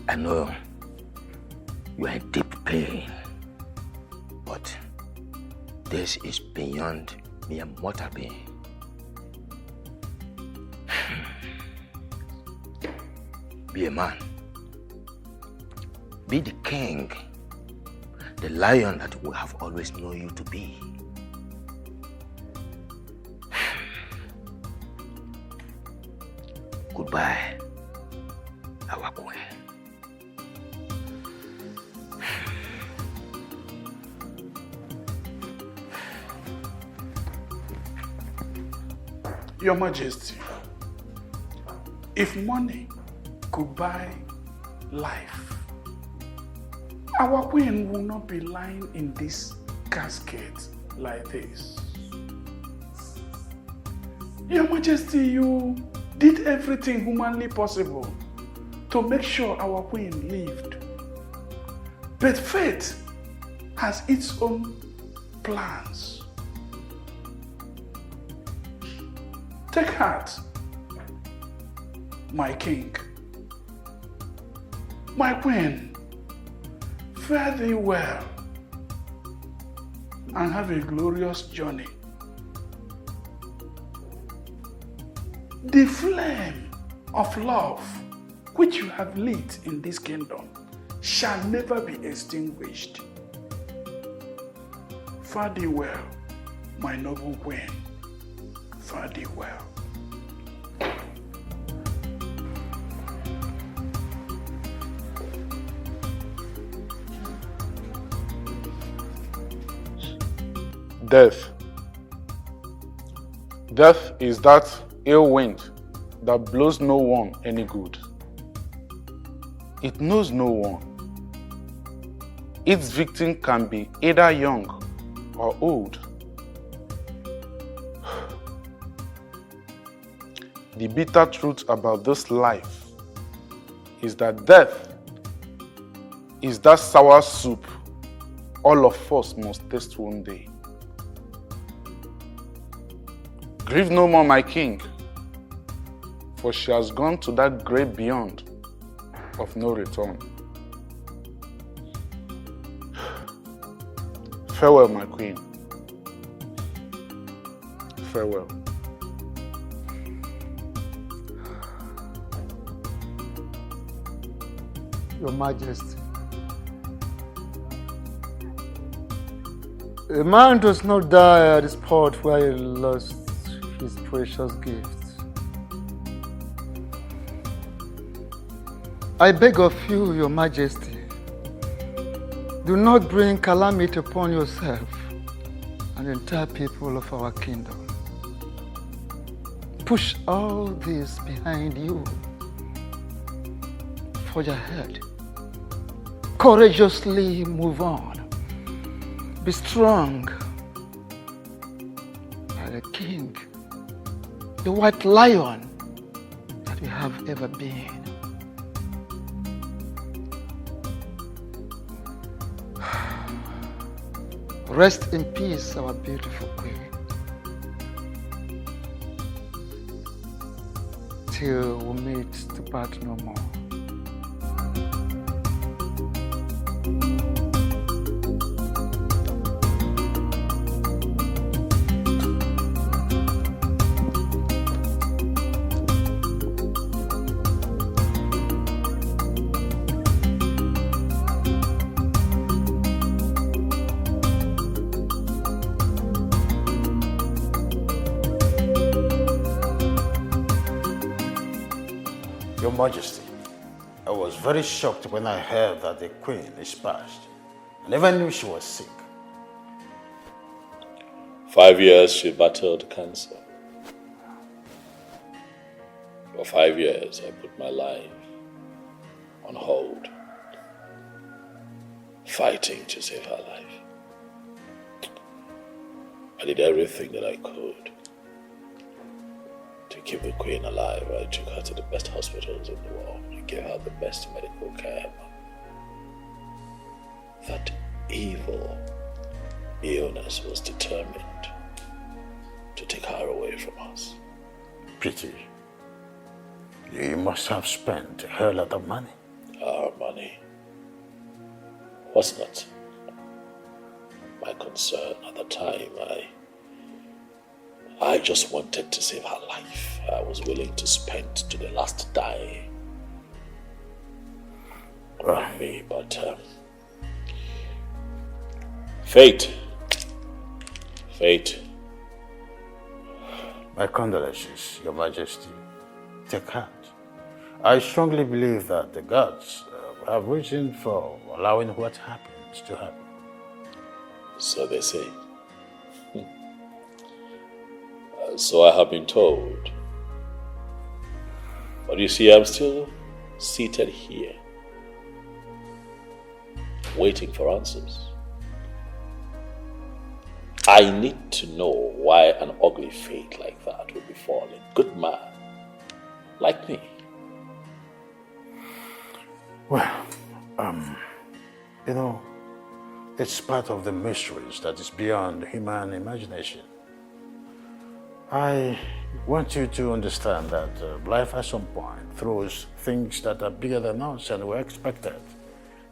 I know you are in deep pain, but this is beyond mere mortal being. Be a man. Be the king, the lion that we have always known you to be. Goodbye, our queen. Your Majesty, if money could buy life, our queen will not be lying in this casket like this. Your Majesty, you did everything humanly possible to make sure our queen lived. But fate has its own plans. Take heart, my king. My queen, fare thee well and have a glorious journey. The flame of love which you have lit in this kingdom shall never be extinguished. Fare thee well, my noble queen. Fare thee well. Death. Death is that ill wind that blows no one any good. It knows no one. Its victim can be either young or old. The bitter truth about this life is that death is that sour soup all of us must taste one day. Grieve no more, my king, for she has gone to that great beyond of no return. Farewell, my queen. Farewell. Your Majesty, a man does not die at the spot where he lost his precious gifts. I beg of you, Your Majesty, do not bring calamity upon yourself and the entire people of our kingdom. Push all this behind you. Forge ahead. Courageously move on. Be strong. Like the king, the white lion that we have ever been. Rest in peace, our beautiful queen. Till we meet to part no more. Your Majesty, I was very shocked when I heard that the Queen is passed. I never knew she was sick. 5 years she battled cancer. For 5 years I put my life on hold, fighting to save her life. I did everything that I could to keep the Queen alive. I took her to the best hospitals in the world. I gave her the best medical care. That evil illness was determined to take her away from us. Pity. You must have spent a hell lot of money. Our money was not my concern at the time. I just wanted to save her life. I was willing to spend to the last dime on me, but fate. My condolences, Your Majesty. Take heart. I strongly believe that the gods have reason for allowing what happens to happen. So they say. So I have been told. But you see, I'm still seated here, waiting for answers. I need to know why an ugly fate like that would befall a good man like me. Well, it's part of the mysteries that is beyond human imagination. I want you to understand that life at some point throws things that are bigger than us and we're expected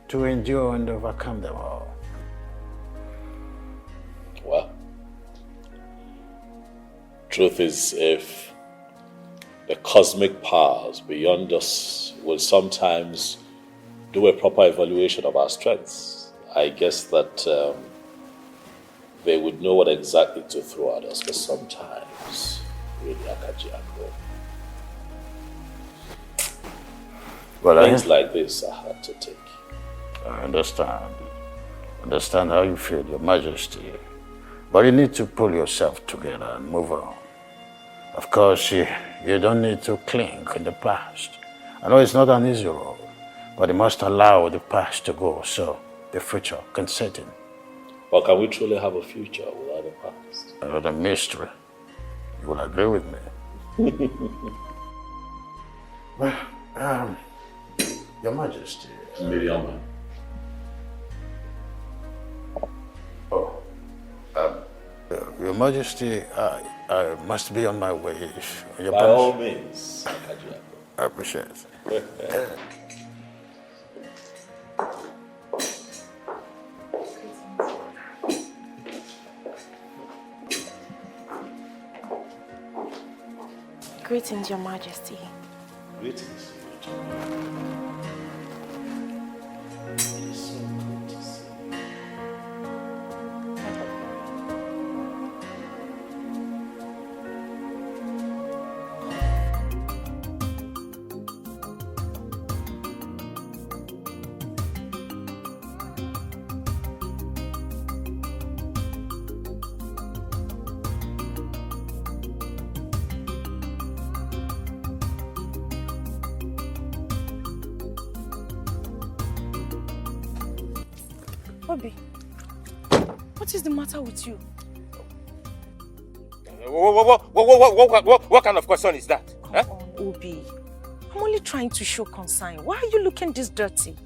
to endure and overcome them all. Well, truth is, if the cosmic powers beyond us will sometimes do a proper evaluation of our strengths, I guess that they would know what exactly to throw at us, because sometimes really things like this are hard to take. I understand how you feel, Your Majesty, but you need to pull yourself together and move on. Of course, you don't need to cling in the past. I know it's not an easy road, but you must allow the past to go so the future can set in. But can we truly have a future without the past? Another mystery. You will agree with me. Well, Your Majesty. Miriam. Oh, Your Majesty, I must be on my way. By all means. I appreciate it. Greetings, Your Majesty. Greetings. Obi, what is the matter with you? What kind of question is that? Come on, Obi. I'm only trying to show concern. Why are you looking this dirty?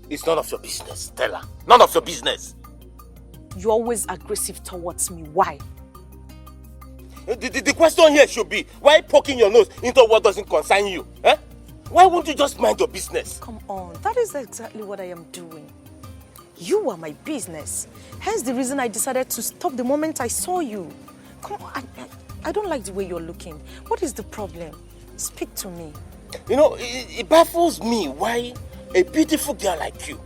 It's none of your business, Stella. None of your business. You're always aggressive towards me. Why? The question here should be, why poking your nose into what doesn't concern you? Eh? Why won't you just mind your business? Come on, that is exactly what I am doing. You are my business. Hence the reason I decided to stop the moment I saw you. Come on, I don't like the way you're looking. What is the problem? Speak to me. You know, it baffles me why a beautiful girl like you,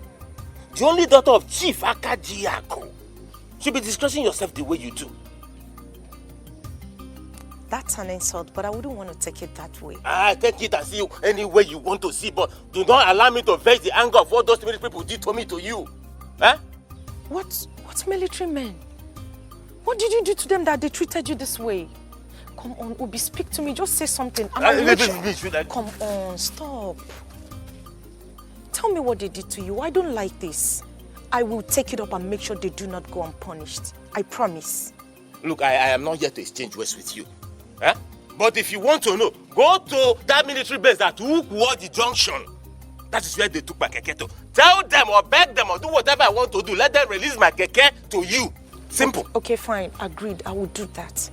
the only daughter of Chief Akajiako, should be discussing yourself the way you do. That's an insult, but I wouldn't want to take it that way. I take it as you any way you want to see, but do not allow me to vex the anger of what those military people did to me to you. Huh? What military men? What did you do to them that they treated you this way? Come on, Obi, speak to me. Just say something. Come on, stop. Tell me what they did to you. I don't like this. I will take it up and make sure they do not go unpunished. I promise. Look, I am not here to exchange words with you. Huh? But if you want to know, go to that military base at Ukwuodi Junction. That is where they took my keke to. Tell them or beg them or do whatever I want to do. Let them release my keke to you. Simple. Okay, fine. Agreed. I will do that.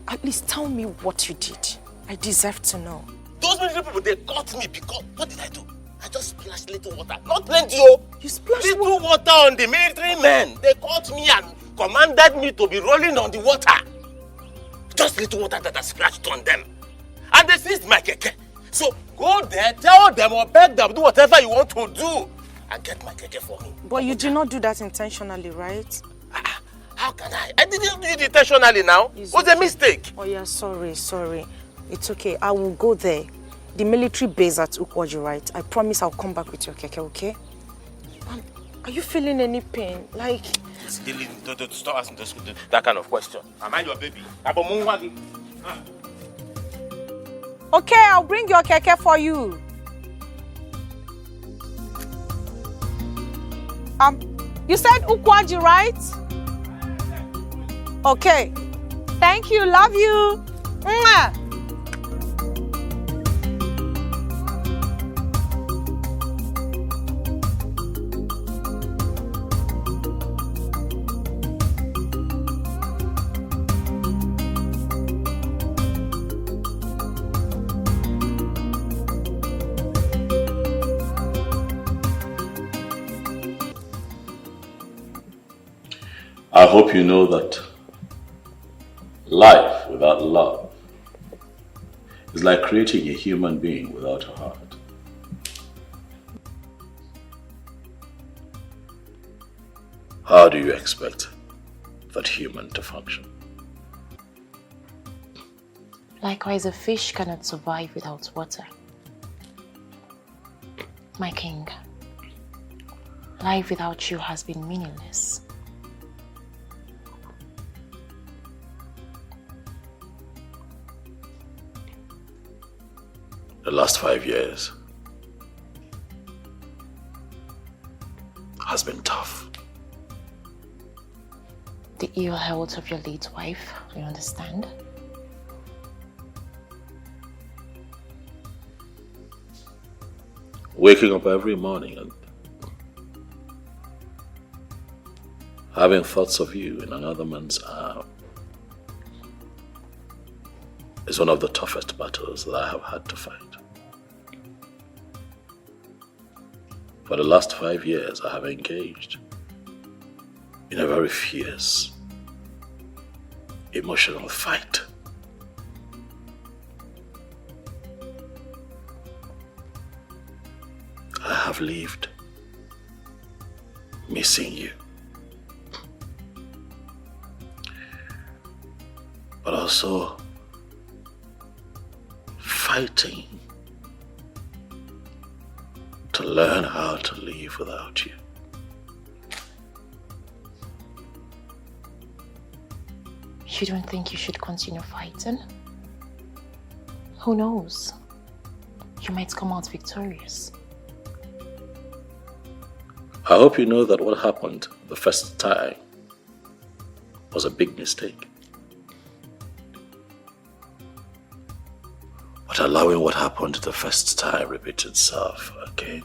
At least tell me what you did. I deserve to know. Those military people, they caught me because... What did I do? just splash little water. Not plenty, oh. You splash little water on the military men. They caught me and commanded me to be rolling on the water. Just little water that I splashed on them. And they seized my keke. So go there, tell them or beg them, do whatever you want to do. And get my keke for me. But you did not do that intentionally, right? How can I? I didn't do it intentionally now. It was a mistake. Oh yeah, sorry. It's okay. I will go there. The military base at Ukwaji, right? I promise I'll come back with your keke, okay? Are you feeling any pain? Like... Don't stop asking that kind of question. Am I your baby? Okay, I'll bring your keke for you. You said Ukwaji, right? Okay. Thank you. Love you. Mwah. I hope you know that life without love is like creating a human being without a heart. How do you expect that human to function? Likewise, a fish cannot survive without water. My king, life without you has been meaningless. The last 5 years has been tough. The ill health of your late wife, I understand. Waking up every morning and having thoughts of you in another man's arm is one of the toughest battles that I have had to fight. For the last 5 years, I have engaged in a very fierce, emotional fight. I have lived missing you, but also fighting to learn how to live without you. You don't think you should continue fighting? Who knows? You might come out victorious. I hope you know that what happened the first time was a big mistake. But allowing what happened the first time repeat itself again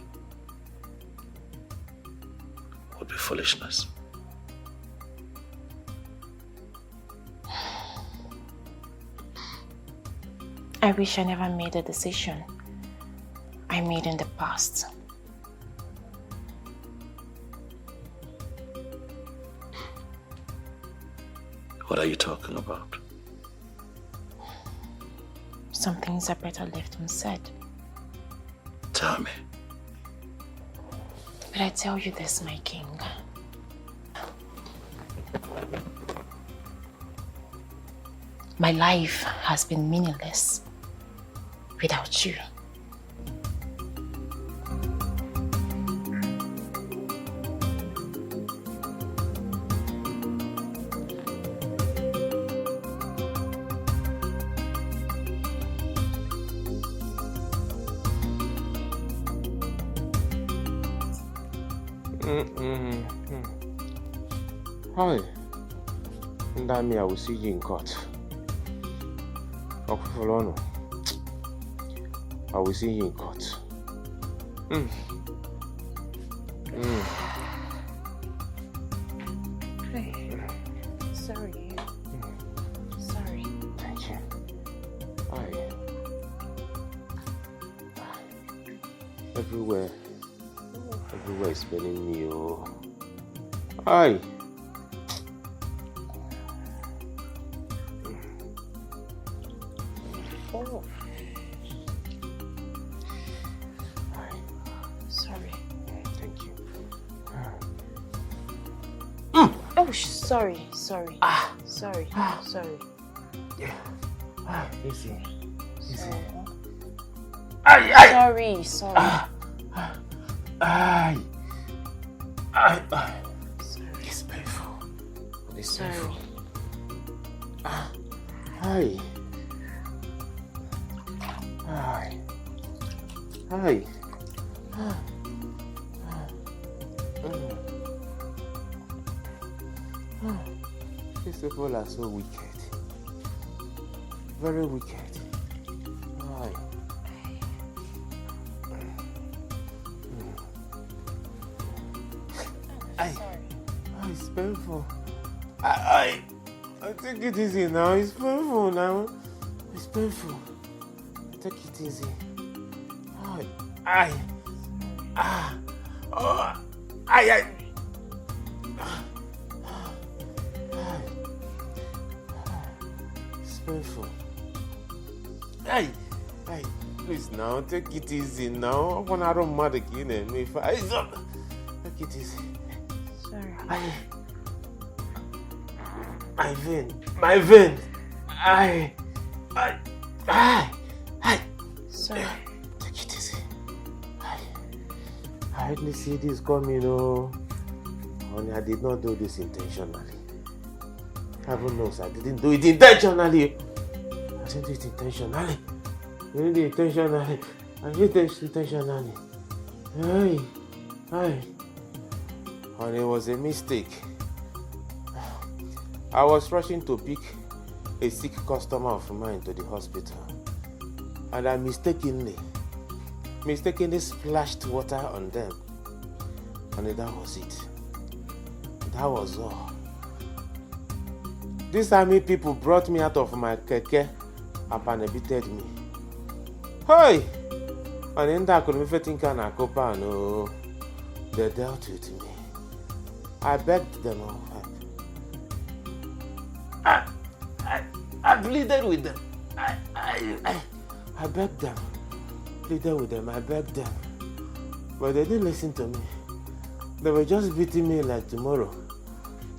would be foolishness. I wish I never made a decision I made in the past. What are you talking about? Some things are better left unsaid. Tell me. But I tell you this, my king. My life has been meaningless without you. Hi. Ndami, I will see you in court. I will see you in court. Sorry. Sorry. Thank you. Hi. Everywhere Everywhere is spelling me, oh. Aye. Oh. Sorry. Thank you. Oh, sorry. Sorry. Sorry. Yeah. Easy. Sorry. Sorry. It's painful. It's Sorry. painful. These people are so wicked. Very wicked. It's painful. I take it easy now. It's painful now. It's painful. Take it easy. It's painful. Please now, take it easy now. I'm gonna run mad again and me. Take it easy. Sorry. My vein. Sorry. Take it easy. I didn't see this coming, oh. Honey, I did not do this intentionally. Heaven knows I didn't do it intentionally. I didn't do it intentionally. I did it intentionally. Honey, it was a mistake. I was rushing to pick a sick customer of mine to the hospital, and I mistakenly splashed water on them. And that was it. That was all. These army people brought me out of my keke and panibited me. Hey! And in that no, they dealt with me. I begged them all. I pleaded with them. I begged them. Pleaded with them. I begged them. But they didn't listen to me. They were just beating me like tomorrow.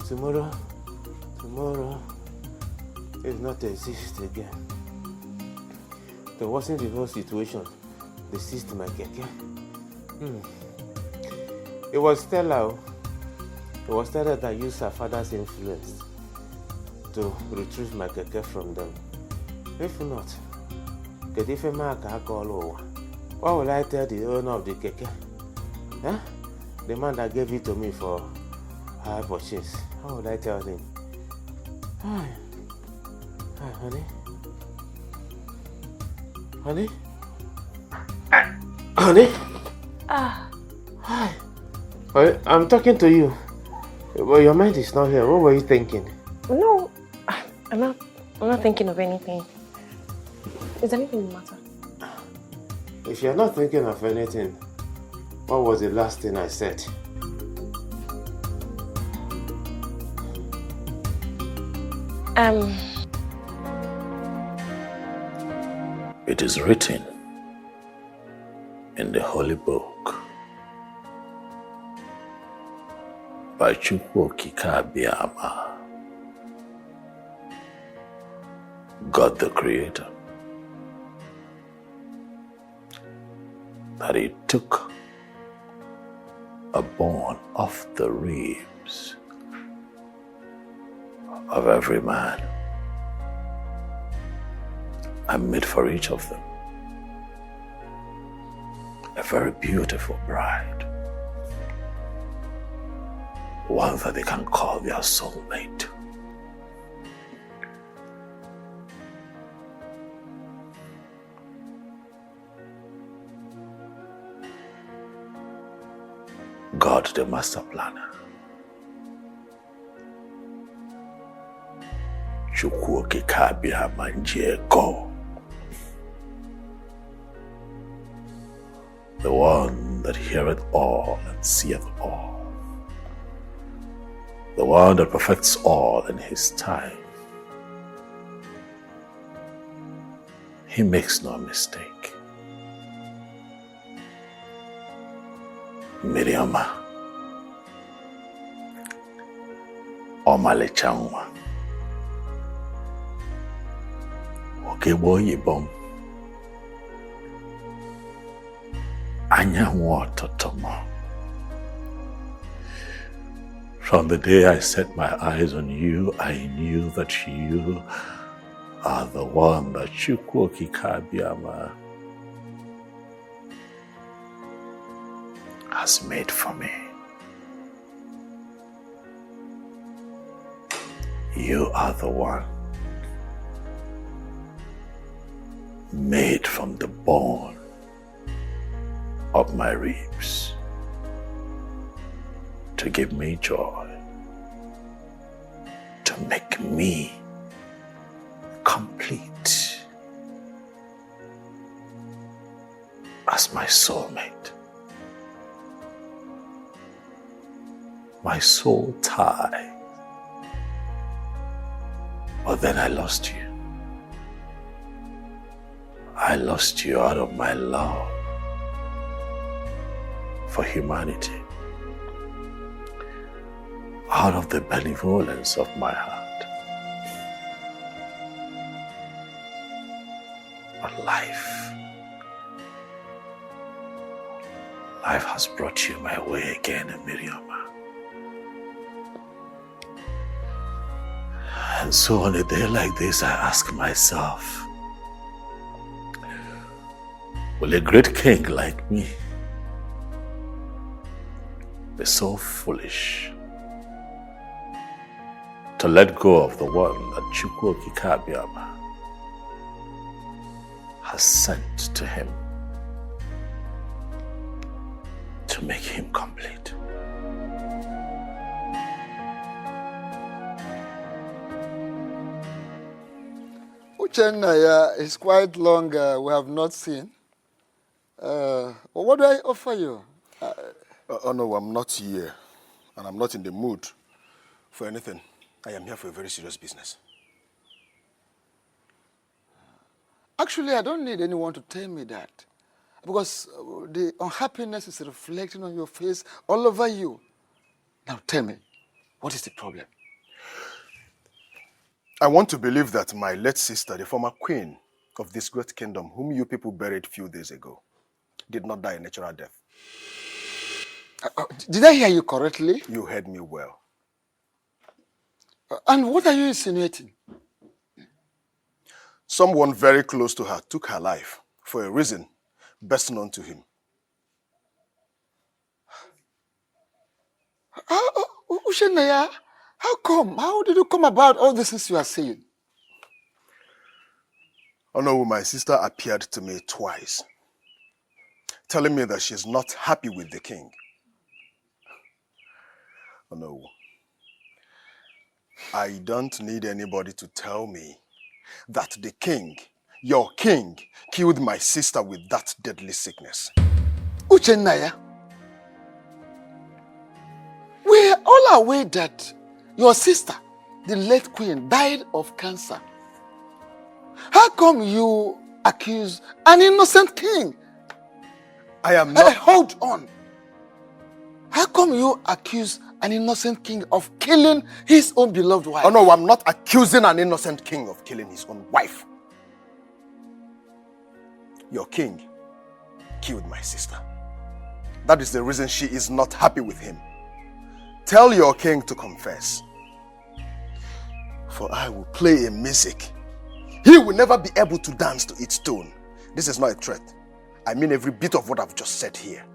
Tomorrow is not exist again. There wasn't the whole situation. They seized my keke. It was Stella. It was Stella that used her father's influence to retrieve my keke from them. If not, what will I tell the owner of the keke? Huh? The man that gave it to me for her purchase. How would I tell him? Hi, honey. Honey? Honey? Hi. I'm talking to you. Well, your mind is not here. What were you thinking? No, I'm not thinking of anything. Is anything the matter? If you're not thinking of anything, what was the last thing I said? It is written in the Holy Book by Chukwu Okike Abiyama, God the Creator, that He took a bone off the ribs of every man and made for each of them a very beautiful bride, one that they can call their soulmate. God, the master planner, Chukwu Okike Abiyama Njeko, the one that heareth all and seeth all, the one that perfects all in his time. He makes no mistake. Miriama, ọmalịcha nwa, okegbo oyibo, anyanwụ ọtụtụ m. From the day I set my eyes on you, I knew that you are the one that Chukwu Okike Abiama has made for me. You are the one made from the bone of my ribs to give me joy, to make me complete as my soulmate, my soul tie. But then I lost you. I lost you out of my love for humanity, out of the benevolence of my heart. But life has brought you my way again, Miriam. And so on a day like this, I ask myself, will a great king like me be so foolish to let go of the one that Chukwu Okike Abiama has sent to him to make him complete? Uchenna, it's quite long we have not seen. What do I offer you? Oh no, I'm not here. And I'm not in the mood for anything. I am here for a very serious business. Actually, I don't need anyone to tell me that. Because the unhappiness is reflecting on your face all over you. Now tell me, what is the problem? I want to believe that my late sister, the former queen of this great kingdom, whom you people buried a few days ago, did not die a natural death. Did I hear you correctly? You heard me well. And what are you insinuating? Someone very close to her took her life for a reason best known to him. Ushenaya, how come? How did you come about all the things you are saying? Oh no, my sister appeared to me twice, telling me that she's not happy with the king. Oh no. I don't need anybody to tell me that the king, your king, killed my sister with that deadly sickness. Uchenaya, we are all aware that your sister, the late queen, died of cancer. How come you accuse an innocent king? I am not... Hey, hold on. How come you accuse an innocent king of killing his own beloved wife? Oh no, I'm not accusing an innocent king of killing his own wife. Your king killed my sister. That is the reason she is not happy with him. Tell your king to confess. For I will play a music he will never be able to dance to its tune. This is not a threat. I mean every bit of what I've just said here.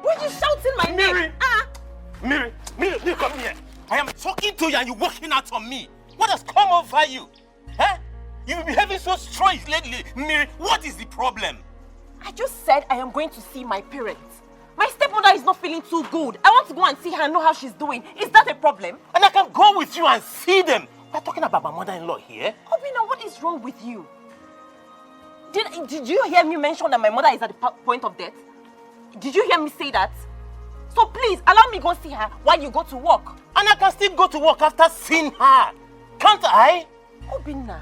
Why are you shouting my name? Miri, come here. I am talking to you and you're walking out on me. What has come over you? Huh? You've been behaving so strange lately. Miri, what is the problem? I just said I am going to see my parents. My stepmother is not feeling too good. I want to go and see her and know how she's doing. Is that a problem? And I can go with you and see them. We're talking about my mother-in-law here. Obina, what is wrong with you? Did you hear me mention that my mother is at the point of death? Did you hear me say that? So please, allow me go see her while you go to work. And I can still go to work after seeing her. Can't I? Obina,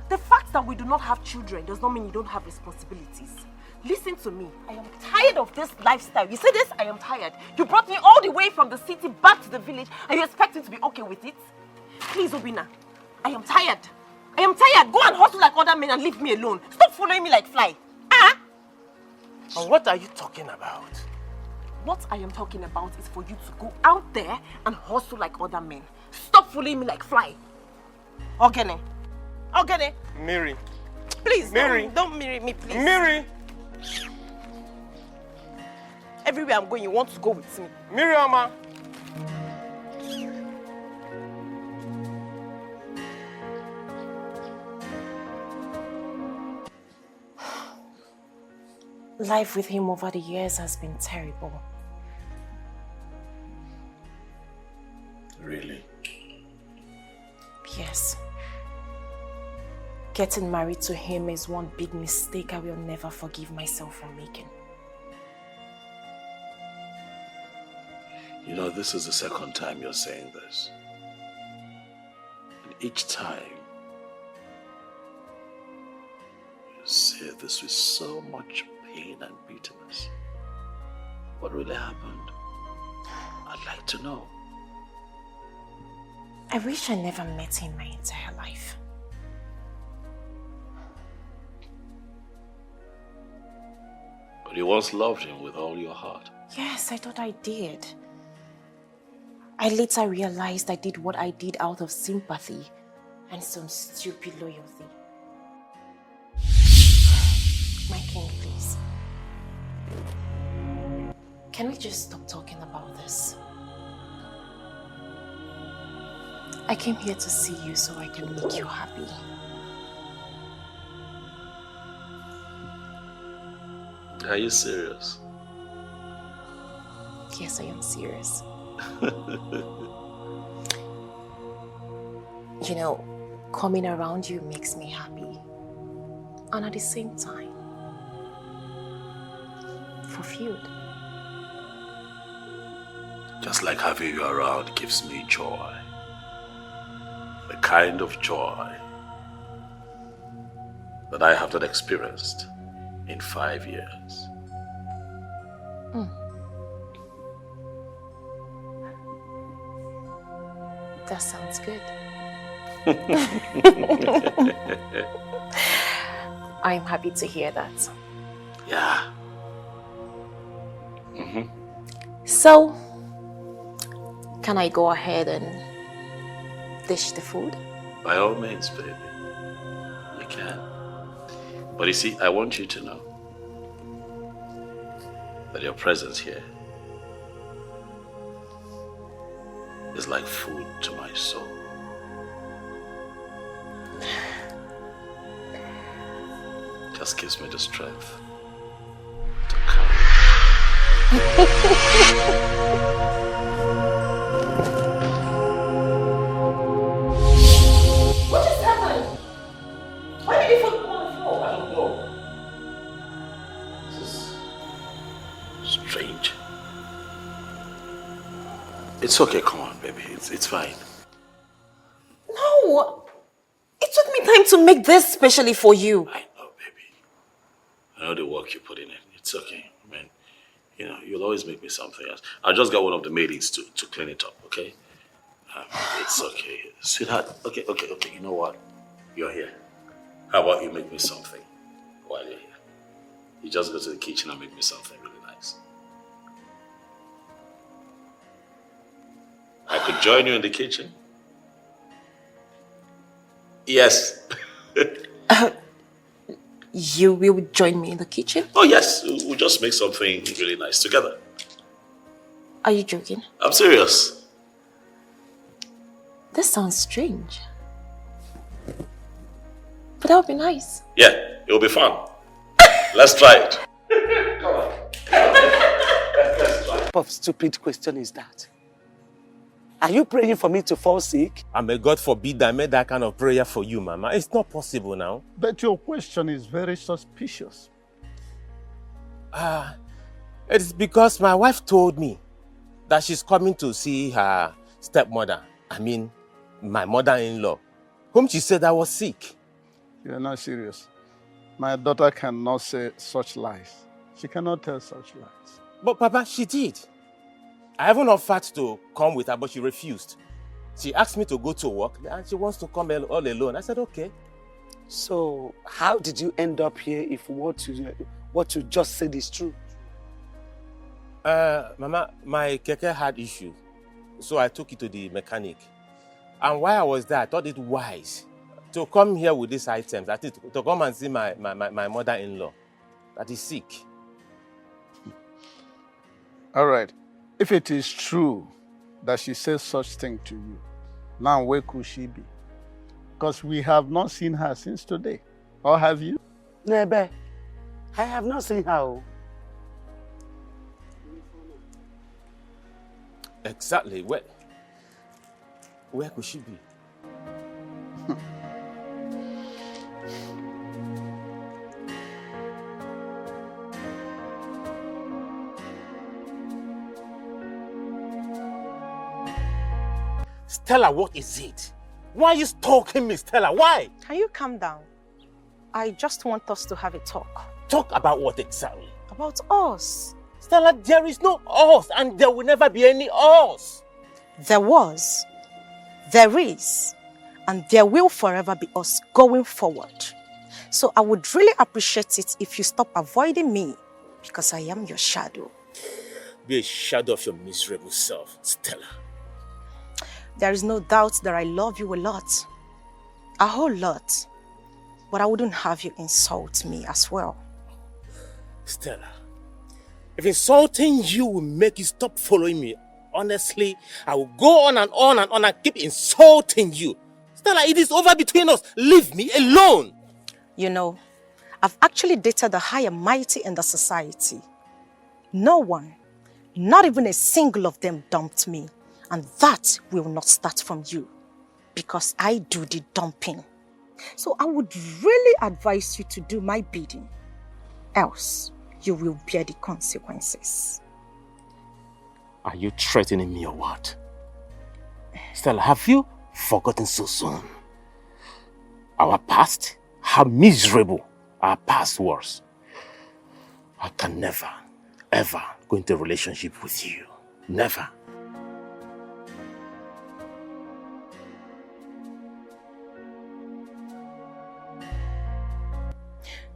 the fact that we do not have children does not mean you don't have responsibilities. Listen to me. I am tired of this lifestyle. You see this? I am tired. You brought me all the way from the city back to the village and you expect me to be okay with it? Please, Obina, I am tired. I am tired. Go and hustle like other men and leave me alone. Stop following me like fly. And what are you talking about? What I am talking about is for you to go out there and hustle like other men. Stop following me like fly. Ogene. Ogene. Mary. Please, Mary. Don't marry me, please. Mary. Everywhere I'm going, you want to go with me. Miriama. Life with him over the years has been terrible. Really? Yes. Getting married to him is one big mistake I will never forgive myself for making. You know, this is the second time you're saying this. And each time, you say this with so much pain and bitterness. What really happened? I'd like to know. I wish I never met him my entire life. But you once loved him with all your heart. Yes, I thought I did. I later realized I did what I did out of sympathy and some stupid loyalty. My king, please. Can we just stop talking about this? I came here to see you so I can make you happy. Are you serious? Yes, I am serious. You know, coming around you makes me happy. And at the same time, fulfilled. Just like having you around gives me joy. The kind of joy that I have not experienced in 5 years. That sounds good. I'm happy to hear that. Yeah. So, can I go ahead and dish the food? By all means, baby. You can. But you see, I want you to know that your presence here is like food to my soul. Just gives me the strength to carry. What just happened? Why did you fall on the floor? I don't know. This is strange. It's okay, come on, baby. It's fine. No! It took me time to make this specially for you. I know, baby. I know the work you put in it. It's okay. I mean, you know, you'll always make me something else. I'll just get one of the maidens to clean it up, okay? It's okay. Sweetheart, okay. You know what? You're here. How about you make me something while you're here? You just go to the kitchen and make me something really nice. I could join you in the kitchen. Yes. You will join me in the kitchen? Oh, yes. We'll just make something really nice together. Are you joking? I'm serious. This sounds strange. But that would be nice. Yeah, it'll be fun. Let's try it. Come on. type of stupid question is that? Are you praying for me to fall sick? May God forbid I made that kind of prayer for you, Mama. It's not possible now. But your question is very suspicious. It's because my wife told me that she's coming to see her stepmother. I mean, my mother-in-law, whom she said I was sick. You're not serious. My daughter cannot say such lies. She cannot tell such lies. But Papa, she did. I even offered to come with her, but she refused. She asked me to go to work and she wants to come all alone. I said, okay. So, how did you end up here if what you just said is true? Mama, my keke had issue, so I took it to the mechanic. And while I was there, I thought it wise to come here with these items, at least to come and see my mother-in-law that is sick. All right. If it is true that she says such thing to you, now where could she be? Because we have not seen her since today. Or have you? Nebe, I have not seen her. Exactly. Where could she be? Stella, what is it? Why are you stalking me, Stella? Why? Can you calm down? I just want us to have a talk. Talk about what exactly? About us. Stella, there is no us, and there will never be any us. There was, there is, and there will forever be us going forward. So I would really appreciate it if you stop avoiding me, because I am your shadow. Be a shadow of your miserable self, Stella. There is no doubt that I love you a lot. A whole lot. But I wouldn't have you insult me as well. Stella, if insulting you will make you stop following me, honestly, I will go on and on and on and keep insulting you. Stella, it is over between us. Leave me alone. You know, I've actually dated the high and mighty in the society. No one, not even a single of them dumped me. And that will not start from you, because I do the dumping. So I would really advise you to do my bidding. Else, you will bear the consequences. Are you threatening me or what? Stella, have you forgotten so soon? Our past, how miserable our past was. I can never, ever go into a relationship with you. Never.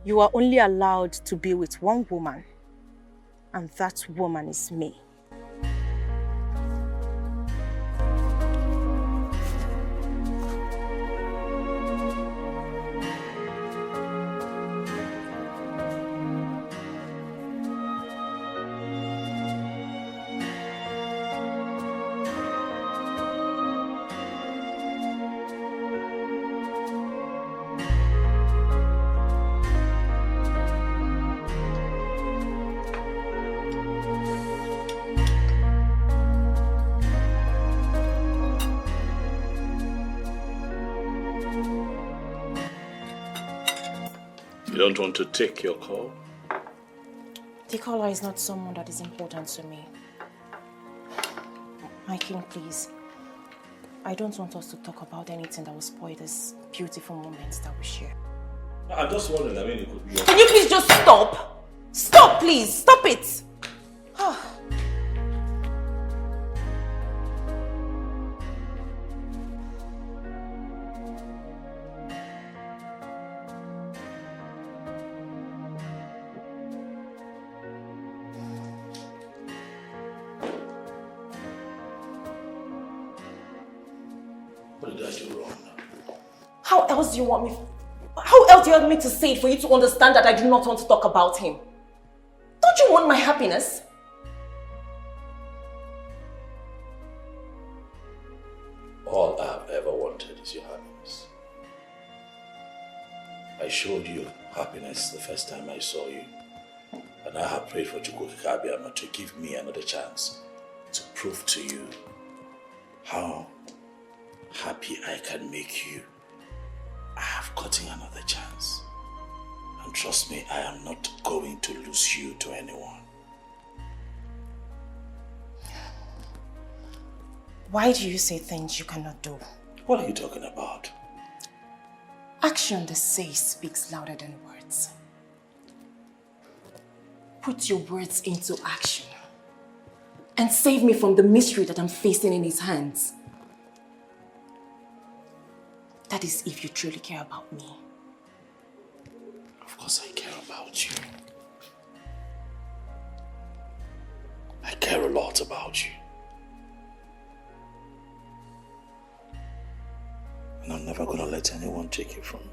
You are only allowed to be with one woman, and that woman is me. You don't want to take your call? The caller is not someone that is important to me. My king, please. I don't want us to talk about anything that will spoil this beautiful moments that we share. I'm just wondering, I mean, it could be... Can you please just stop? Stop, please. Stop it. What did I do wrong? How else do you want me? How else do you want me to say it for you to understand that I do not want to talk about him? Don't you want my happiness? All I've ever wanted is your happiness. I showed you happiness the first time I saw you. And I have prayed for Chukwukikabiama to give me another chance to prove to you how happy I can make you. I have gotten another chance. And trust me, I am not going to lose you to anyone. Why do you say things you cannot do? What are you talking about? Action, they say, speaks louder than words. Put your words into action and save me from the mystery that I'm facing in his hands. That is if you truly care about me. Of course I care about you. I care a lot about you. And I'm never gonna let anyone take it from me.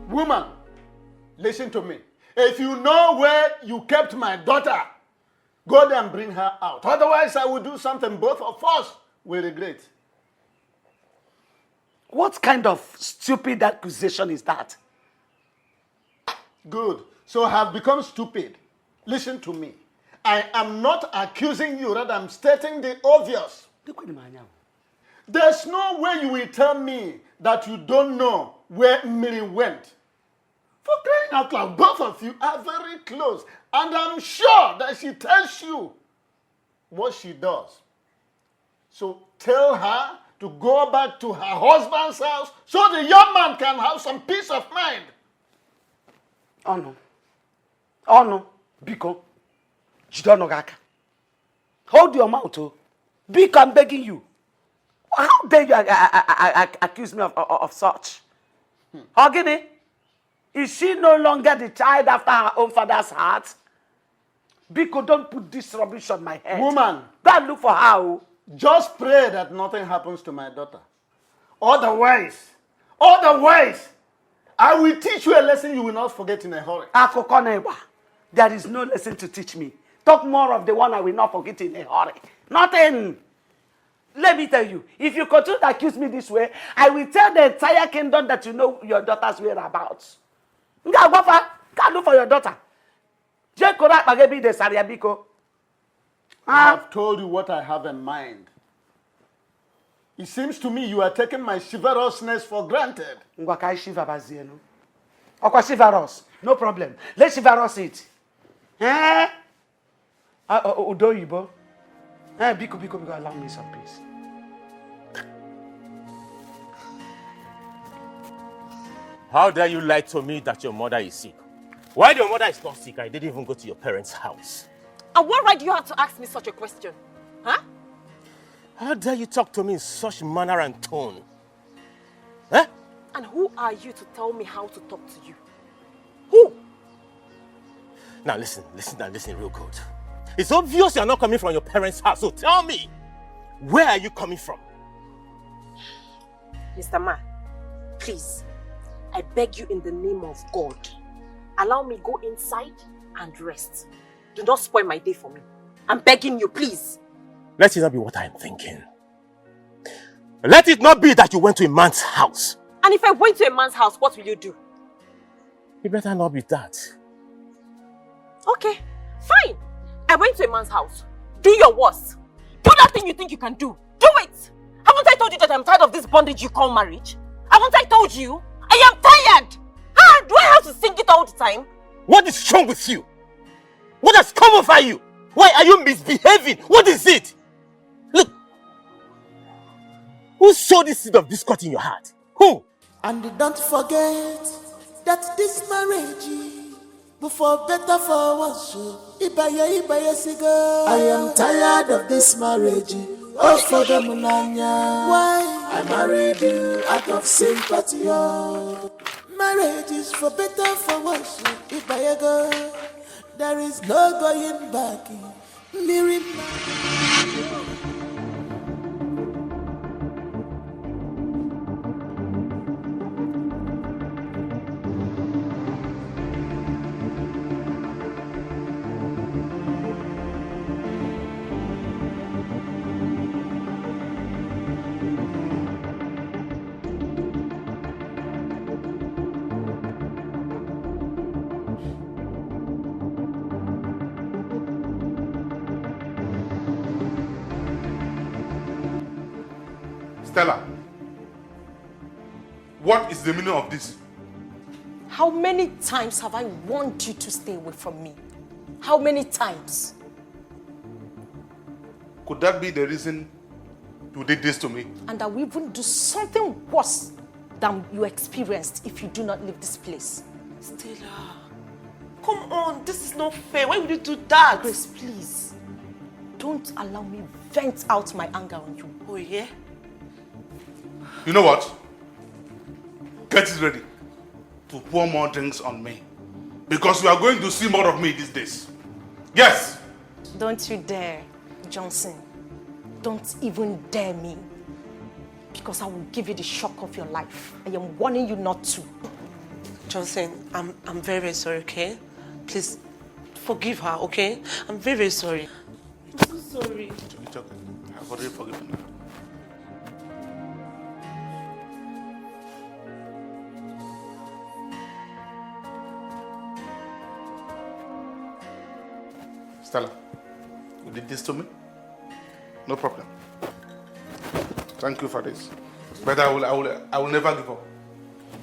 Woman, listen to me. If you know where you kept my daughter, go there and bring her out. Otherwise, I will do something both of us will regret. What kind of stupid accusation is that? Good. So I have become stupid. Listen to me. I am not accusing you, rather I'm stating the obvious. There's no way you will tell me that you don't know where Mmiri went. For crying out loud, both of you are very close. And I'm sure that she tells you what she does. So tell her to go back to her husband's house so the young man can have some peace of mind. Oh no. Oh no. Biko. Jidonogaka. Hold your mouth, oh. Biko, I'm begging you. How dare you accuse me of such? Ogini, is she no longer the child after her own father's heart? Biko, don't put this rubbish on my head. Woman. Go and look for her. Oh. Just pray that nothing happens to my daughter. Otherwise, I will teach you a lesson you will not forget in a hurry. Akokoneba, there is no lesson to teach me. Talk more of the one I will not forget in a hurry. Nothing. Let me tell you, if you continue to accuse me this way, I will tell the entire kingdom that you know your daughter's whereabouts. Go look for your daughter. I have told you what I have in mind. It seems to me you are taking my chivalrousness for granted. Chivalrous. No problem. Let's chivalrous it. Eh? Udoyibo. Biko, allow me some peace. How dare you lie to me that your mother is sick? While your mother is not sick, I didn't even go to your parents' house. And what right do you have to ask me such a question? Huh? How dare you talk to me in such manner and tone? Huh? And who are you to tell me how to talk to you? Who? Now listen real good. It's obvious you're not coming from your parents' house, so tell me, where are you coming from? Mr. Ma, please, I beg you in the name of God, allow me go inside and rest. Do not spoil my day for me. I'm begging you, please. Let it not be what I'm thinking. Let it not be that you went to a man's house. And if I went to a man's house, what will you do? It better not be that. Okay, fine. I went to a man's house. Do your worst. Do that thing you think you can do. Do it! Haven't I told you that I'm tired of this bondage you call marriage? Haven't I told you? I am tired! Do I have to sing it all the time? What is wrong with you? What has come over you? Why are you misbehaving? What is it? Look. Who sowed this seed of discord in your heart? Who? And don't forget that this marriage, before better for once, Ibaye cigar. I am tired of this marriage. Oh, for the Munanya. Why? I married you out of sympathy. Oh. Marriage is for better for once, Ibaye go. There is no going back. Stella, what is the meaning of this? How many times have I warned you to stay away from me? How many times? Could that be the reason you did this to me? And I will even do something worse than you experienced if you do not leave this place. Stella, come on, this is not fair. Why would you do that? Grace, please. Don't allow me vent out my anger on you. Oh, yeah? You know what? Get it ready to pour more drinks on me. Because you are going to see more of me these days. Yes! Don't you dare, Johnson. Don't even dare me. Because I will give you the shock of your life. I am warning you not to. Johnson, I'm very, very sorry, okay? Please, forgive her, okay? I'm very, very sorry. I'm so sorry. It's okay. I've already forgiven her. Stella, you did this to me? No problem. Thank you for this. But I will never give up.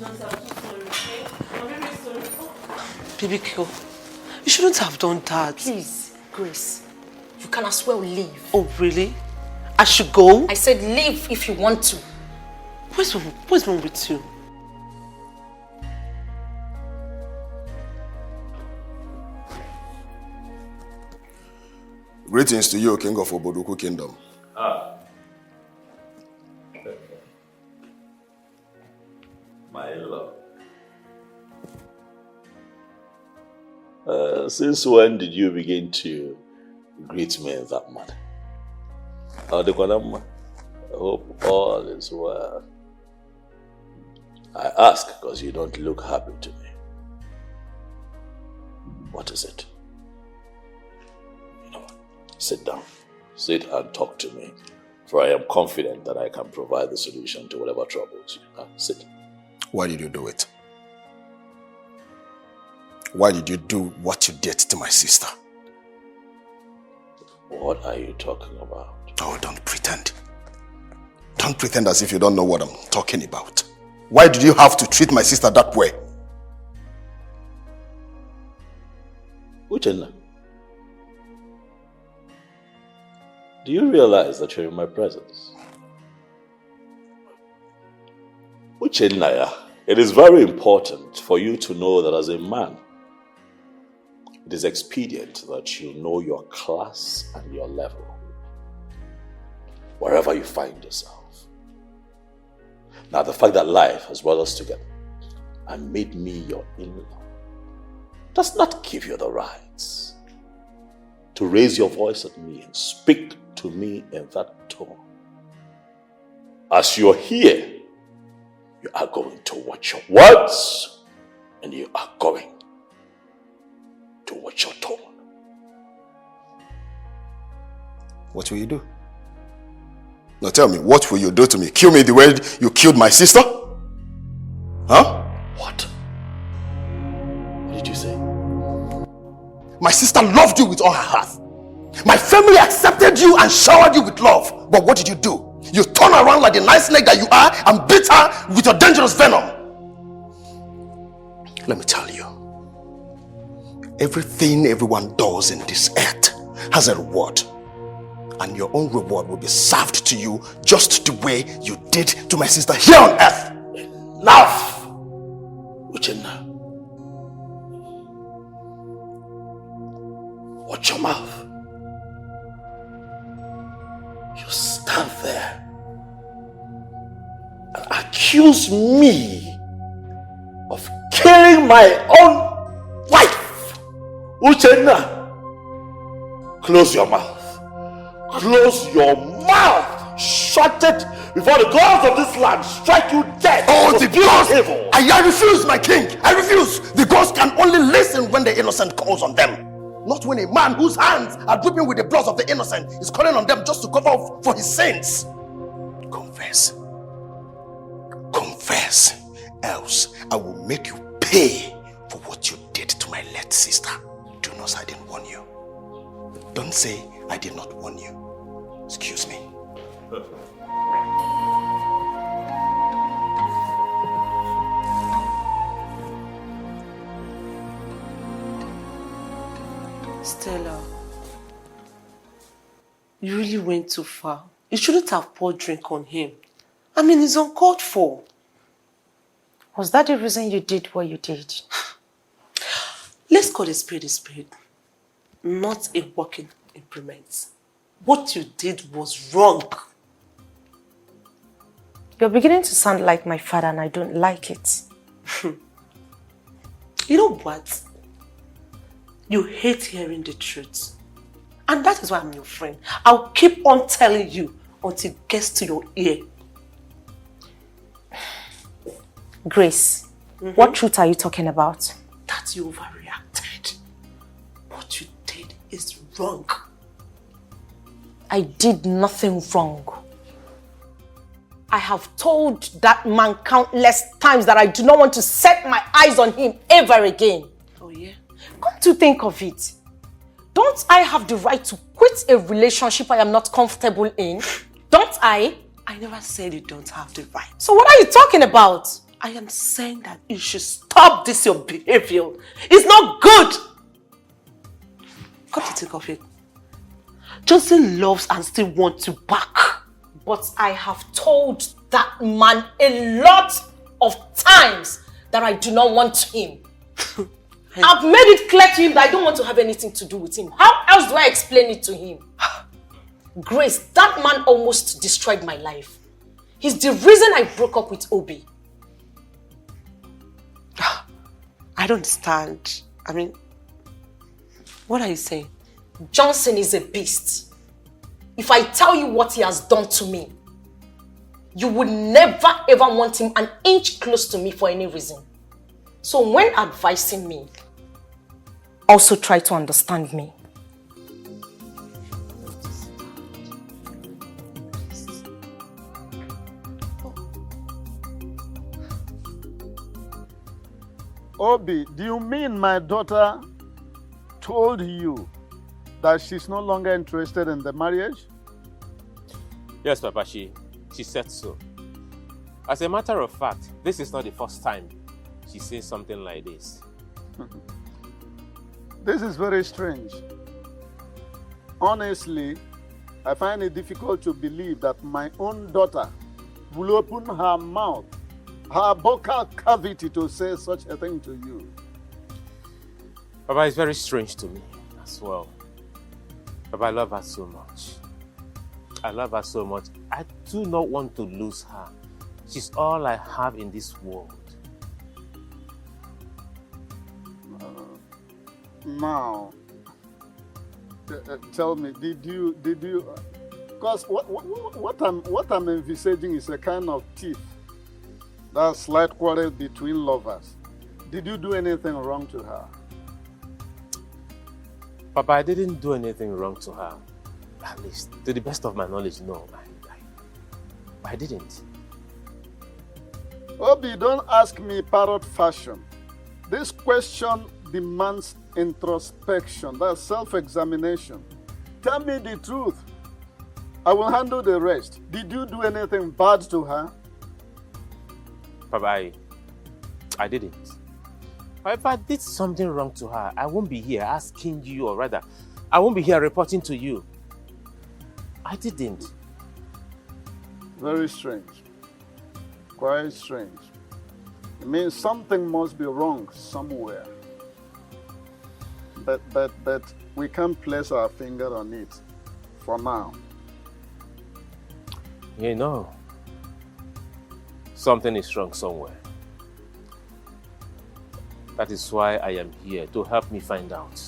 Johnson, I'm so sorry, okay? I'm very, very sorry. Oh. BBQ, you shouldn't have done that. Please, Grace, you can as well leave. Oh, really? I should go? I said leave if you want to. What's wrong with you? Greetings to you, King of Oboduku Kingdom. My lord. Since when did you begin to greet me in that manner? I hope all is well. I ask because you don't look happy to me. What is it? Sit down. Sit and talk to me. For I am confident that I can provide the solution to whatever troubles you. Sit. Why did you do it? Why did you do what you did to my sister? What are you talking about? Oh, don't pretend. Don't pretend as if you don't know what I'm talking about. Why did you have to treat my sister that way? Uchenna, do you realize that you're in my presence? Uchenna, it is very important for you to know that as a man, it is expedient that you know your class and your level, wherever you find yourself. Now, the fact that life has brought us together and made me your in-law does not give you the rights to raise your voice at me and speak to me in that tone. As you're here, you are going to watch your words and you are going to watch your tone. What will you do? Now tell me, what will you do to me? Kill me the way you killed my sister? Huh? What? What did you say? My sister loved you with all her heart. My family accepted you and showered you with love. But what did you do? You turn around like the nice snake that you are and beat her with your dangerous venom. Let me tell you. Everything everyone does in this earth has a reward. And your own reward will be served to you just the way you did to my sister here on earth. Enough! Uchenna. Watch your mouth. You stand there and accuse me of killing my own wife. Uchenna, close your mouth. Close your mouth. Shut it before the gods of this land strike you dead. Oh, the gods! Evil. I refuse, my king. I refuse. The gods can only listen when the innocent calls on them. Not when a man whose hands are dripping with the blood of the innocent is calling on them just to cover up for his sins. Confess. Confess. Else I will make you pay for what you did to my late sister. Do not say I didn't warn you. Don't say I did not warn you. Excuse me. Stella, you really went too far. You shouldn't have poured drink on him. I mean, it's uncalled for. Was that the reason you did what you did? Let's call a spade, not a working implement. What you did was wrong. You're beginning to sound like my father and I don't like it. You know what? You hate hearing the truth. And that is why I'm your friend. I'll keep on telling you until it gets to your ear. Grace, what truth are you talking about? That you overreacted. What you did is wrong. I did nothing wrong. I have told that man countless times that I do not want to set my eyes on him ever again. Oh yeah? Come to think of it, don't I have the right to quit a relationship I am not comfortable in? Don't I? I never said you don't have the right. So what are you talking about? I am saying that you should stop this your behavior. It's not good. Come to think of it, Johnson loves and still wants you back. But I have told that man a lot of times that I do not want him. I've made it clear to him that I don't want to have anything to do with him. How else do I explain it to him? Grace, that man almost destroyed my life. He's the reason I broke up with Obi. I don't understand. I mean, what are you saying? Johnson is a beast. If I tell you what he has done to me, you would never ever want him an inch close to me for any reason. So when advising me, also try to understand me. Obi, do you mean my daughter told you that she's no longer interested in the marriage? Yes, Papa, she said so. As a matter of fact, this is not the first time she says something like this. This is very strange. Honestly, I find it difficult to believe that my own daughter will open her mouth, her vocal cavity to say such a thing to you. Papa, it's very strange to me as well. Papa, I love her so much. I love her so much. I do not want to lose her. She's all I have in this world. Now, tell me, did you? Because what I'm envisaging is a kind of tiff, that slight quarrel between lovers. Did you do anything wrong to her? Papa, I didn't do anything wrong to her. At least, to the best of my knowledge, no. I didn't. Obi, don't ask me parrot fashion. This question demands introspection, that's self-examination. Tell me the truth. I will handle the rest. Did you do anything bad to her? Papa, I didn't. But if I did something wrong to her, I won't be here asking you, or rather, I won't be here reporting to you. I didn't. Very strange. Quite strange. It means something must be wrong somewhere. But we can't place our finger on it for now. You know, something is wrong somewhere. That is why I am here, to help me find out.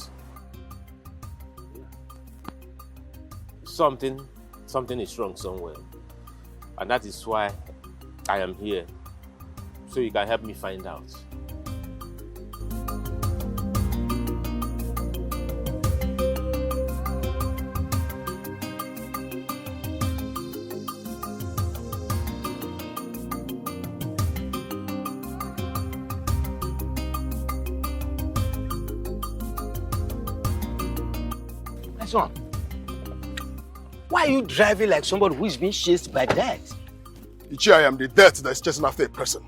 Something is wrong somewhere. And that is why I am here, so you can help me find out. My son, why are you driving like somebody who is being chased by death? Ichi, I am the death that is chasing after a person.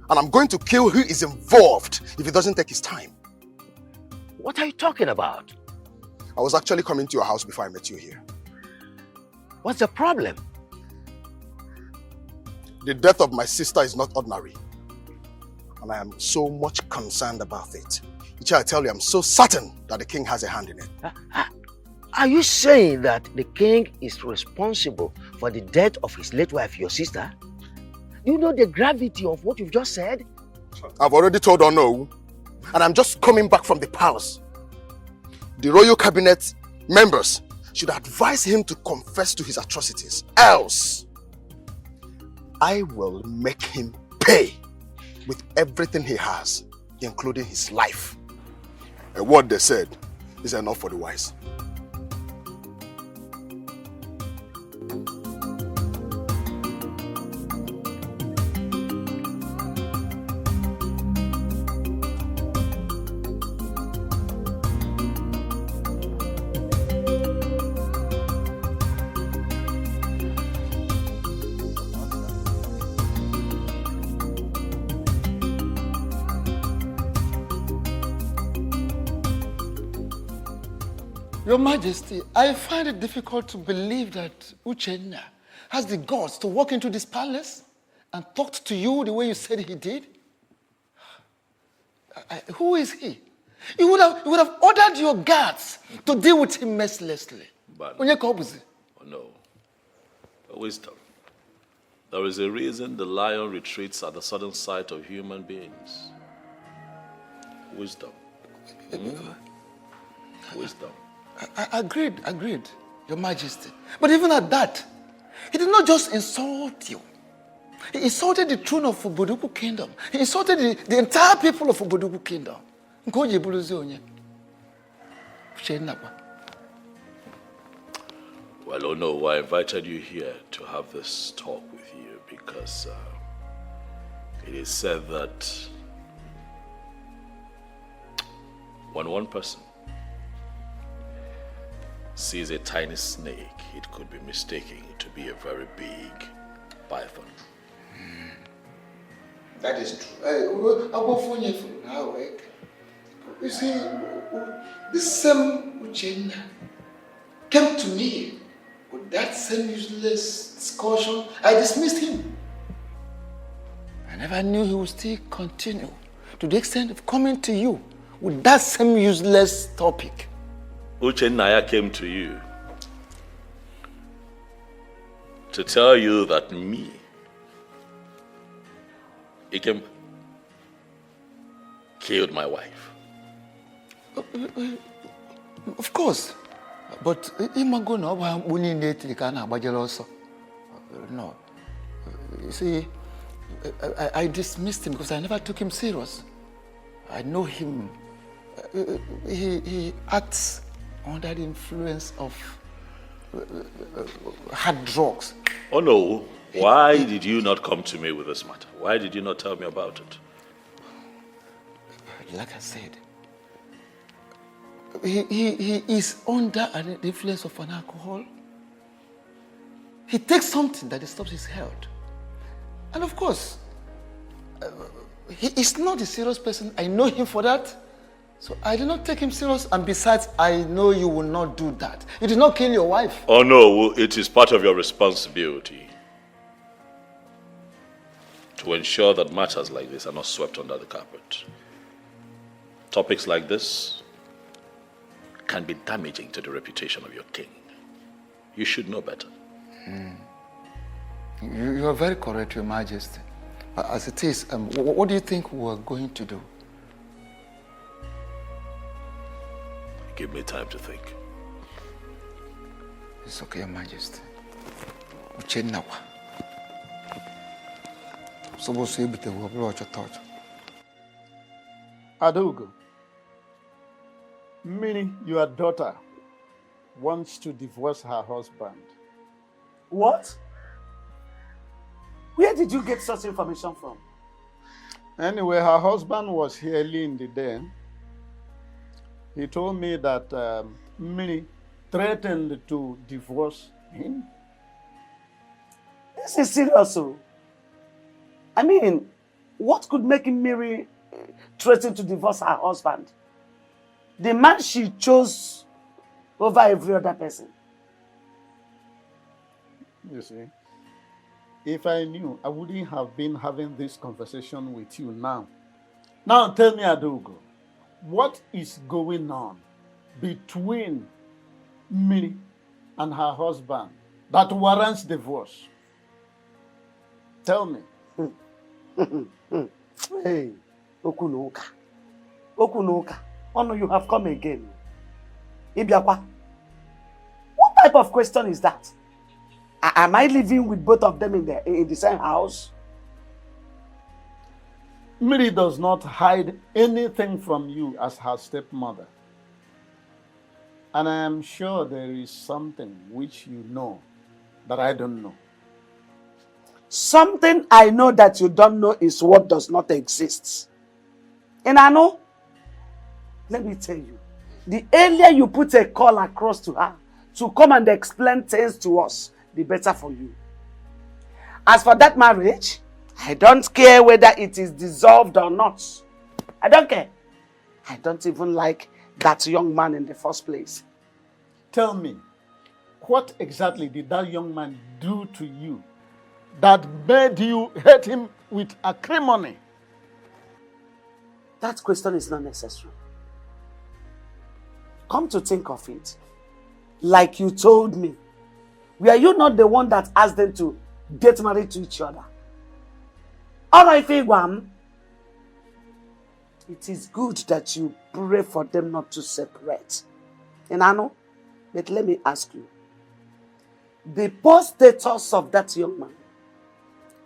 And I'm going to kill who is involved if he doesn't take his time. What are you talking about? I was actually coming to your house before I met you here. What's the problem? The death of my sister is not ordinary. And I am so much concerned about it. I tell you, I'm so certain that the king has a hand in it. Are you saying that the king is responsible for the death of his late wife, your sister? Do you know the gravity of what you've just said? I've already told Ono, and I'm just coming back from the palace. The royal cabinet members should advise him to confess to his atrocities. Else, I will make him pay with everything he has, including his life. And what they said is enough for the wise. Your Majesty, I find it difficult to believe that Uchenna has the guts to walk into this palace and talk to you the way you said he did. Who is he? You would have ordered your guards to deal with him mercilessly. But, oh no. Wisdom. There is a reason the lion retreats at the sudden sight of human beings. Wisdom. Wisdom. Agreed, Your Majesty. But even at that, he did not just insult you. He insulted the throne of Oboduku Kingdom. He insulted the entire people of Oboduku Kingdom. Well, oh no, I invited you here to have this talk with you because it is said that when one person sees a tiny snake, it could be mistaken to be a very big python. That is true. I'll go for you now. You see, this same Uchenna came to me with that same useless discussion. I dismissed him. I never knew he would still continue to the extent of coming to you with that same useless topic. Uchenna came to you to tell you that he killed my wife. Of course. But no. You see, I dismissed him because I never took him serious. I know him. He acts under the influence of hard drugs. Oh no. Why did you not come to me with this matter? Why did you not tell me about it? Like I said, he is under the influence of an alcohol. He takes something that disturbs his health. And of course, he is not a serious person. I know him for that. So I did not take him serious, and besides, I know you will not do that. You did not kill your wife. Oh no, it is part of your responsibility to ensure that matters like this are not swept under the carpet. Topics like this can be damaging to the reputation of your king. You should know better. You are very correct, Your Majesty. As it is, what do you think we are going to do? Give me time to think. It's okay, Your Majesty. Uchenna. Adugo, meaning your daughter wants to divorce her husband. What? Where did you get such information from? Anyway, her husband was here early in the day. He told me that Minnie threatened to divorce him. This is serious, so. I mean, what could make Mary threaten to divorce her husband? The man she chose over every other person. You see, if I knew, I wouldn't have been having this conversation with you now. Now tell me, Adogo, what is going on between me and her husband that warrants divorce? Tell me. Hey, Okunuka. Okunuka. Oh no, you have come again. Ibiakwa. What type of question is that? Am I living with both of them in the same house? Mary does not hide anything from you as her stepmother. And I am sure there is something which you know that I don't know. Something I know that you don't know is what does not exist. And I know, let me tell you, the earlier you put a call across to her to come and explain things to us, the better for you. As for that marriage, I don't care whether it is dissolved or not. I don't care. I don't even like that young man in the first place. Tell me, what exactly did that young man do to you that made you hate him with acrimony? That question is not necessary. Come to think of it, like you told me, were you not the one that asked them to get married to each other? Alright, Figwam, it is good that you pray for them not to separate. And I know, but let me ask you, the poor status of that young man,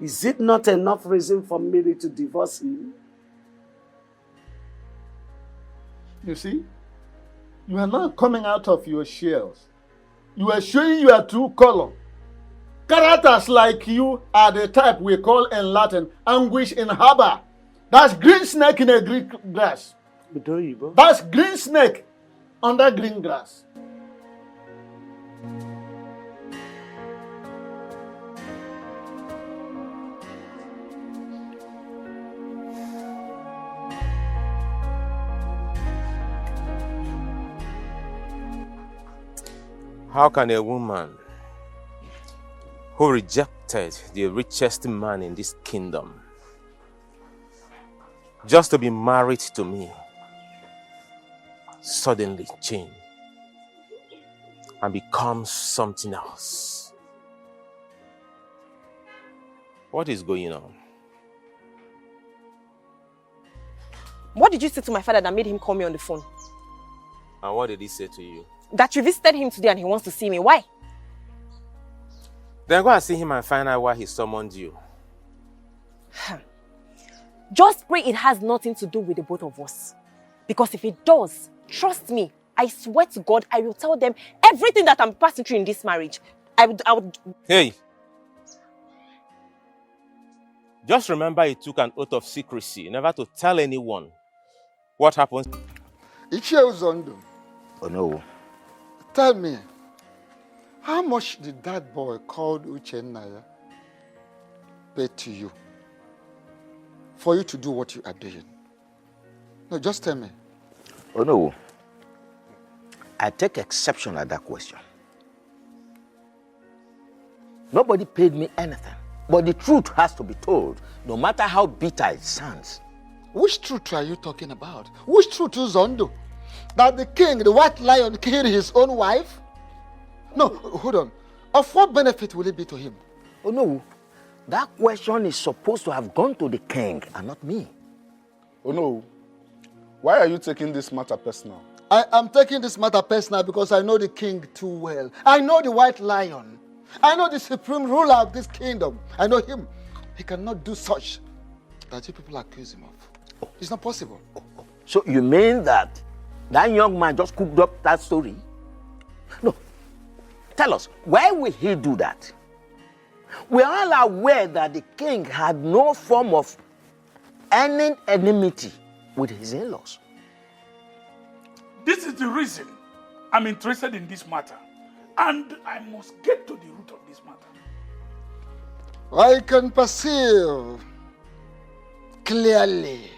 is it not enough reason for Mary to divorce him? You see, you are not coming out of your shells. You are showing your true color. Characters like you are the type we call in Latin anguish in harbor. That's green snake in a green grass. That's green snake under green grass. How can a woman who rejected the richest man in this kingdom just to be married to me suddenly change and become something else? What is going on? What did you say to my father that made him call me on the phone? And what did he say to you? That you visited him today and he wants to see me. Why? Then go and see him and find out why he summoned you. Just pray it has nothing to do with the both of us. Because if it does, trust me, I swear to God, I will tell them everything that I'm passing through in this marriage. I would... Hey! Just remember he took an oath of secrecy, never to tell anyone what happens. Oh no. Tell me, how much did that boy called Uchenna pay to you for you to do what you are doing? No, just tell me. Oh no. I take exception at that question. Nobody paid me anything. But the truth has to be told, no matter how bitter it sounds. Which truth are you talking about? Which truth is Zondo? That the king, the white lion, killed his own wife? No, hold on. Of what benefit will it be to him? Oh no, that question is supposed to have gone to the king and not me. Oh no, why are you taking this matter personal? I am taking this matter personal because I know the king too well. I know the white lion. I know the supreme ruler of this kingdom. I know him. He cannot do such that you people accuse him of. It's not possible. So you mean that young man just cooked up that story? No. Tell us, why will he do that? We are all aware that the king had no form of any enmity with his in-laws. This is the reason I'm interested in this matter. And I must get to the root of this matter. I can perceive clearly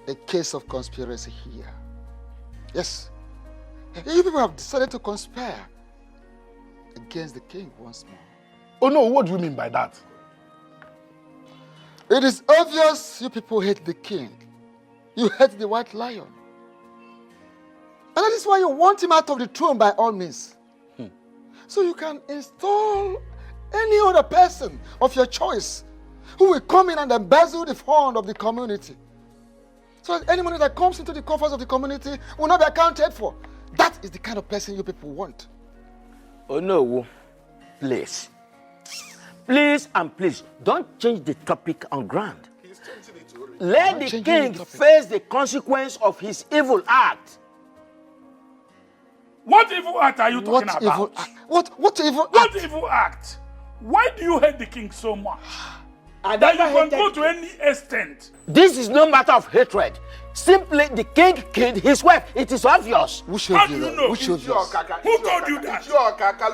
the case of conspiracy here. Yes, You people have decided to conspire against the king once more. Oh no, what do you mean by that? It is obvious you people hate the king. You hate the white lion. And that is why you want him out of the throne by all means. So you can install any other person of your choice who will come in and embezzle the fund of the community. So that any money that comes into the coffers of the community will not be accounted for. That is the kind of person you people want. Oh no, please. Please and please, don't change the topic on ground. Let the king face the consequence of his evil act. What evil act are you talking about? What evil act? What evil act? Why do you hate the king so much? That you can go to any extent. This is no matter of hatred. Simply, the king killed his wife. It is obvious. How do you know? Who told you that?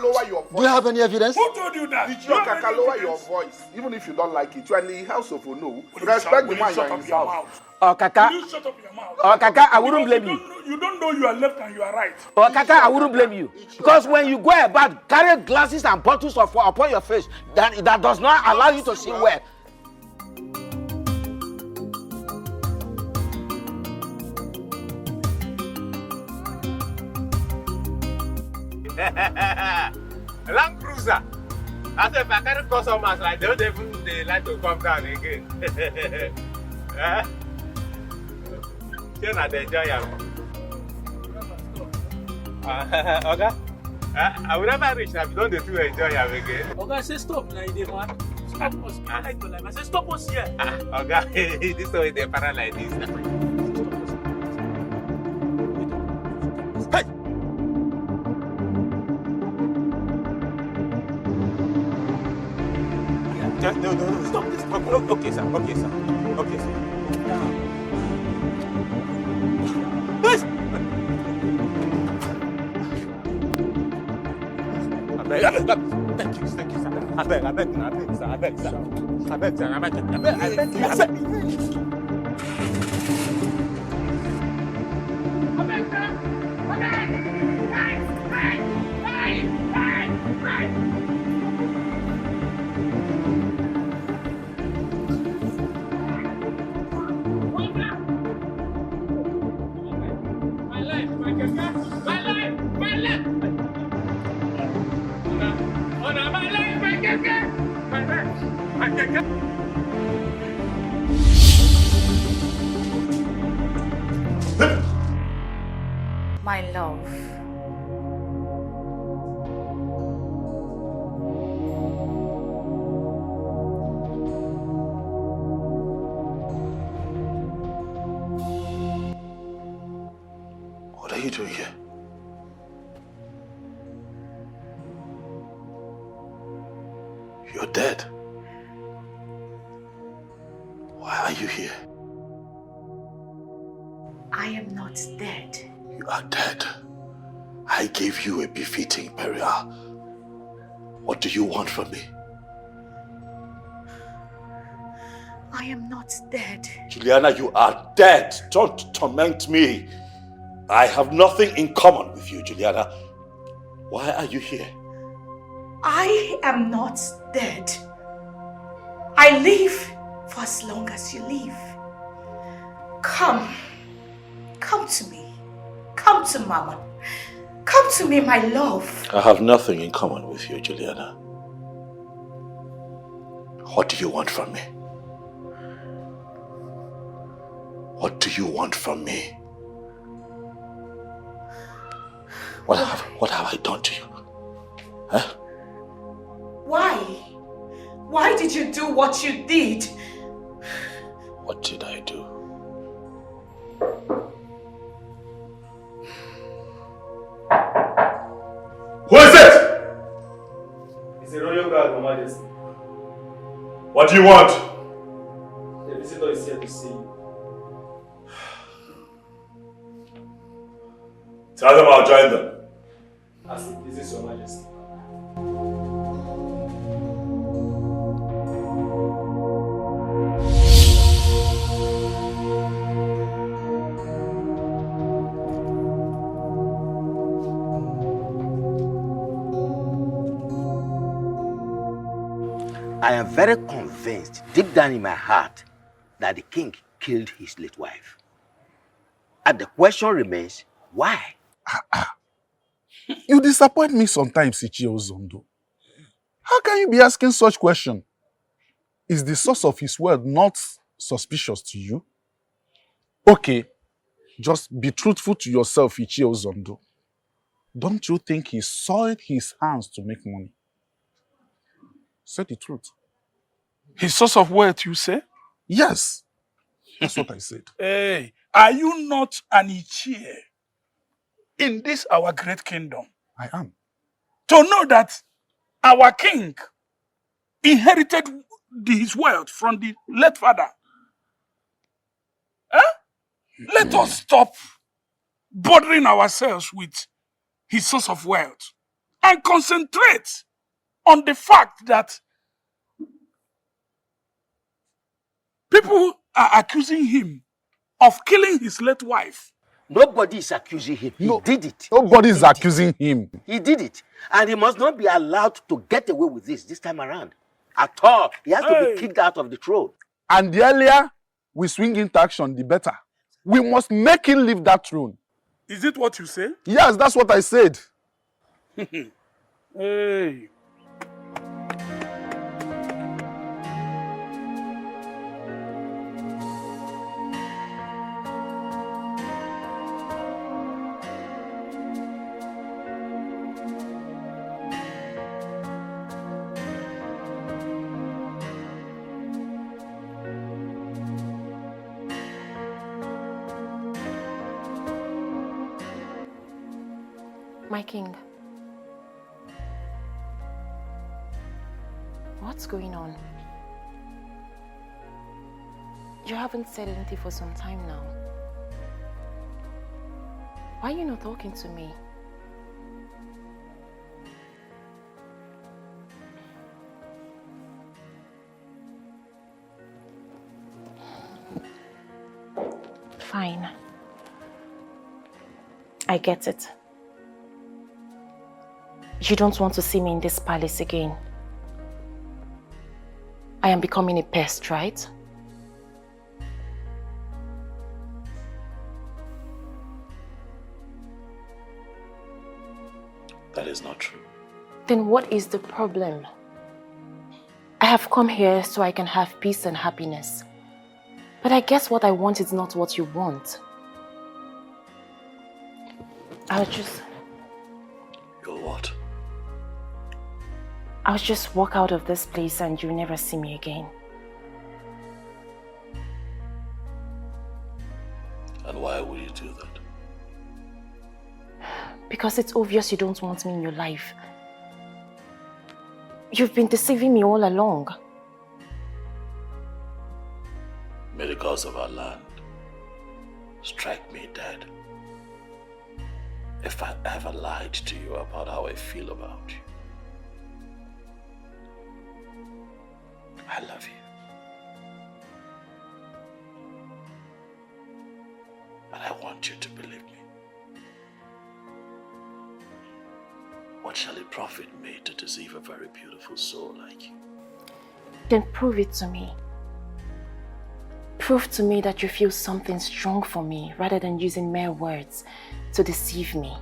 Lower your voice. Do you have any evidence? Who told you that? Did your kaka lower your voice? Even if you don't like it, you are in the house of Ono. Respect the man you are in his house. Oh, Kaka. You shut up your mouth. Oh, Kaka, I wouldn't blame you. You don't know you are left and you are right. Oh, Kaka, I wouldn't blame you. Because when you go about carrying glasses and bottles of water upon your face, that does not allow you to see well. Land Cruiser. As if I carry customers like they don't even they like to come down again. Still not enjoy them. Okay. I will never reach now if you don't do enjoy them again. Okay, say stop now, you man. Stop us. I like your life. I say stop us here. Okay, this way they para like this. Hey! No. Stop this. Okay, sir. Yes. Thank you, sir. I beg, sir. My love. What are you doing here? You're dead. Why are you here? I am not dead. You are dead. I gave you a befitting burial. What do you want from me? I am not dead. Juliana, you are dead. Don't torment me. I have nothing in common with you, Juliana. Why are you here? I am not dead. I live for as long as you live. Come to me. Come to Mama. Come to me, my love. I have nothing in common with you, Juliana. What do you want from me? What do you want from me? What have I done to you? Huh? Why? Why did you do what you did? What did I do? Who is it? It's a royal guard, Your Majesty. What do you want? The visitor is here to see you. Tell them I'll join them. As it pleases Your Majesty. I am very convinced, deep down in my heart, that the king killed his late wife. And the question remains, why? You disappoint me sometimes, Ichie Ozondo. How can you be asking such question? Is the source of his wealth not suspicious to you? Okay, just be truthful to yourself, Ichie Ozondo. Don't you think he soiled his hands to make money? Say the truth. His source of wealth, you say? Yes, that's what I said. Hey, are you not an Ichie in this our great kingdom? I am. To know that our king inherited his wealth from the late father. Huh? Let us stop bothering ourselves with his source of wealth and concentrate on the fact that people are accusing him of killing his late wife. Nobody is accusing him. He did it. Nobody is accusing him. He did it. And he must not be allowed to get away with this time around. At all. He has to be kicked out of the throne. And the earlier we swing into action, the better. We must make him leave that throne. Is it what you say? Yes, that's what I said. Hey. My king. What's going on? You haven't said anything for some time now. Why are you not talking to me? Fine. I get it. You don't want to see me in this palace again. I am becoming a pest, right? That is not true. Then what is the problem? I have come here so I can have peace and happiness. But I guess what I want is not what you want. I'll just walk out of this place and you'll never see me again. And why would you do that? Because it's obvious you don't want me in your life. You've been deceiving me all along. May the gods of our land strike me dead if I ever lied to you about how I feel about you. I love you. And I want you to believe me. What shall it profit me to deceive a very beautiful soul like you? Then prove it to me. Prove to me that you feel something strong for me rather than using mere words to deceive me.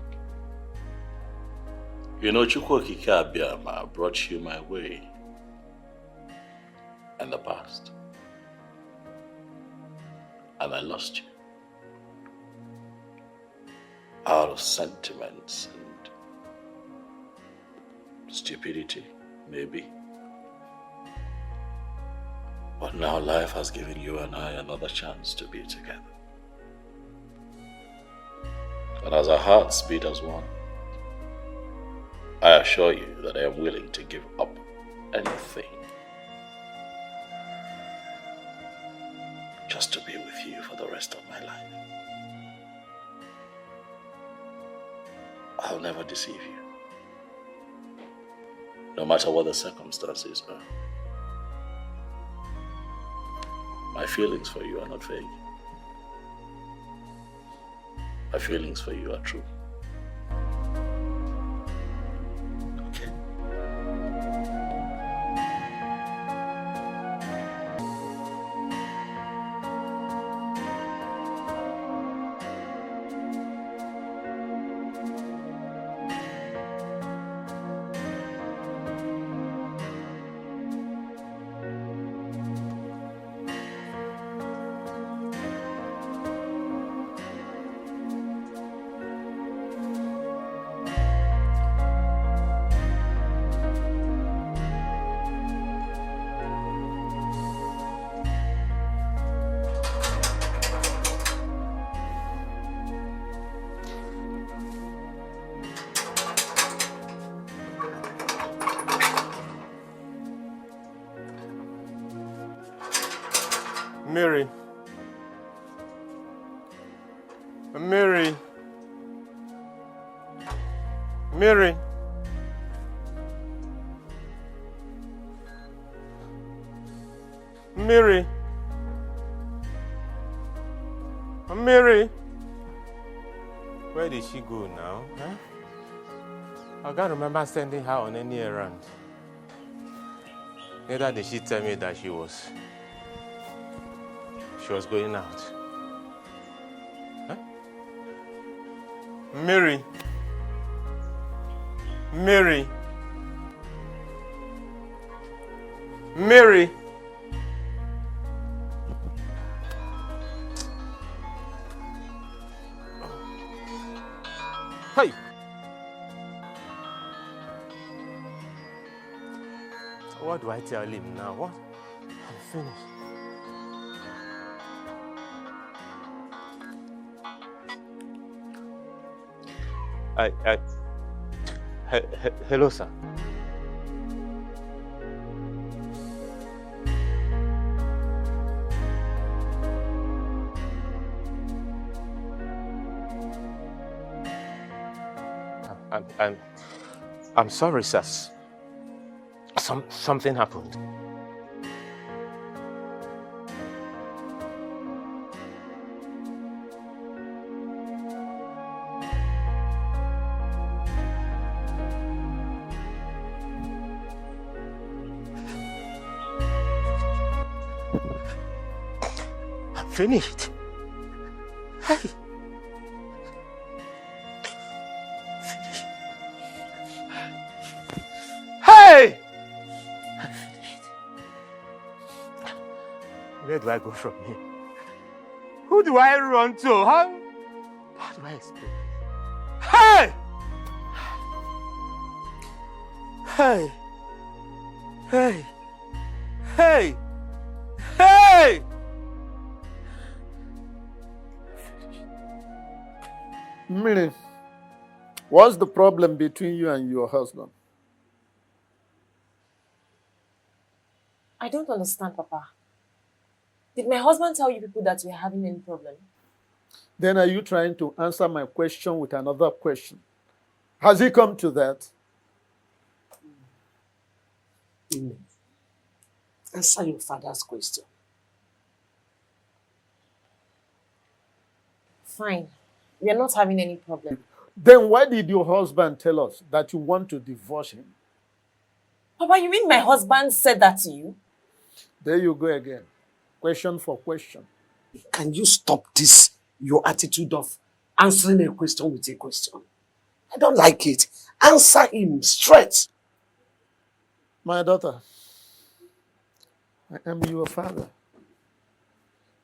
You know, Chukwokike Abiyama brought you my way in the past. And I lost you. Out of sentiments and stupidity, maybe. But now life has given you and I another chance to be together. And as our hearts beat as one, I assure you that I am willing to give up anything just to be with you for the rest of my life. I'll never deceive you, no matter what the circumstances are. My feelings for you are not vague. My feelings for you are true. Mary. Mary. Mary. Mary. Where did she go now? Huh? I can't remember sending her on any errand. Neither did she tell me that she was going out. Huh? Mary. Mary. Mary. Hey. What do I tell him now? What? I'm finished. Hello, sir. I'm sorry, sir. Something happened. I'm finished. Hey. Hey! Where do I go from here? Who do I run to? How do I explain? Hey! Hey! Hey! Hey! Hey! Miri, what's the problem between you and your husband? I don't understand, Papa. Did my husband tell you people that we're having any problem? Then are you trying to answer my question with another question? Has he come to that? Answer your father's question. Fine. We are not having any problem. Then why did your husband tell us that you want to divorce him? Papa, you mean my husband said that to you? There you go again. Question for question. Can you stop this, your attitude of answering a question with a question? I don't like it. Answer him straight. My daughter, I am your father.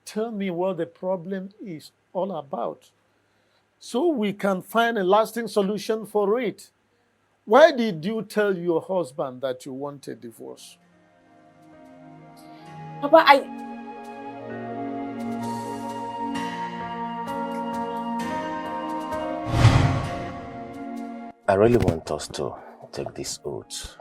Tell me what the problem is all about, so we can find a lasting solution for it. Why did you tell your husband that you want a divorce? Papa, I really want us to take this oath.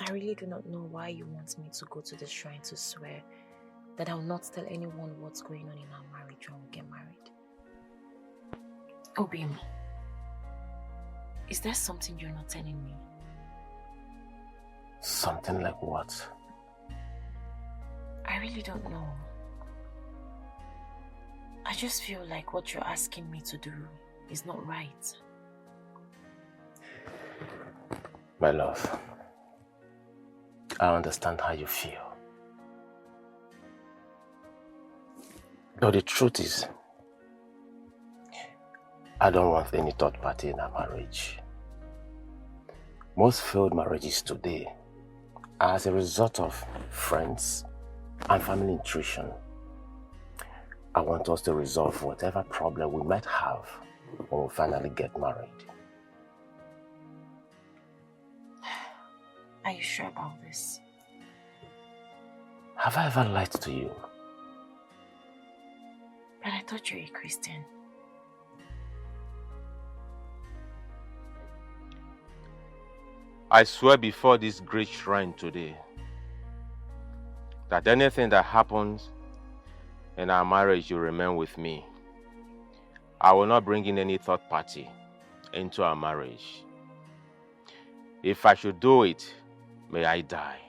I really do not know why you want me to go to the shrine to swear that I will not tell anyone what's going on in our marriage when we get married. Obim, is there something you're not telling me? Something like what? I really don't know. I just feel like what you're asking me to do is not right. My love, I understand how you feel. But the truth is, I don't want any third party in our marriage. Most failed marriages today are as a result of friends and family intrusion. I want us to resolve whatever problem we might have when we finally get married. Are you sure about this? Have I ever lied to you? But I thought you were a Christian. I swear before this great shrine today that anything that happens and our marriage will remain with me. I will not bring in any third party into our marriage. If I should do it, may I die.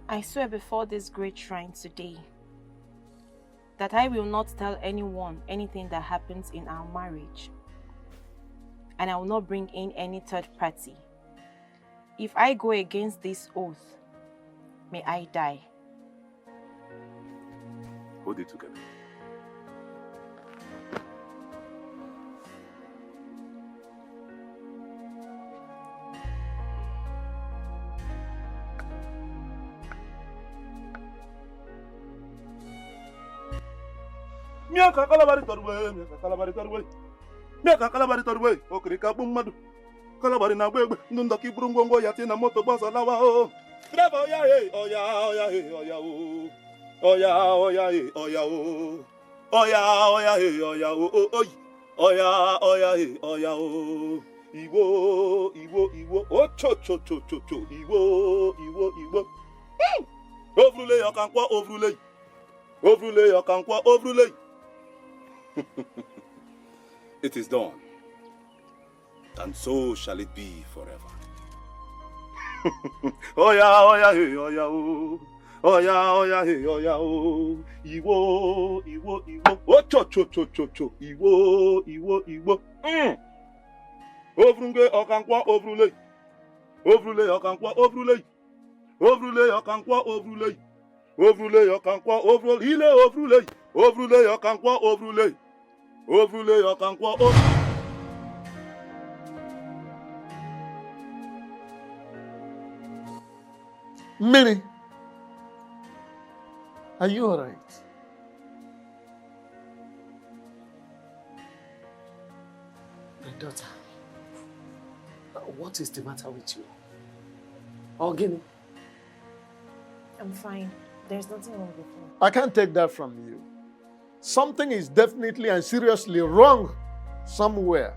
I swear before this great shrine today that I will not tell anyone anything that happens in our marriage. And I will not bring in any third party. If I go against this oath, may I die. Hold it together. Miaka kalabari torwe, miaka kalabari torwe. Miaka kalabari torwe, okrika bumadu. Kalabari na bwegbe, ndunda kiburu ngongo yati na moto basa lawa o. Driver oya hey, oya hey, oya o. Oya hey, oya o. Oya hey, oya o. Oya hey, oya o. Iwo, oh cho, Iwo. Ovrule yokankwa ovrule. Ovrule yokankwa ovrule. It is done, and so shall it be forever. Oya hey, oya o. Oya hey, oya o. Iwo. Oh cho. Iwo. Ovrunge okankwa ovrule. Ovrule yokankwa ovrule. Ovrule yokankwa ovrule. Ovrule yokankwa ovrule. Ile ovrule. Ovrule yokankwa ovrule. Ovrule yokankwa ovrule. Minnie, are you all right? My daughter, what is the matter with you? Ogini? I'm fine. There's nothing wrong with me. I can't take that from you. Something is definitely and seriously wrong somewhere.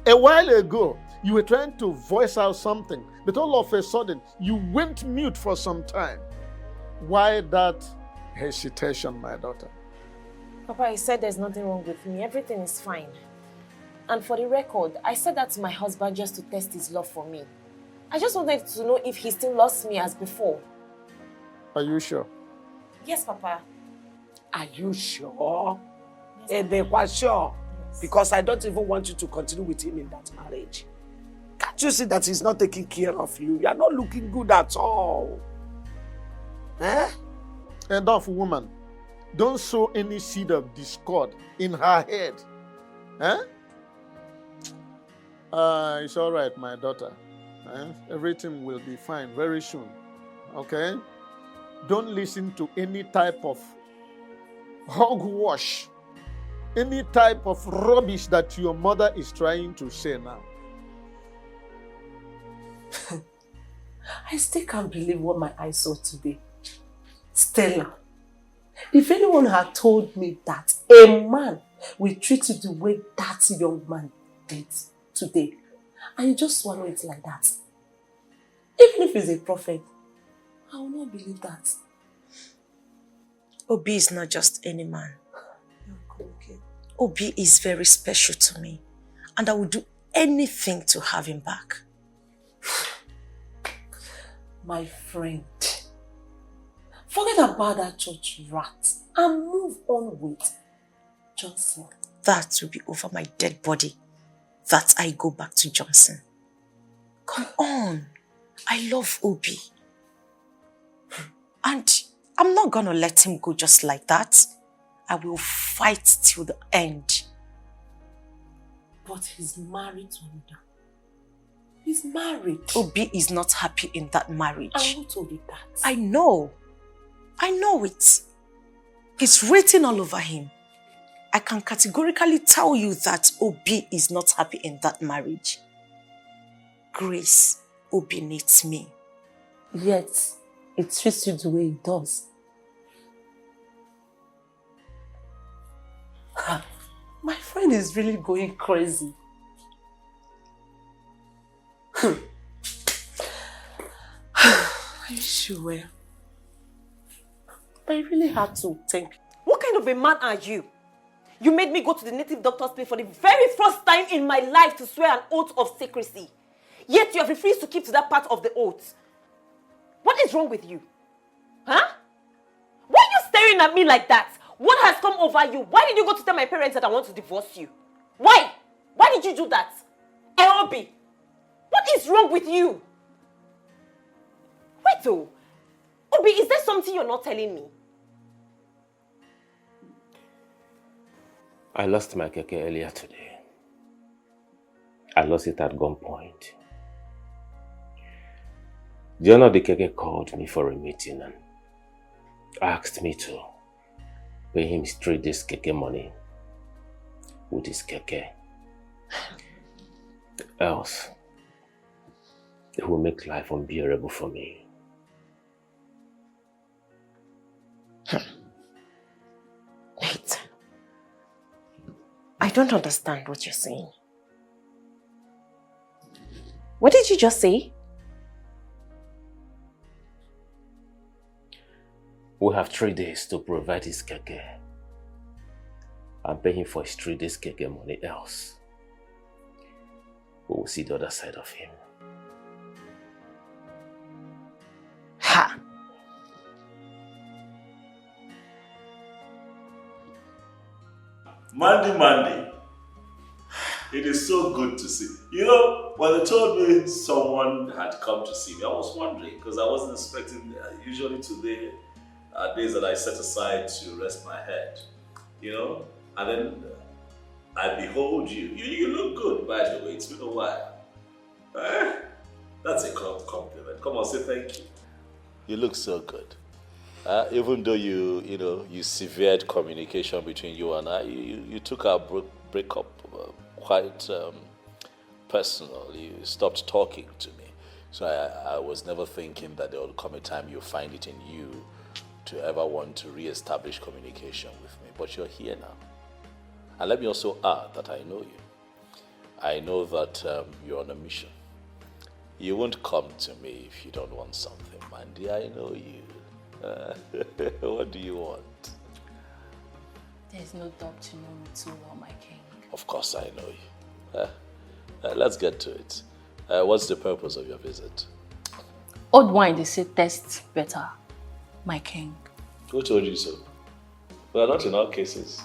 A while ago, you were trying to voice out something, but all of a sudden, you went mute for some time. Why that hesitation, my daughter? Papa, I said there's nothing wrong with me. Everything is fine. And for the record, I said that to my husband just to test his love for me. I just wanted to know if he still loves me as before. Are you sure? Yes, Papa. Are you sure? And they were sure. Yes. Because I don't even want you to continue with him in that marriage. Can't you see that he's not taking care of you? You are not looking good at all. Eh? Enough, woman. Don't sow any seed of discord in her head. Eh? It's all right, my daughter. Everything will be fine very soon. Okay? Don't listen to any type of hogwash, any type of rubbish that your mother is trying to say now. I still can't believe what my eyes saw today. Stella, if anyone had told me that a man will treat you the way that young man did today, and you just swallow it like that, even if he's a prophet, I will not believe that. Obi is not just any man. Okay. Obi is very special to me, and I will do anything to have him back. My friend, forget about that church rat and move on with Johnson. That will be over my dead body. That I go back to Johnson. Come on. I love Obi. And I'm not gonna let him go just like that. I will fight till the end. But he's married to another. He's married. Obi is not happy in that marriage. And who told you that? I know. I know it. It's written all over him. I can categorically tell you that Obi is not happy in that marriage. Grace, Obi needs me. Yet, it treats you the way it does. My friend is really going crazy. wish you were. But I really had to thank you. What kind of a man are you? You made me go to the native doctor's place for the very first time in my life to swear an oath of secrecy. Yet you have refused to keep to that part of the oath. What is wrong with you? Huh? Why are you staring at me like that? What has come over you? Why did you go to tell my parents that I want to divorce you? Why? Why did you do that? Obi, what is wrong with you? Wait though. Obi, is there something you're not telling me? I lost my keke earlier today. I lost it at gunpoint. The owner of the keke called me for a meeting and asked me to pay him straight this keke money with his keke. Else, it will make life unbearable for me. Wait. I don't understand what you're saying. What did you just say? We have 3 days to provide his keke and pay him for his 3 days keke money. Else, we will see the other side of him. Ha! Mandy, it is so good to see. You know, when they told me someone had come to see me, I was wondering because I wasn't expecting. Usually today are days that I set aside to rest my head, you know, and then I behold you. You look good, by the way. It's been a while. That's a compliment. Come on, say thank you. You look so good. Even though you severed communication between you and I, you took our breakup quite personal. You stopped talking to me. So I was never thinking that there would come a time you find it in you to ever want to re-establish communication with me. But you're here now. And let me also add that I know you. I know that you're on a mission. You won't come to me if you don't want something, Mandy. I know you. What do you want? There's no doubt you know me too well, my king. Of course I know you. Let's get to it. What's the purpose of your visit? Old wine, they say, tastes better, my king. Who told you so? Well, not in all cases.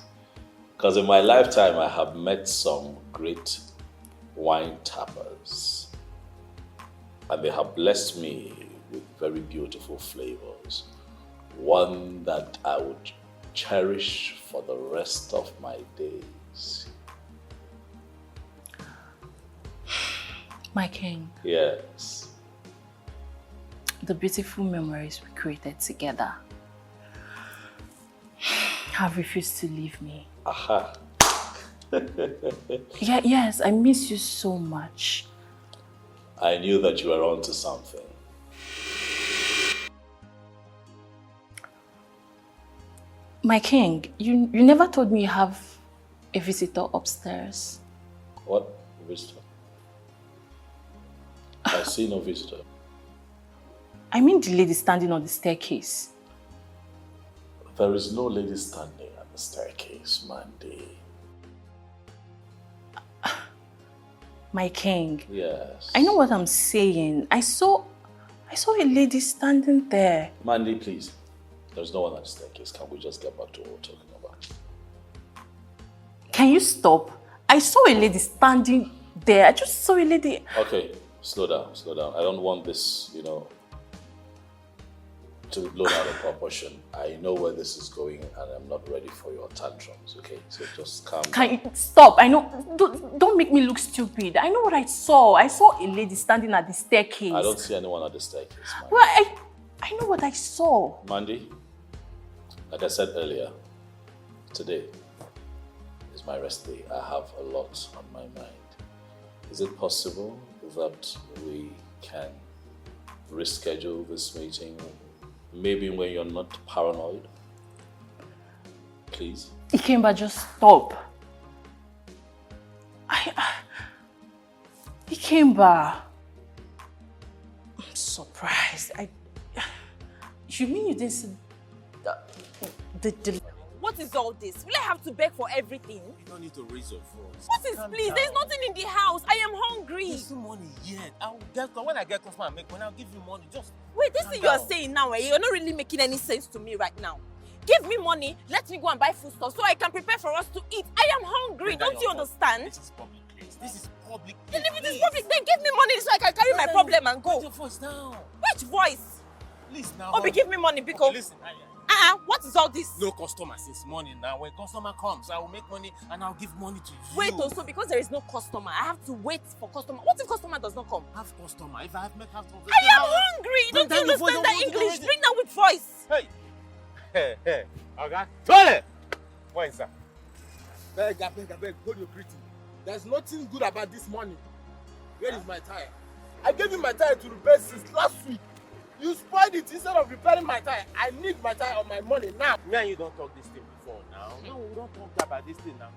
Because in my lifetime, I have met some great wine tappers. And they have blessed me with very beautiful flavors. One that I would cherish for the rest of my days. My king. Yes. The beautiful memories we created together have refused to leave me. Aha. Yes, I miss you so much. I knew that you were onto something. My king, you never told me you have a visitor upstairs. What visitor? I see no visitor. I mean the lady standing on the staircase. There is no lady standing on the staircase, Mandy. My king. Yes. I know what I'm saying. I saw a lady standing there. Mandy, please. There's no one at the staircase. Can we just get back to what we're talking about? Can you stop? I saw a lady standing there. I just saw a lady. Okay, slow down. I don't want this, to be blown out of proportion. I know where this is going and I'm not ready for your tantrums, okay? So just calm down. Can you stop? I know. Don't make me look stupid. I know what I saw. I saw a lady standing at the staircase. I don't see anyone at the staircase, Mandy. Well, I know what I saw. Mandy, like I said earlier, today is my rest day. I have a lot on my mind. Is it possible that we can reschedule this meeting? Maybe when you're not paranoid? Please? Ikemba, just stop. Ikemba. I'm surprised. You mean you didn't see the What is all this? Will I have to beg for everything? You don't need to raise your voice. What is please? Down. There's nothing in the house. I am hungry. There's no money yet. When I get customer and make money, I'll give you money. Just wait, this thing you are saying now, you're not really making any sense to me right now. Give me money, let me go and buy food stuff so I can prepare for us to eat. I am hungry. Don't you understand? This is public place. This is public place. Then if it is public, then give me money so I can carry my problem and go. Put your voice down. Which voice? Please now. Obi, give me money because. Okay, listen, what is all this? No customer since morning now. When customer comes, I will make money and I'll give money to you. Wait, also because there is no customer, I have to wait for customer. What if customer does not come? Have customer. If I have met half of I am hungry. Don't you understand that English? Bring that with voice. Hey. Okay. Toilet. What is that? Beg, hold your greeting. There's nothing good about this money. Where is my tire? I gave you my tire to repair since last week. You spoiled it instead of repairing my tire. I need my tire or my money now. Me and you don't talk this thing before now. No, we don't talk about this thing now.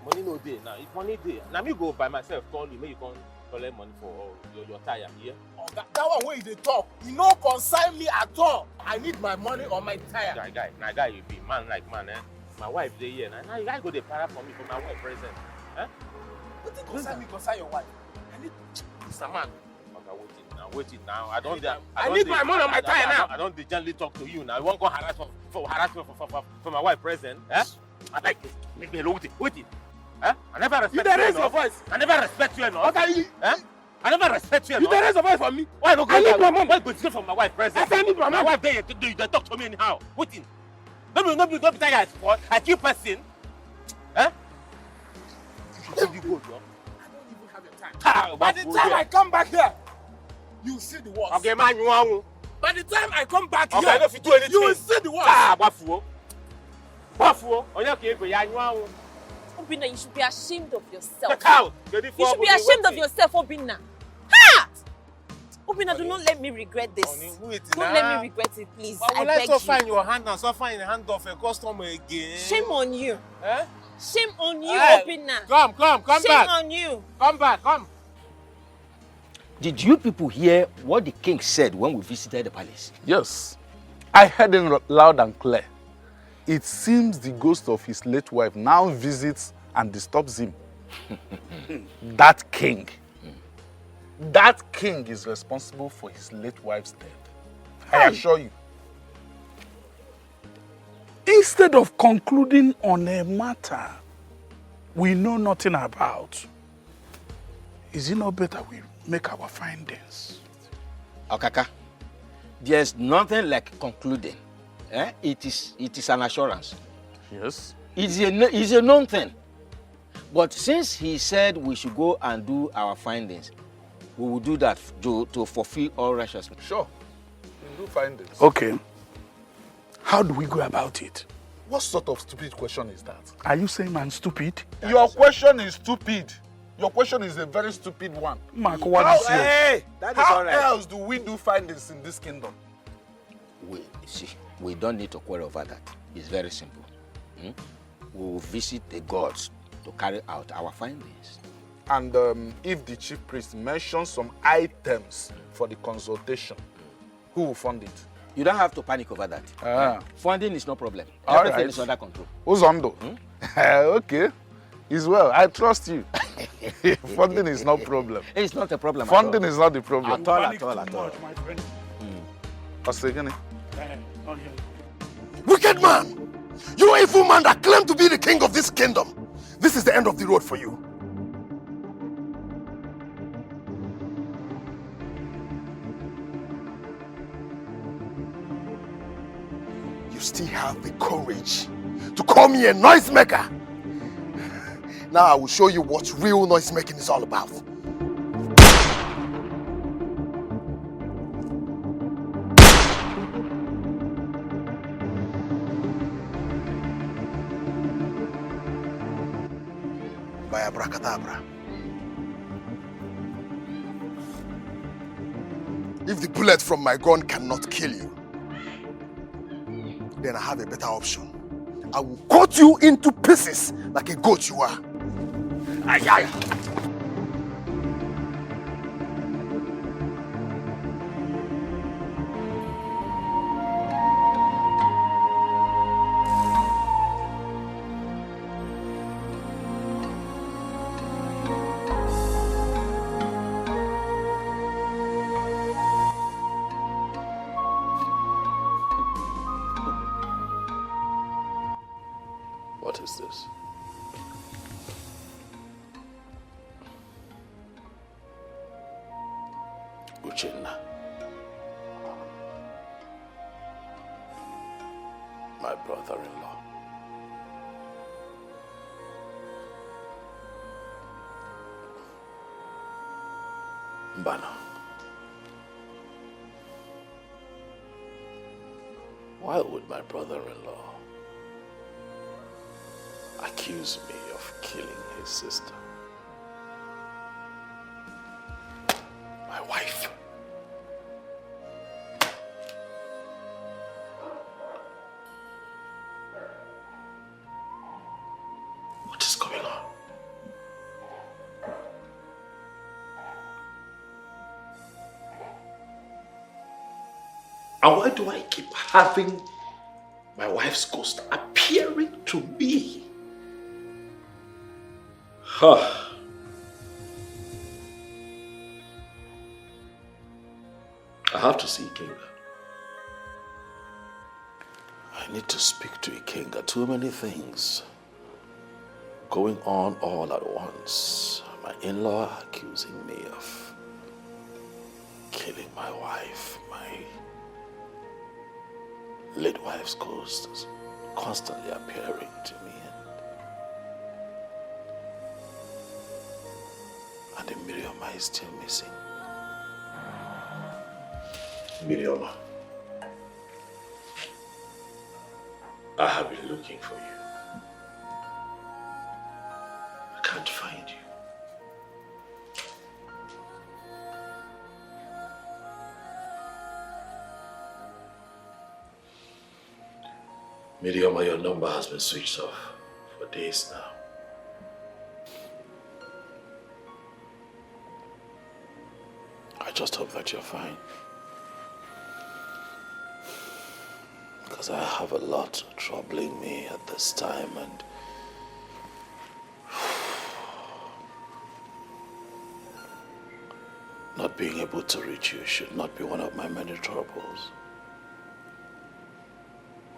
Money no day now. If money day, now me go by myself call you. May you come collect money for your tire here. Oh, that one where they talk, you no concern me at all. I need my money or my tire. Guy, you be man like man, eh? My wife dey here now. Now you guys go dey para for me for my wife present, eh? What did concern me? Concern your wife. I need Mr. Man. Wait it now. I need my money on my tire now. I don't gently talk to you now. You won't go harass for my wife present, eh? I like this. Make me alone. Wait it. Eh? I never respect you. You raise your voice. I never respect you enough. Okay. Eh? I never respect you enough. You raise your voice for me. Why don't I need my money. Why go to for my wife present? I need my money. My wife there, they talk to me anyhow. Wait it. Don't be tired as what? I keep person. Eh? You should be good, yo. I don't even have your time. By the time I come back here, you will see the worst. Okay, man, you want. By the time I come back here, if you do anything, you will see the worst. Wafuo. Obinna, you should be ashamed of yourself. Get out. You should be ashamed of yourself, Obinna. Ha! Obinna, do not let me regret this. Don't let me regret it, please. I beg you. Find your hand and so find the hand of a customer again. Shame on you. Eh? Shame on you, Obinna. Come back. Shame on you. Come back. Did you people hear what the king said when we visited the palace? Yes. I heard him loud and clear. It seems the ghost of his late wife now visits and disturbs him. That king is responsible for his late wife's death. I assure you. Instead of concluding on a matter we know nothing about, is it not better we make our findings? Okaka, there's nothing like concluding. It is an assurance. Yes. It's a known thing. But since he said we should go and do our findings, we will do that to fulfill all righteousness. Sure. We'll do findings. Okay. How do we go about it? What sort of stupid question is that? Are you saying I'm stupid? Your question is stupid. Your question is a very stupid one. Mark, what is yours? Hey, that is how all right. else do we do findings in this kingdom? We don't need to quarrel over that. It's very simple. We will visit the gods to carry out our findings. And if the chief priest mentions some items for the consultation, who will fund it? You don't have to panic over that. Funding is no problem. Everything is under control. Uzondo. Okay. Is well. I trust you. Funding is no problem. It's not a problem. Funding is not the problem. At all. My friend. Wicked man! You evil man that claim to be the king of this kingdom. This is the end of the road for you. You still have the courage to call me a noisemaker. Now I will show you what real noisemaking is all about. By abracadabra. If the bullet from my gun cannot kill you, then I have a better option. I will cut you into pieces like a goat you are. Aye. Uchenna. My brother-in-law. Mbana. Why would my brother-in-law accuse me of killing his sister? My wife. What is going on? And why do I keep having my wife's ghost appearing to me? Huh. I have to see Ikenga. I need to speak to Ikenga. Too many things going on all at once. My in-law accusing me of killing my wife. My late wife's ghost is constantly appearing to me. And the Miriama is still missing. Miriama, I have been looking for you. I can't find you. Miriama, your number has been switched off for days now. I just hope that you're fine. Because I have a lot troubling me at this time, and not being able to reach you should not be one of my many troubles.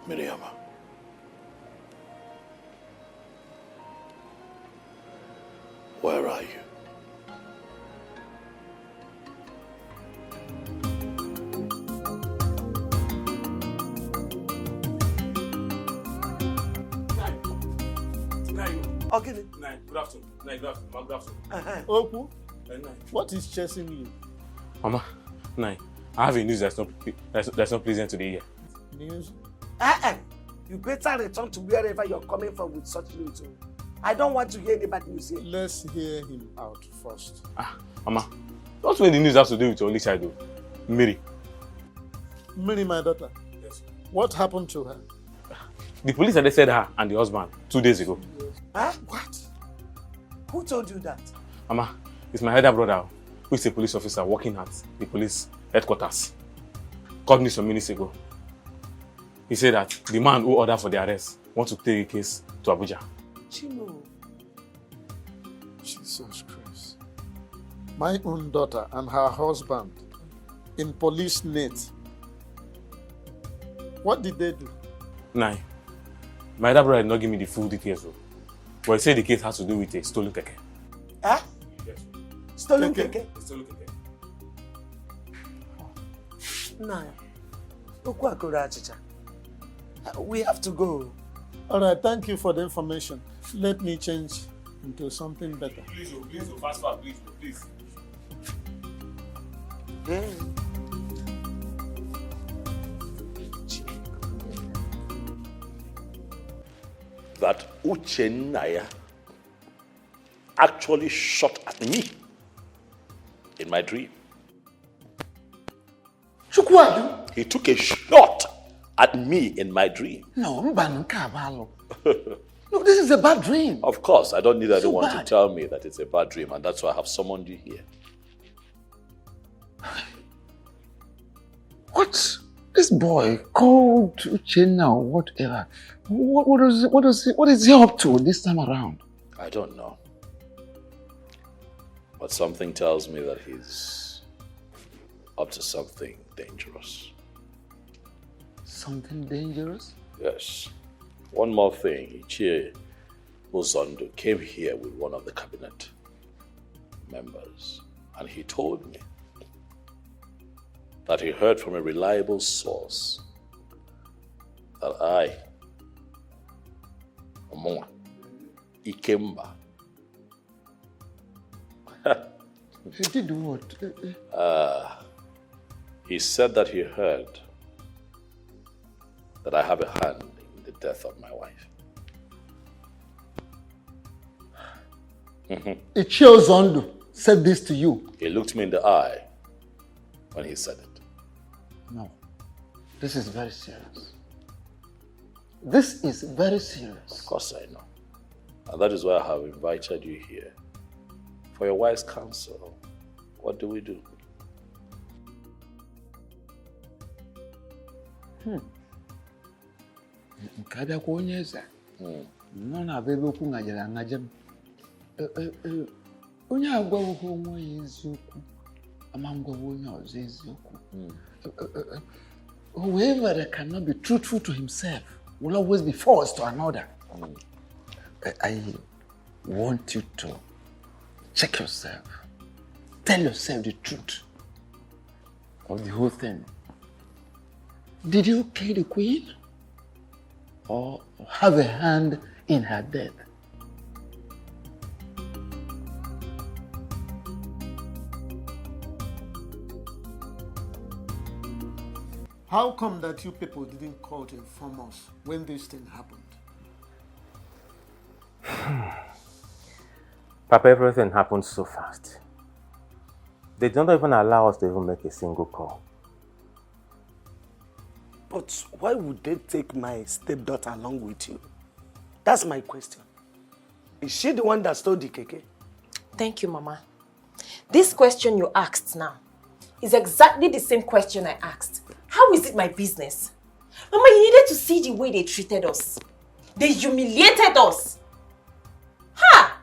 Miriama. Where are you? Okay. Nine, good afternoon. Nine, good afternoon. Good afternoon. Oku, what is chasing you? Mama, Nine, I have a news that's not pleasant today here. News? You better return to wherever you're coming from with such news. I don't want to hear any bad news here. Let's hear him out first. Mama, not when the news has to do with your only child, though. Mary. Mary, my daughter. Yes. What happened to her? The police arrested her and the husband 2 days ago. Huh? What? Who told you that? Mama, it's my elder brother, who is a police officer working at the police headquarters. Called me some minutes ago. He said that the man who ordered for the arrest wants to take the case to Abuja. Chino. Jesus Christ. My own daughter and her husband in police net. What did they do? Nine. My elder brother did not give me the full details, though. But he said the case has to do with a stolen keke. Huh? Yes. Stolen keke? Stolen keke. Nah. We have to go. All right, thank you for the information. Let me change into something better. Please, fast, please. Yeah. That Uchenna actually shot at me in my dream. He took a shot at me in my dream. No, no, this is a bad dream. Of course, I don't need anyone bad. to tell me that it's a bad dream, and that's why I have summoned you here. What? This boy called Uchenna or whatever. What is he up to this time around? I don't know. But something tells me that he's up to something dangerous. Something dangerous? Yes. One more thing. Ichie Ozondo came here with one of the cabinet members, and he told me that he heard from a reliable source that I, Omonwa, Ikemba, He did what? he said that he heard that I have a hand in the death of my wife. Ichio Zondo said this to you. He looked me in the eye when he said it. No. This is very serious. This is very serious. Of course I know. And that is why I have invited you here. For your wise counsel, what do we do? Nke abịakwa onye eze nọ na-abịa ebe okwu ngajere angaje m. Onye agwawụghị onwe ya eziokwu ama ngwawa onye ọzọ eziokwu. Whoever cannot be truthful to himself will always be false to another. I want you to check yourself. Tell yourself the truth of the whole thing. Did you kill the queen? Or have a hand in her death? How come that you people didn't call to inform us when this thing happened? Papa, everything happened so fast. They don't even allow us to even make a single call. But why would they take my stepdaughter along with you? That's my question. Is she the one that stole the keke? Thank you, Mama. This question you asked now is exactly the same question I asked. How is it my business? Mama, you needed to see the way they treated us. They humiliated us. Ha!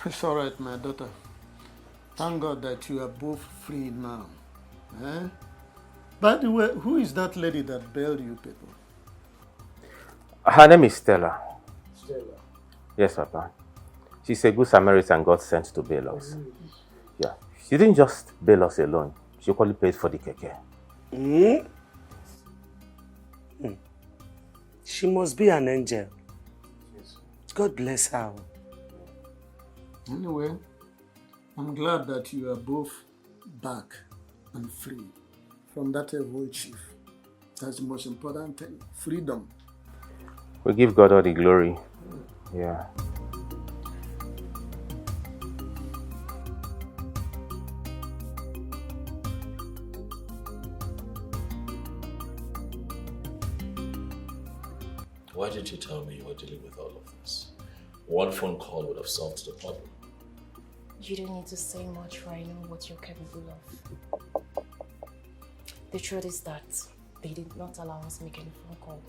It's all right, my daughter. Thank God that you are both free now. Eh? By the way, who is that lady that bailed you people? Her name is Stella. Stella. Yes, Papa. She's a good Samaritan God sent to bail us. Yeah. She didn't just bail us alone. She equally paid for the keke. She must be an angel. God bless her. Anyway, I'm glad that you are both back and free from that evil chief. That's the most important thing. Freedom. We give God all the glory. Yeah. Why did you tell me you were dealing with all of this? One phone call would have solved the problem. You don't need to say much, for I know what you're capable of. The truth is that they did not allow us to make any phone call.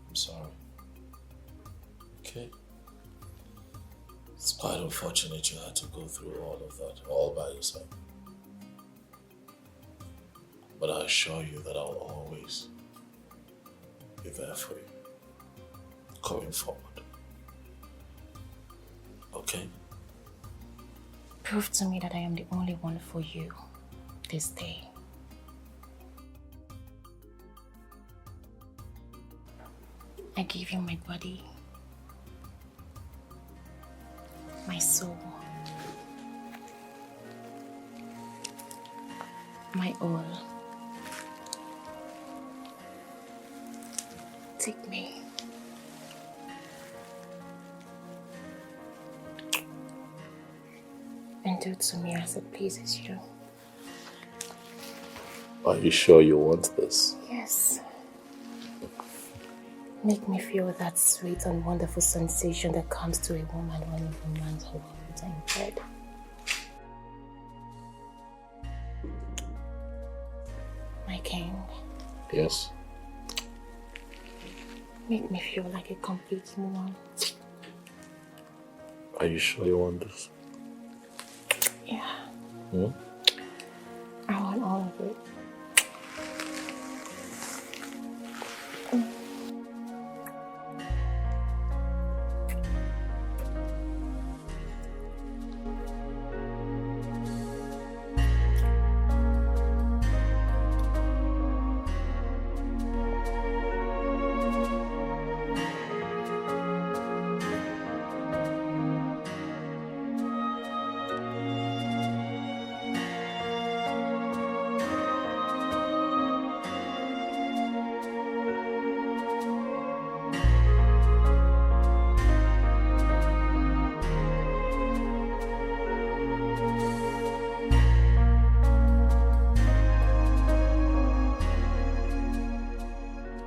I'm sorry. Okay. It's quite unfortunate you had to go through all of that all by yourself. But I assure you that I'll always be there for you going forward. Okay? Prove to me that I am the only one for you this day. I give you my body, my soul, my all. Take me. And do to me as it pleases you. Are you sure you want this? Yes. Make me feel that sweet and wonderful sensation that comes to a woman when a woman's hormones are impaired. My king. Yes. Make me feel like a complete woman. Are you sure you want this? Yeah. Hmm? I want all of it.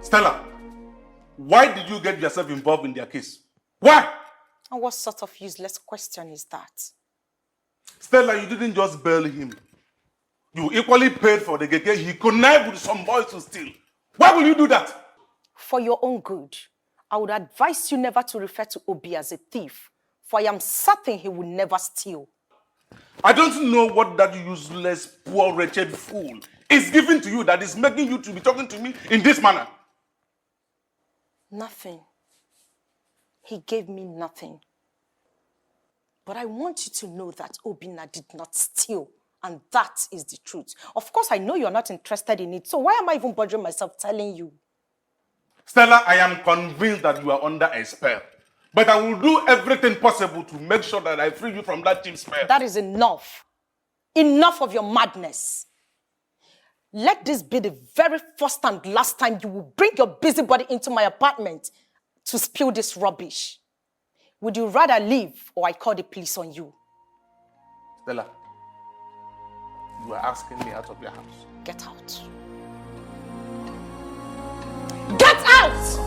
Stella, why did you get yourself involved in their case? Why? And what sort of useless question is that? Stella, you didn't just bail him. You equally paid for the gege he connived with some boys to steal. Why will you do that? For your own good, I would advise you never to refer to Obi as a thief, for I am certain he will never steal. I don't know what that useless, poor, wretched fool is giving to you that is making you to be talking to me in this manner. Nothing. He gave me nothing. But I want you to know that Obinna did not steal, and that is the truth. Of course, I know you're not interested in it, so why am I even bothering myself telling you? Stella, I am convinced that you are under a spell. But I will do everything possible to make sure that I free you from that cheap spell. That is enough. Enough of your madness. Let this be the very first and last time you will bring your busybody into my apartment to spill this rubbish. Would you rather leave or I call the police on you? Stella, you are asking me out of your house. Get out. Get out!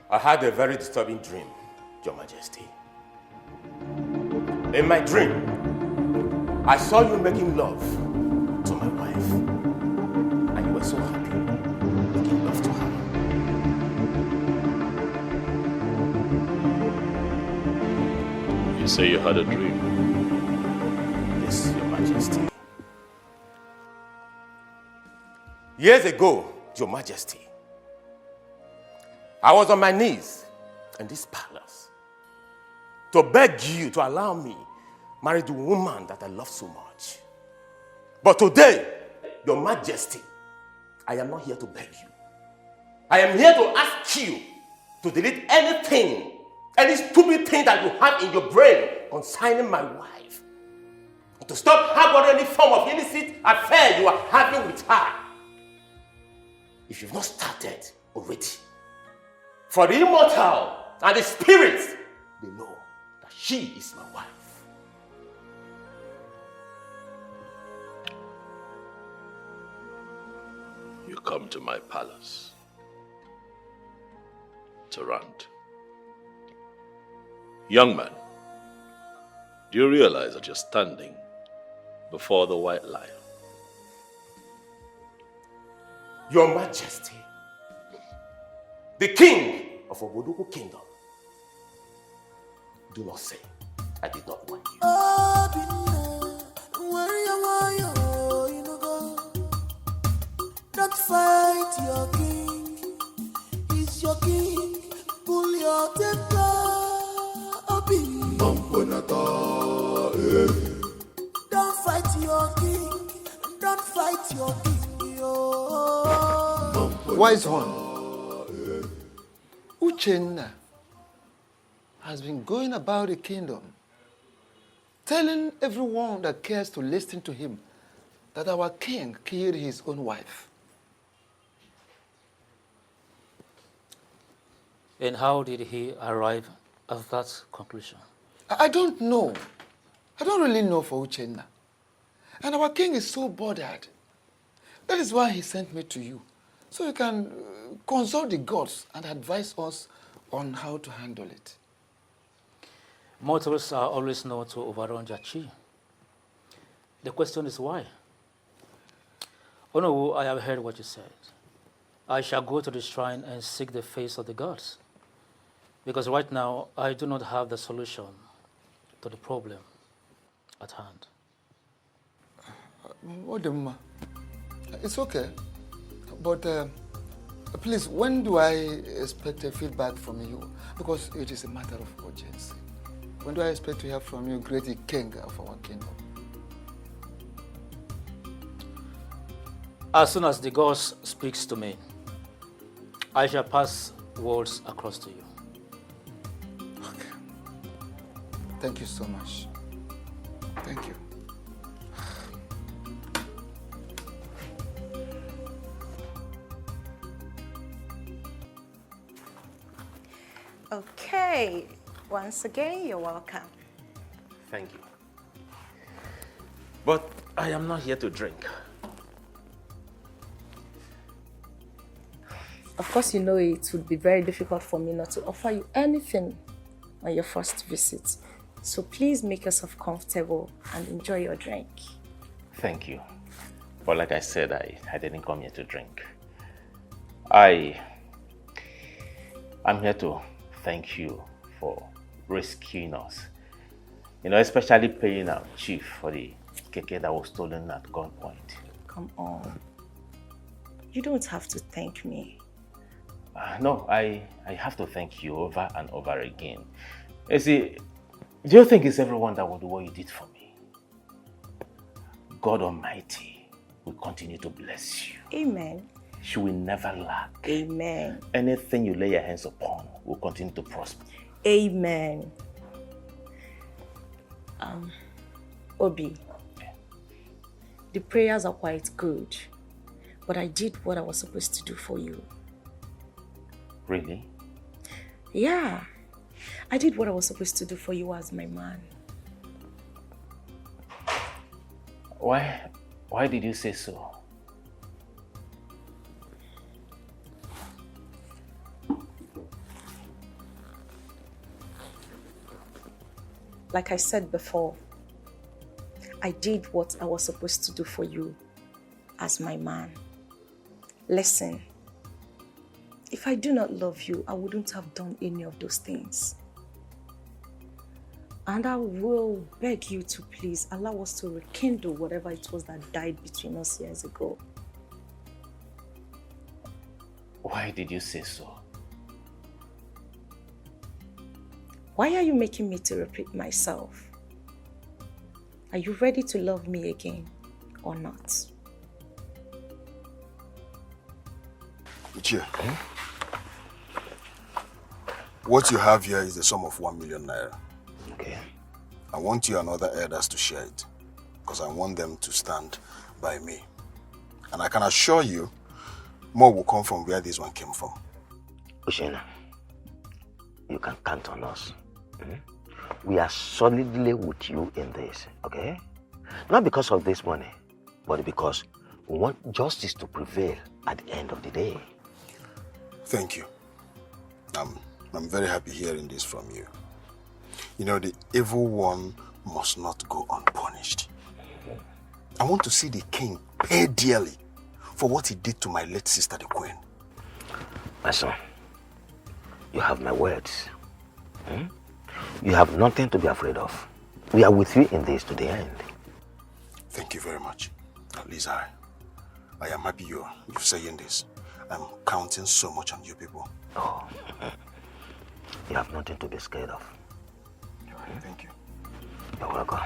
I had a very disturbing dream, Your Majesty. In my dream, I saw you making love to my wife, and you were so happy making love to her. You say you had a dream? Yes, Your Majesty. Years ago, Your Majesty, I was on my knees in this palace to beg you to allow me marry the woman that I love so much. But today, Your Majesty, I am not here to beg you. I am here to ask you to delete anything, any stupid thing that you have in your brain concerning my wife. And to stop harboring any form of illicit affair you are having with her. If you've not started already. For the immortal and the spirits, they know that she is my wife. You come to my palace to rant. Young man, do you realize that you're standing before the white lion? Your Majesty, the king of Obodogo Kingdom, do not say I did not want you. Don't fight your king, he's your king. Pull your temper, Obi. Don't fight your king, don't fight your king. Wise one, Uchenna has been going about the kingdom, telling everyone that cares to listen to him that our king killed his own wife. And how did he arrive at that conclusion? I don't know. I don't really know for Uchenna. And our king is so bothered. That is why he sent me to you, so you can consult the gods and advise us on how to handle it. Mortals are always known to overrun their chi. The question is why? Onowu, I have heard what you said. I shall go to the shrine and seek the face of the gods. Because right now, I do not have the solution to the problem at hand. Odemma, it's okay. But please, when do I expect a feedback from you? Because it is a matter of urgency. When do I expect to hear from you, great king of our kingdom? As soon as the gods speaks to me, I shall pass words across to you. Thank you so much. Thank you. Hey, once again, you're welcome. Thank you. But I am not here to drink. Of course, you know it would be very difficult for me not to offer you anything on your first visit. So please make yourself comfortable and enjoy your drink. Thank you. But like I said, I didn't come here to drink. I'm here to thank you for rescuing us. You know, especially paying our chief for the keke that was stolen at gunpoint. Come on. You don't have to thank me. No, I have to thank you over and over again. You see, do you think it's everyone that will do what you did for me? God Almighty will continue to bless you. Amen. She will never lack. Amen. Anything you lay your hands upon will continue to prosper. Amen. Obi, the prayers are quite good, but I did what I was supposed to do for you. Really? Yeah, I did what I was supposed to do for you as my man. Why did you say so? Like I said before, I did what I was supposed to do for you as my man. Listen, if I do not love you, I wouldn't have done any of those things. And I will beg you to please allow us to rekindle whatever it was that died between us years ago. Why did you say so? Why are you making me to repeat myself? Are you ready to love me again or not? Ichie, what you have here is the sum of 1 million naira. Okay. I want you and other elders to share it because I want them to stand by me. And I can assure you, more will come from where this one came from. Ushena, you can count on us. We are solidly with you in this, okay? Not because of this money, but because we want justice to prevail at the end of the day. Thank you. I'm very happy hearing this from you. You know, the evil one must not go unpunished. I want to see the king pay dearly for what he did to my late sister, the queen. My son, you have my words. You have nothing to be afraid of. We are with you in this to the end. Thank you very much. At least I am happy you're saying this. I'm counting so much on you people. Oh, you have nothing to be scared of. Thank you. You're welcome.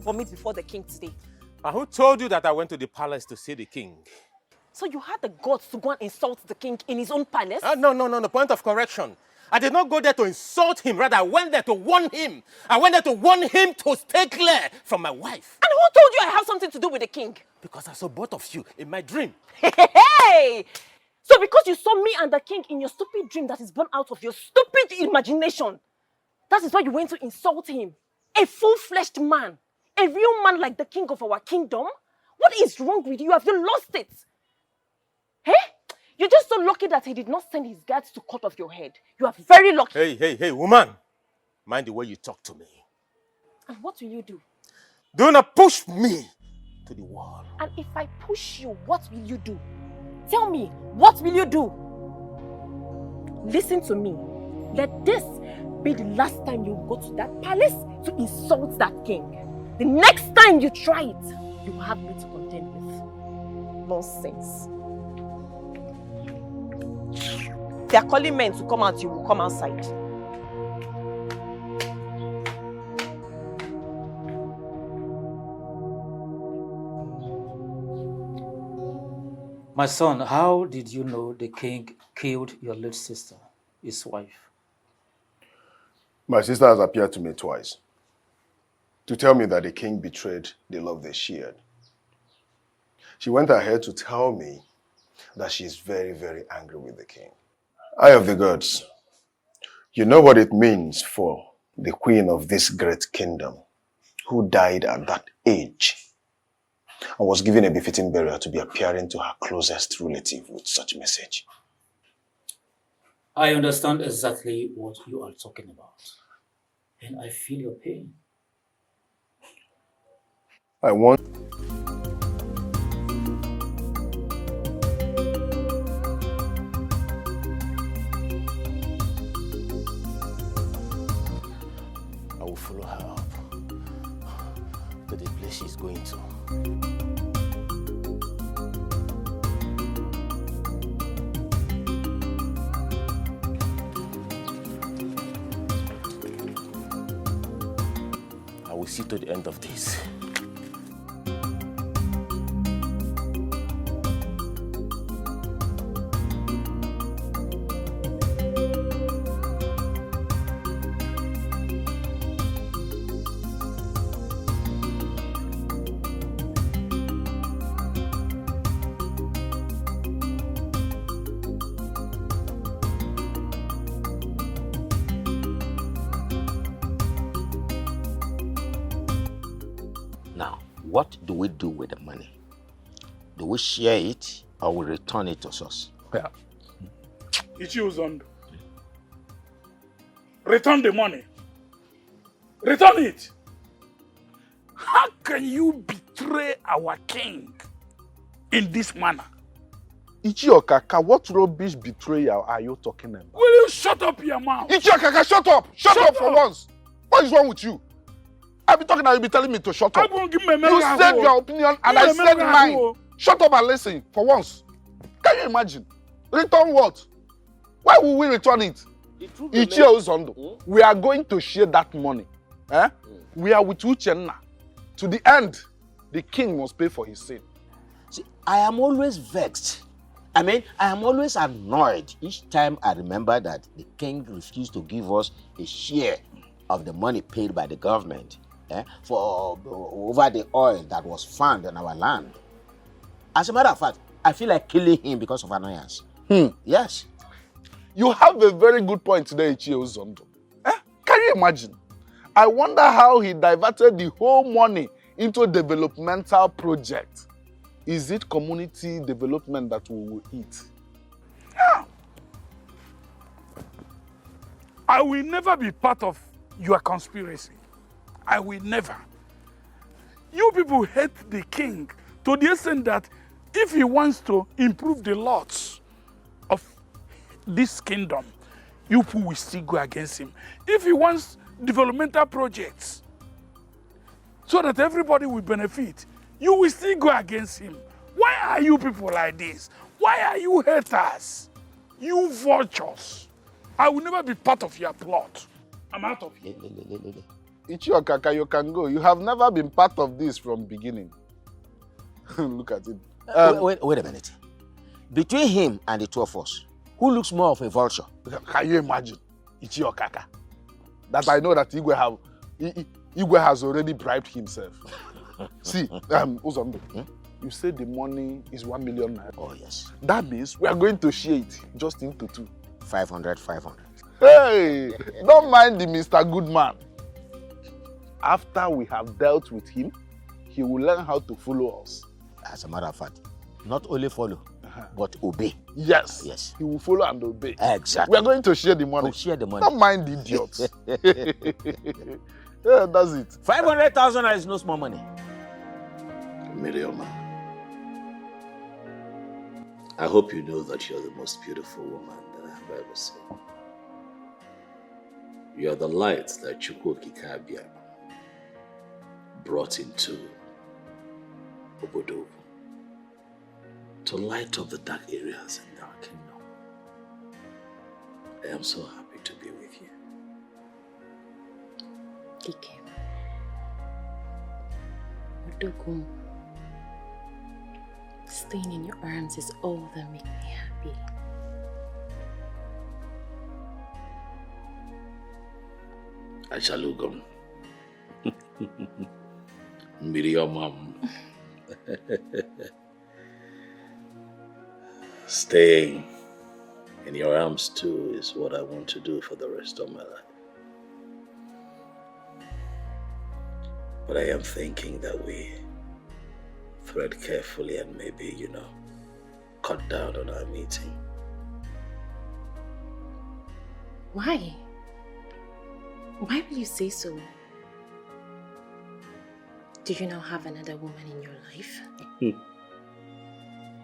Vomit before the king today. And who told you that I went to the palace to see the king? So you had the guts to go and insult the king in his own palace? No, point of correction. I did not go there to insult him. Rather, I went there to warn him. I went there to warn him to stay clear from my wife. And who told you I have something to do with the king? Because I saw both of you in my dream. Hey! So because you saw me and the king in your stupid dream that is born out of your stupid imagination, that is why you went to insult him. A full-fleshed man. A real man like the king of our kingdom? What is wrong with you? Have you lost it? Hey? You're just so lucky that he did not send his guards to cut off your head. You are very lucky. Hey, woman. Mind the way you talk to me. And what will you do? Do not push me to the wall. And if I push you, what will you do? Tell me, what will you do? Listen to me. Let this be the last time you go to that palace to insult that king. The next time you try it, you will have me to contend with. Nonsense. If they are calling men to come out, you will come outside. My son, how did you know the king killed your late sister, his wife? My sister has appeared to me twice to tell me that the king betrayed the love they shared. She went ahead to tell me that she is very, very angry with the king. Eye of the gods, you know what it means for the queen of this great kingdom who died at that age and was given a befitting burial to be appearing to her closest relative with such message. I understand exactly what you are talking about, and I feel your pain. I want I will follow her up to the place she's going to. I will see to the end of this. Now, what do we do with the money? Do we share it or we return it to us? Yeah. Ichiozondo. Return the money. Return it. How can you betray our king in this manner? Ichiokaka, what rubbish betrayal are you talking about? Will you shut up your mouth? Ichiokaka, shut up! Shut up for once! What is wrong with you? I've been talking and you've been telling me to shut up. You said your opinion and I said mine. Shut up and listen for once. Can you imagine? Return what? Why will we return it? Ichiozondo, we are going to share that money. Eh? We are with Uchenna. To the end, the king must pay for his sin. See, I am always vexed. I am always annoyed each time I remember that the king refused to give us a share of the money paid by the government for over the oil that was found in our land. As a matter of fact, I feel like killing him because of annoyance. Yes. You have a very good point today, Ichiozondo. Can you imagine? I wonder how he diverted the whole money into a developmental project. Is it community development that we will eat? Yeah. I will never be part of your conspiracy. I will never. You people hate the king to the extent that if he wants to improve the laws of this kingdom, you people will still go against him. If he wants developmental projects so that everybody will benefit, you will still go against him. Why are you people like this? Why are you haters? You vultures. I will never be part of your plot. I'm out of here. Ichiokaka, you can go. You have never been part of this from beginning. Look at it. Wait a minute. Between him and the two of us, who looks more of a vulture? Can you imagine? Ichiokaka. That I know that Igwe has already bribed himself. See, Uzondo, you said the money is 1 million naira. Oh, yes. That means we are going to share it just into two. 500. Hey, don't mind the Mr. Goodman. After we have dealt with him, he will learn how to follow us. As a matter of fact, not only follow, but obey. Yes. He will follow and obey. Exactly. We are going to share the money. We'll share the money. Don't mind the idiots. Yeah, that's it. 500,000 is no small money. Miriam, I hope you know that you're the most beautiful woman that I have ever seen. You're the light that Chukwu Kikabia brought into Obodo to light up the dark areas in our kingdom. I am so happy to be with you. Ike. Odogun. Staying in your arms is all that makes me happy. Achalugum. Miriam. Staying in your arms too is what I want to do for the rest of my life. But I am thinking that we thread carefully and maybe, cut down on our meeting. Why? Why will you say so? Do you now have another woman in your life?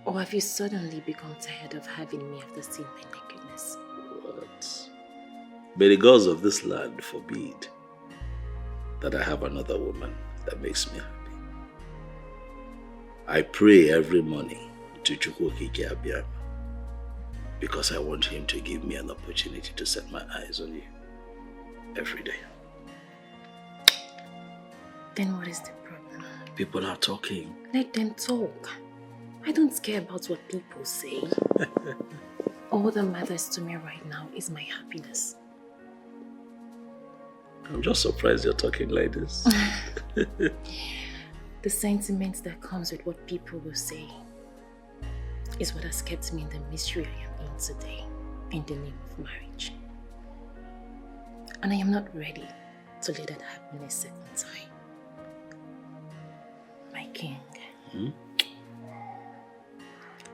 Or have you suddenly become tired of having me after seeing my nakedness? What? May the gods of this land forbid that I have another woman that makes me happy. I pray every morning to Chukwokike Abiyama because I want him to give me an opportunity to set my eyes on you every day. Then what is the problem? People are talking. Let them talk. I don't care about what people say. All that matters to me right now is my happiness. I'm just surprised you're talking like this. The sentiment that comes with what people will say is what has kept me in the misery I am in today, in the name of marriage. And I am not ready to let that happen a second time. My king,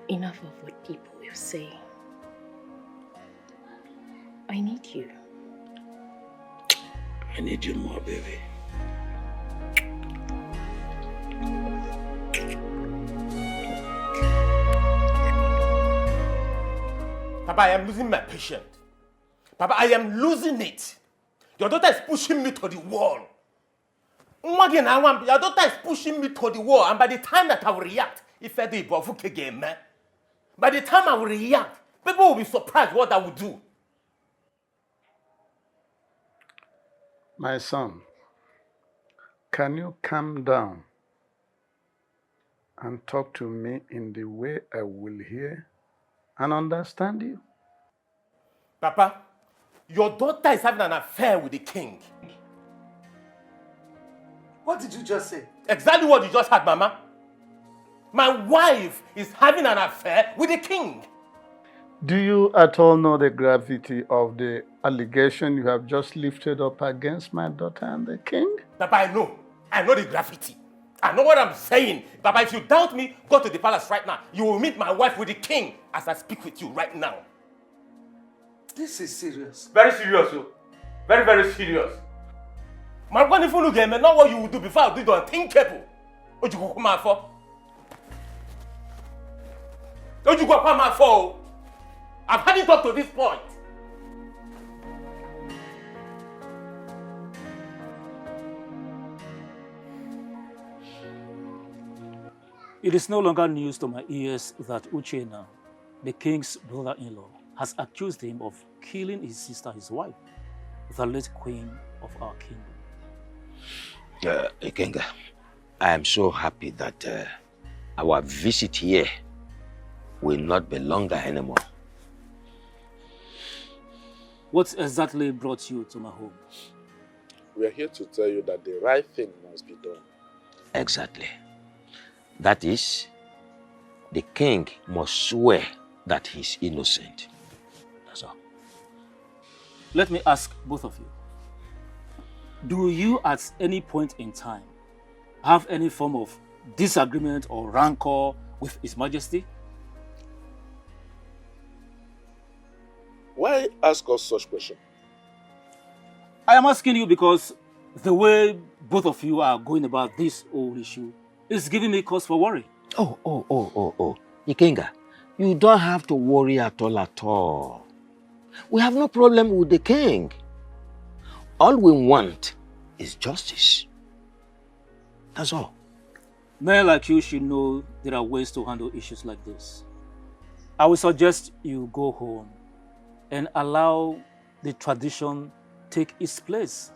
enough of what people will say. I need you. I need you more, baby. Papa, I am losing my patience. Papa, I am losing it. Your daughter is pushing me to the wall. Your daughter is pushing me to the wall, and by the time that I will react, by the time I will react, people will be surprised what I will do. My son, can you calm down and talk to me in the way I will hear and understand you? Papa, your daughter is having an affair with the king. What did you just say? Exactly what you just heard, Mama. My wife is having an affair with the king. Do you at all know the gravity of the allegation you have just lifted up against my daughter and the king? Papa, I know. I know the gravity. I know what I'm saying. Papa, if you doubt me, go to the palace right now. You will meet my wife with the king as I speak with you right now. This is serious. Very serious, oh. Very, very serious. My God, if you look at me, not what you will do before I do the unthinkable. What you go come out for? What you go come out for? I've had it up to this point. It is no longer news to my ears that Uchenna, the king's brother-in-law, has accused him of killing his sister, his wife, the late queen of our kingdom. Ikenga, I am so happy that our visit here will not be longer anymore. What exactly brought you to my home? We are here to tell you that the right thing must be done. Exactly. That is, the king must swear that he's innocent. That's all. Let me ask both of you. Do you at any point in time have any form of disagreement or rancor with His Majesty? Why ask us such question? I am asking you because the way both of you are going about this whole issue is giving me cause for worry. Oh. Ikenga, you don't have to worry at all. We have no problem with the king. All we want is justice. That's all. Men like you should know there are ways to handle issues like this. I would suggest you go home and allow the tradition take its place.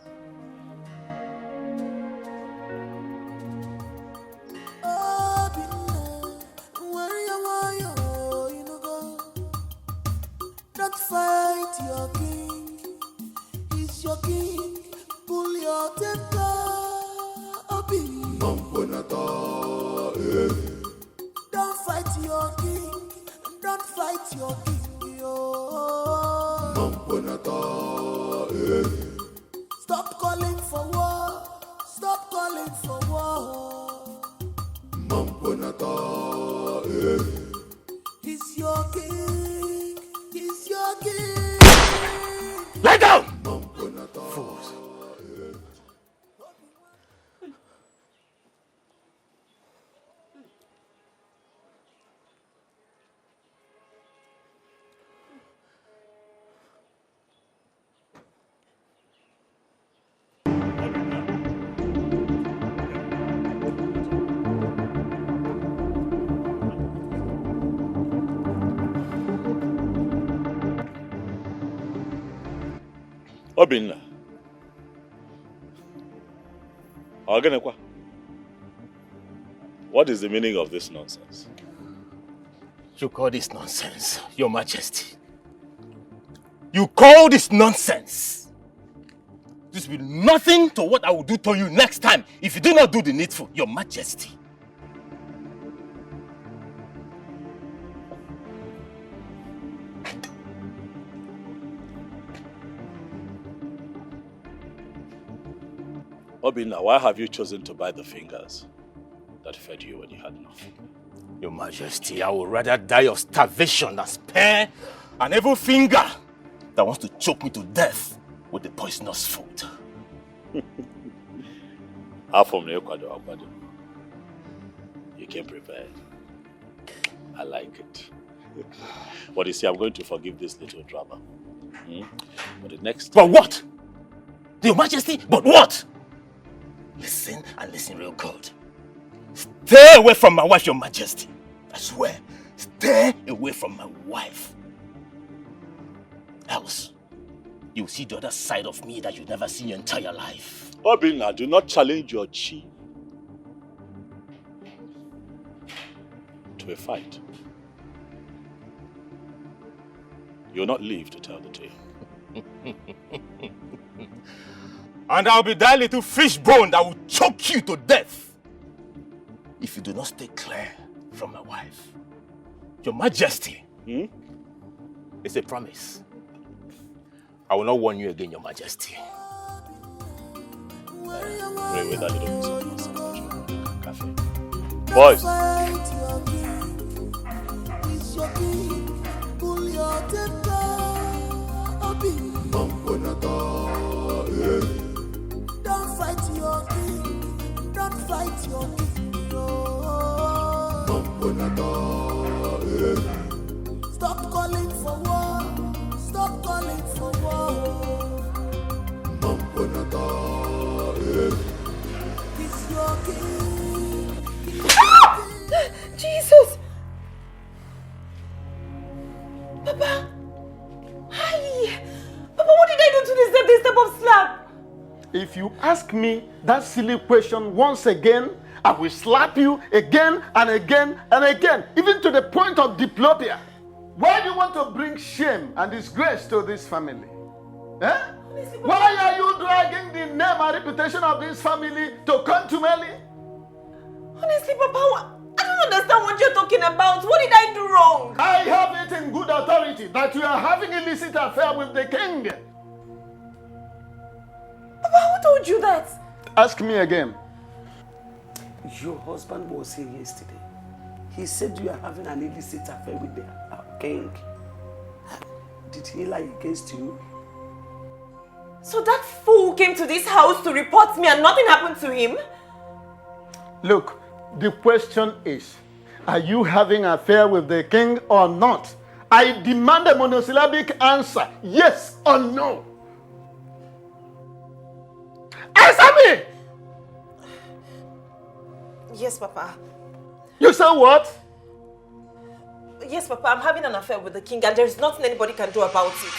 Don't fight your king. He's your king. Pull your temper. Obi. Don't fight your king. Don't fight your king. Stop calling for war. Stop calling for war. He's your king. He's your king. Lie down! Fools. Obinna. Ogenekwa. What is the meaning of this nonsense? You call this nonsense, Your Majesty? You call this nonsense? This will be nothing to what I will do to you next time if you do not do the needful, Your Majesty. Obinna, why have you chosen to bite the fingers that fed you when you had nothing? Your Majesty, I would rather die of starvation than spare an evil finger that wants to choke me to death with the poisonous food. You came prepared. I like it. But you see, I'm going to forgive this little drama. But the next time... But what? Your Majesty, but what? Listen and listen real good. Stay away from my wife, Your Majesty. I swear, stay away from my wife. Else, you'll see the other side of me that you'll never see in your entire life. Obinna, do not challenge your chi to a fight. You'll not live to tell the tale. And I'll be that little fish bone that will choke you to death if you do not stay clear from my wife. Your Majesty, it's a promise. I will not warn you again, Your Majesty. Pray with that little piece of cafe. Boys! Don't fight your king. Don't fight your king. Stop calling for war. Stop calling for war. He's your king. Jesus! Papa! Hi! Papa, what did I do to deserve this type of slap? If you ask me that silly question once again, I will slap you again and again and again, even to the point of diplopia. Why do you want to bring shame and disgrace to this family? Eh? Why are you dragging the name and reputation of this family to contumely? Honestly, Papa, I don't understand what you're talking about. What did I do wrong? I have it in good authority that you are having illicit affair with the king. Papa, who told you that? Ask me again. Your husband was here yesterday. He said you are having an illicit affair with the king. Did he lie against you? So that fool came to this house to report me and nothing happened to him? Look, the question is, are you having an affair with the king or not? I demand a monosyllabic answer, yes or no. Answer me! Yes, Papa. You said what? Yes, Papa, I'm having an affair with the king and there's nothing anybody can do about it.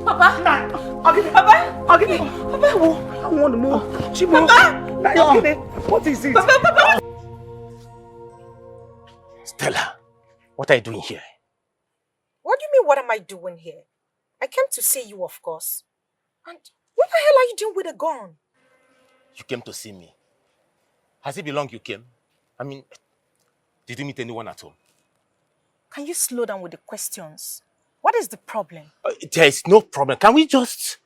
Papa! Papa! Papa! I want more. Papa! What is it? Papa! Stella, what are you doing here? What do you mean, what am I doing here? I came to see you, of course. And what the hell are you doing with a gun? You came to see me. Has it been long you came? I mean, did you meet anyone at home? Can you slow down with the questions? What is the problem? There is no problem. Can we just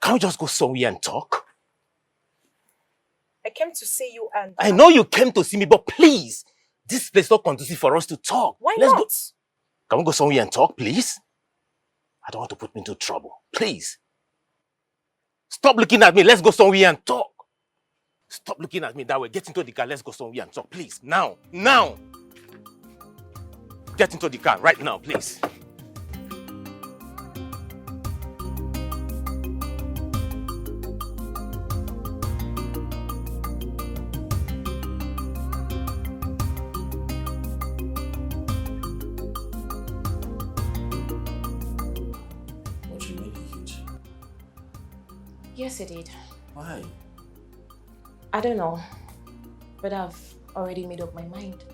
go somewhere and talk? I came to see you and... I know you came to see me, but please, this place is not conducive for us to talk. Why Let's not? Go. Can we go somewhere and talk, please? I don't want to put me into trouble. Please. Stop looking at me. Let's go somewhere and talk. Stop looking at me that way. Get into the car. Let's go somewhere and talk, please. Now. Now. Get into the car right now, please. Yes, it did. Why? I don't know, but I've already made up my mind.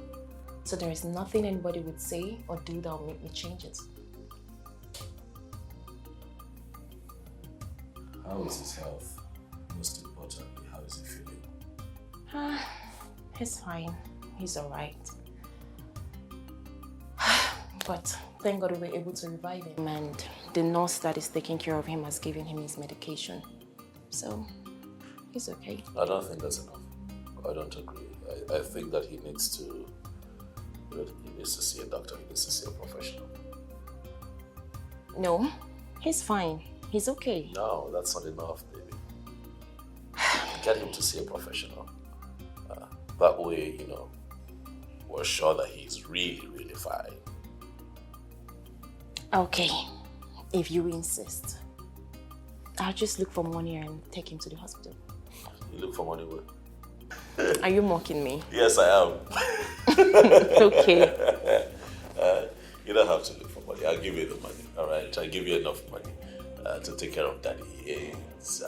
So there is nothing anybody would say or do that will make me change it. How is his health? Most importantly, how is he feeling? He's fine. He's alright. But thank God we were able to revive him. And the nurse that is taking care of him has given him his medication. So, he's okay. I don't think that's enough. I don't agree. I think that he needs to see a doctor. He needs to see a professional. No, he's fine. He's okay. No, that's not enough, baby. Get him to see a professional. That way, we're sure that he's really, really fine. Okay, if you insist. I'll just look for money and take him to the hospital. You look for money where? Are you mocking me? Yes, I am. Okay. You don't have to look for money. I'll give you the money, all right? I'll give you enough money to take care of Daddy.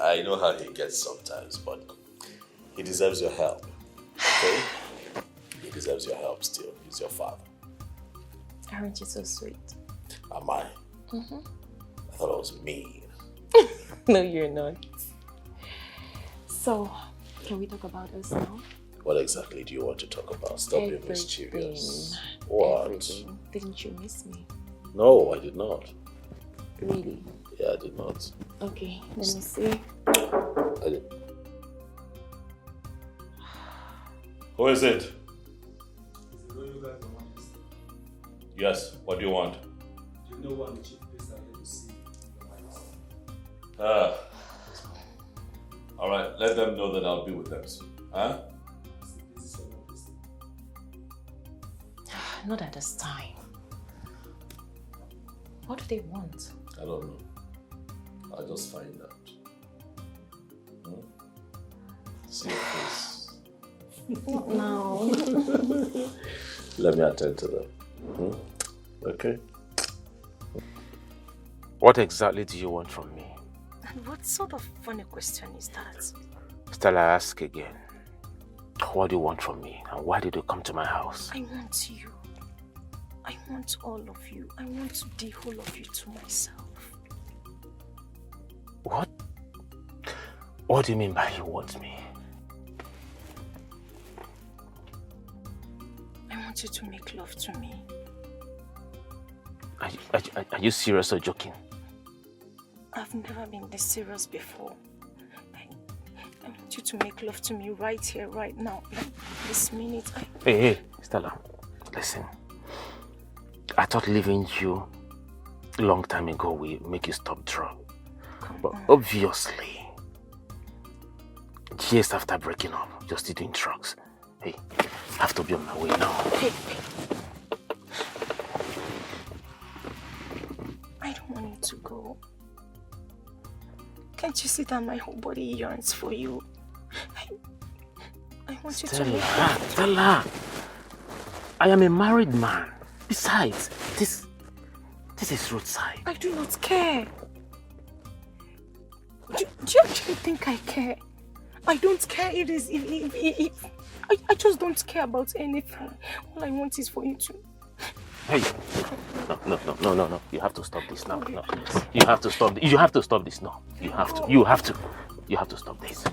I know how he gets sometimes, but he deserves your help, okay? He deserves your help still. He's your father. Aren't you so sweet? Am I? Mm-hmm. I thought I was mean. No, you're not. So, can we talk about us now? What exactly do you want to talk about? Stop being Everything. mischievous. What? Everything. Didn't you miss me? No, I did not. Really? Yeah, I did not. Okay, let me see. I did. Who is it? Yes, what do you want? Do you know what the chief priest are here to see? All right, let them know that I'll be with them soon. Huh? Not at this time. What do they want? I don't know. I'll just find out. See your face. Not now. Let me attend to them. Okay. What exactly do you want from me? And what sort of funny question is that? Stella, I ask again. What do you want from me? And why did you come to my house? I want you. I want all of you. I want the whole of you to myself. What? What do you mean by you want me? I want you to make love to me. Are you serious or joking? I've never been this serious before. I want you to make love to me right here, right now. This minute. Hey, Stella, listen. I thought leaving you a long time ago will make you stop drugs. But obviously, years after breaking up, you're still doing drugs. Hey, I have to be on my way now. Hey. I don't want you to go. Can't you see that my whole body yearns for you? I want you to Tell make her, tell her. I am a married man. Besides, this is roadside. I do not care. Do you actually think I care? I don't care. I just don't care about anything. All I want is for you to... Hey, no. You have to stop this now. No, you have to stop. You have to stop this now. You have to stop this.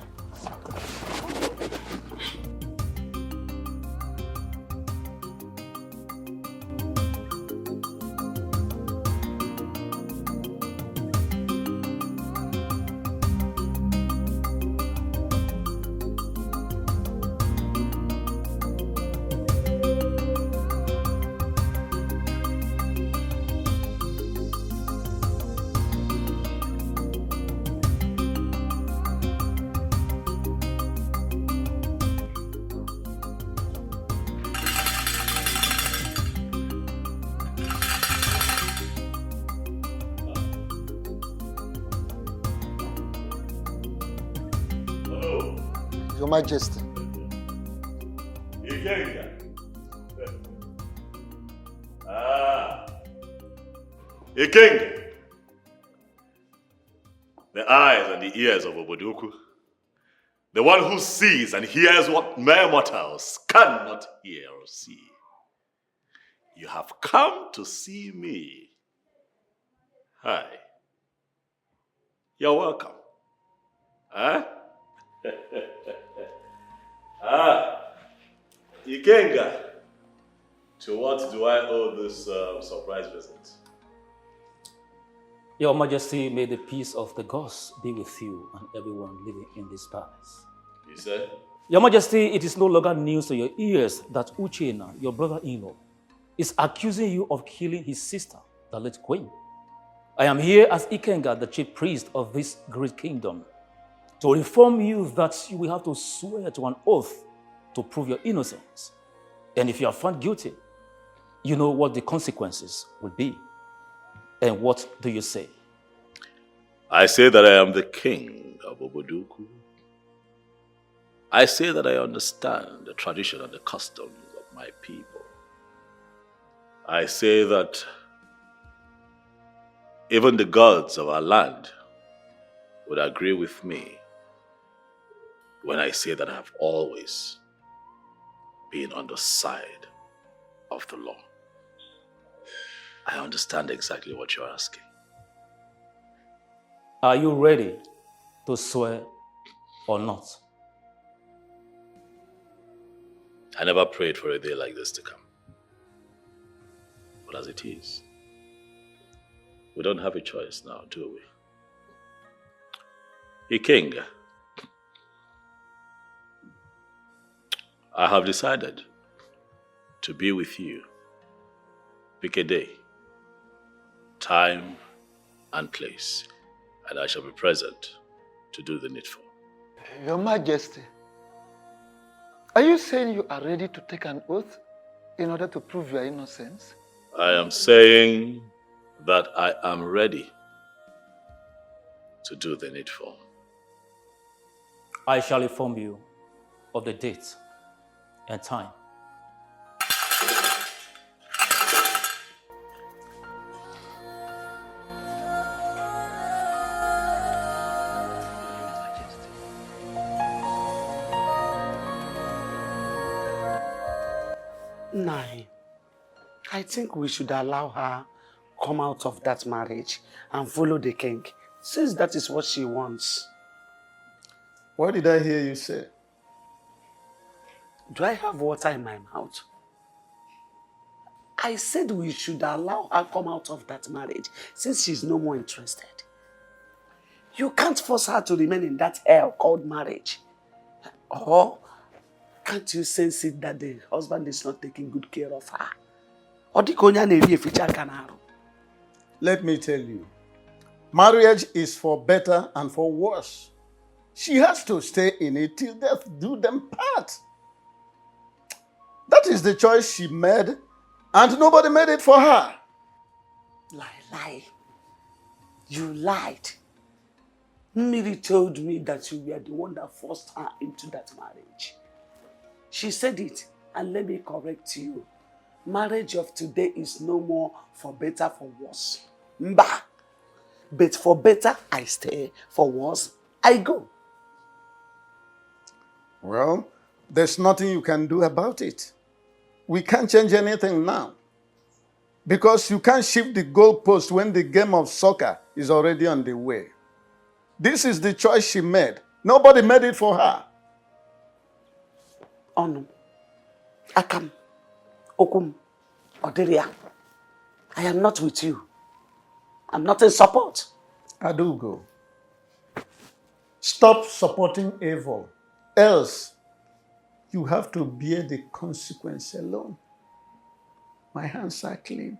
Your Majesty. King. The eyes and the ears of Obodoku. The one who sees and hears what mere mortals cannot hear or see. You have come to see me. Hi. You're welcome. Huh? Ikenga, to what do I owe this surprise visit? Your Majesty, may the peace of the gods be with you and everyone living in this palace. You said? Your Majesty, it is no longer news to your ears that Uchenna, your brother-in-law, is accusing you of killing his sister, the late queen. I am here as Ikenga, the chief priest of this great kingdom, to inform you that you will have to swear to an oath to prove your innocence. And if you are found guilty, you know what the consequences will be. And what do you say? I say that I am the king of Obodoku. I say that I understand the tradition and the customs of my people. I say that even the gods of our land would agree with me when I say that I have always been on the side of the law. I understand exactly what you're asking. Are you ready to swear or not? I never prayed for a day like this to come. But as it is, we don't have a choice now, do we? King, I have decided to be with you. Pick a day, time, and place, and I shall be present to do the needful. Your Majesty, are you saying you are ready to take an oath in order to prove your innocence? I am saying that I am ready to do the needful. I shall inform you of the date and time. Nine. I think we should allow her come out of that marriage and follow the king, since that is what she wants. What did I hear you say? Do I have water in my mouth? I said we should allow her come out of that marriage since she's no more interested. You can't force her to remain in that hell called marriage. Or can't you sense it that the husband is not taking good care of her? Let me tell you, marriage is for better and for worse. She has to stay in it till death do them part. That is the choice she made, and nobody made it for her. Lie. You lied. Miri told me that you were the one that forced her into that marriage. She said it, and let me correct you. Marriage of today is no more for better, for worse. Mba. But for better, I stay. For worse, I go. Well, there's nothing you can do about it. We can't change anything now. Because you can't shift the goalpost when the game of soccer is already on the way. This is the choice she made. Nobody made it for her. Onu, Akam, Okum, Oderia, I am not with you. I'm not in support. Adugo, stop supporting evil. Else, you have to bear the consequence alone. My hands are clean.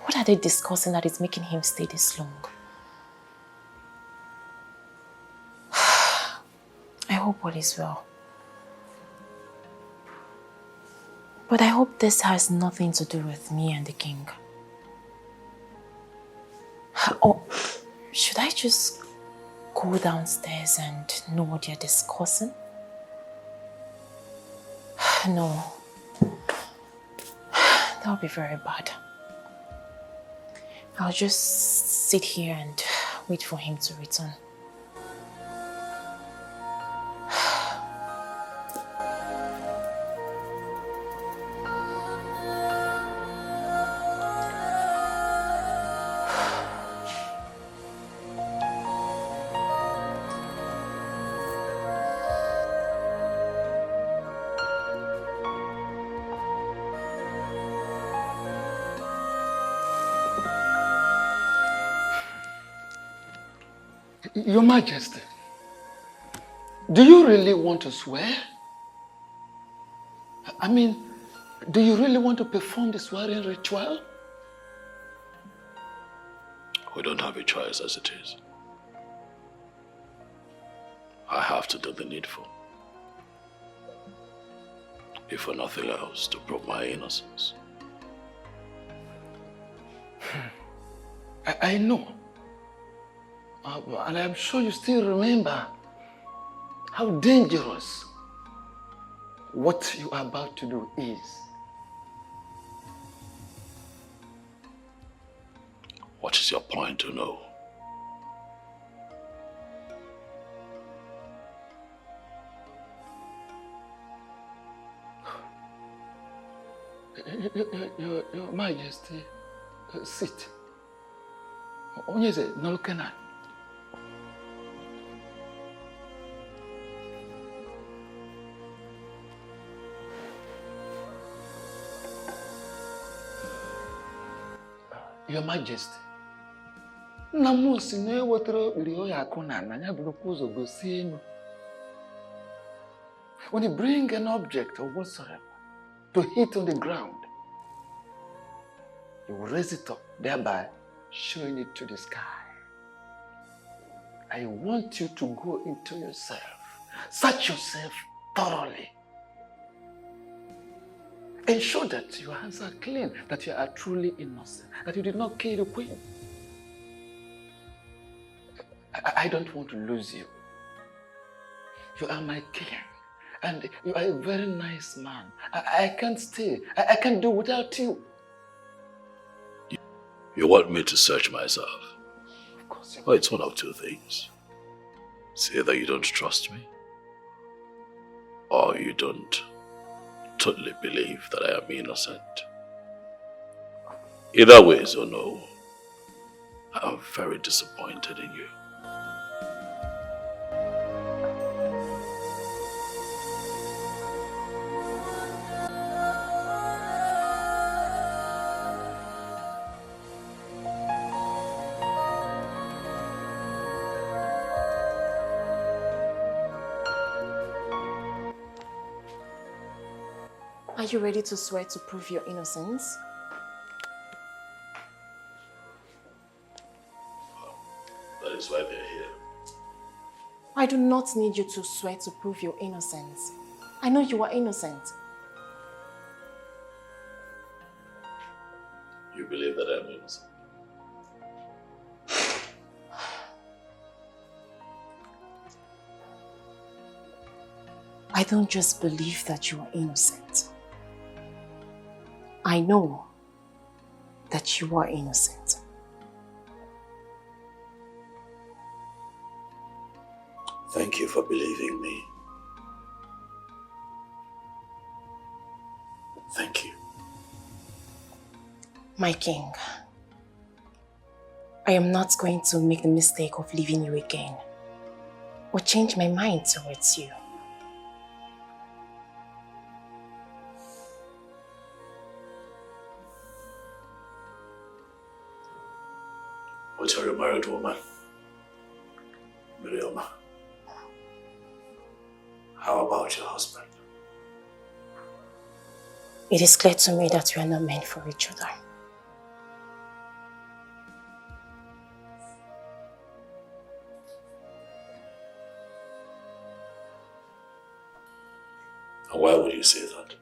What are they discussing that is making him stay this long? I hope all is well. But I hope this has nothing to do with me and the king. Or should I just go downstairs and know what they're discussing? No. That would be very bad. I'll just sit here and wait for him to return. Your Majesty, do you really want to swear? I mean, do you really want to perform the swearing ritual? We don't have a choice as it is. I have to do the needful. If for nothing else, to prove my innocence. I know. And I'm sure you still remember how dangerous what you are about to do is. What is your point to know? Your Majesty, sit. Onye ze nolkena. Your Majesty, nna m si na ewetara okpiri oya akụ na ana ya burukwa ụzọ gosi enu. When you bring an object or whatsoever to hit on the ground, you will raise it up, thereby showing it to the sky. I want you to go into yourself, search yourself thoroughly. Ensure that your hands are clean, that you are truly innocent, that you did not kill the queen. I don't want to lose you. You are my king, and you are a very nice man. I can't stay. I can't do without you. You want me to search myself? Of course. Well, it's one of two things. It's either you don't trust me, or you don't totally believe that I am innocent. Either way, so no, I am very disappointed in you. Are you ready to swear to prove your innocence? That is why they're here. I do not need you to swear to prove your innocence. I know you are innocent. You believe that I'm I don't just believe that you are innocent. I know that you are innocent. Thank you for believing me. Thank you. My king, I am not going to make the mistake of leaving you again or change my mind towards you. But you're a married woman, Miriama. How about your husband? It is clear to me that we are not meant for each other. And why would you say that?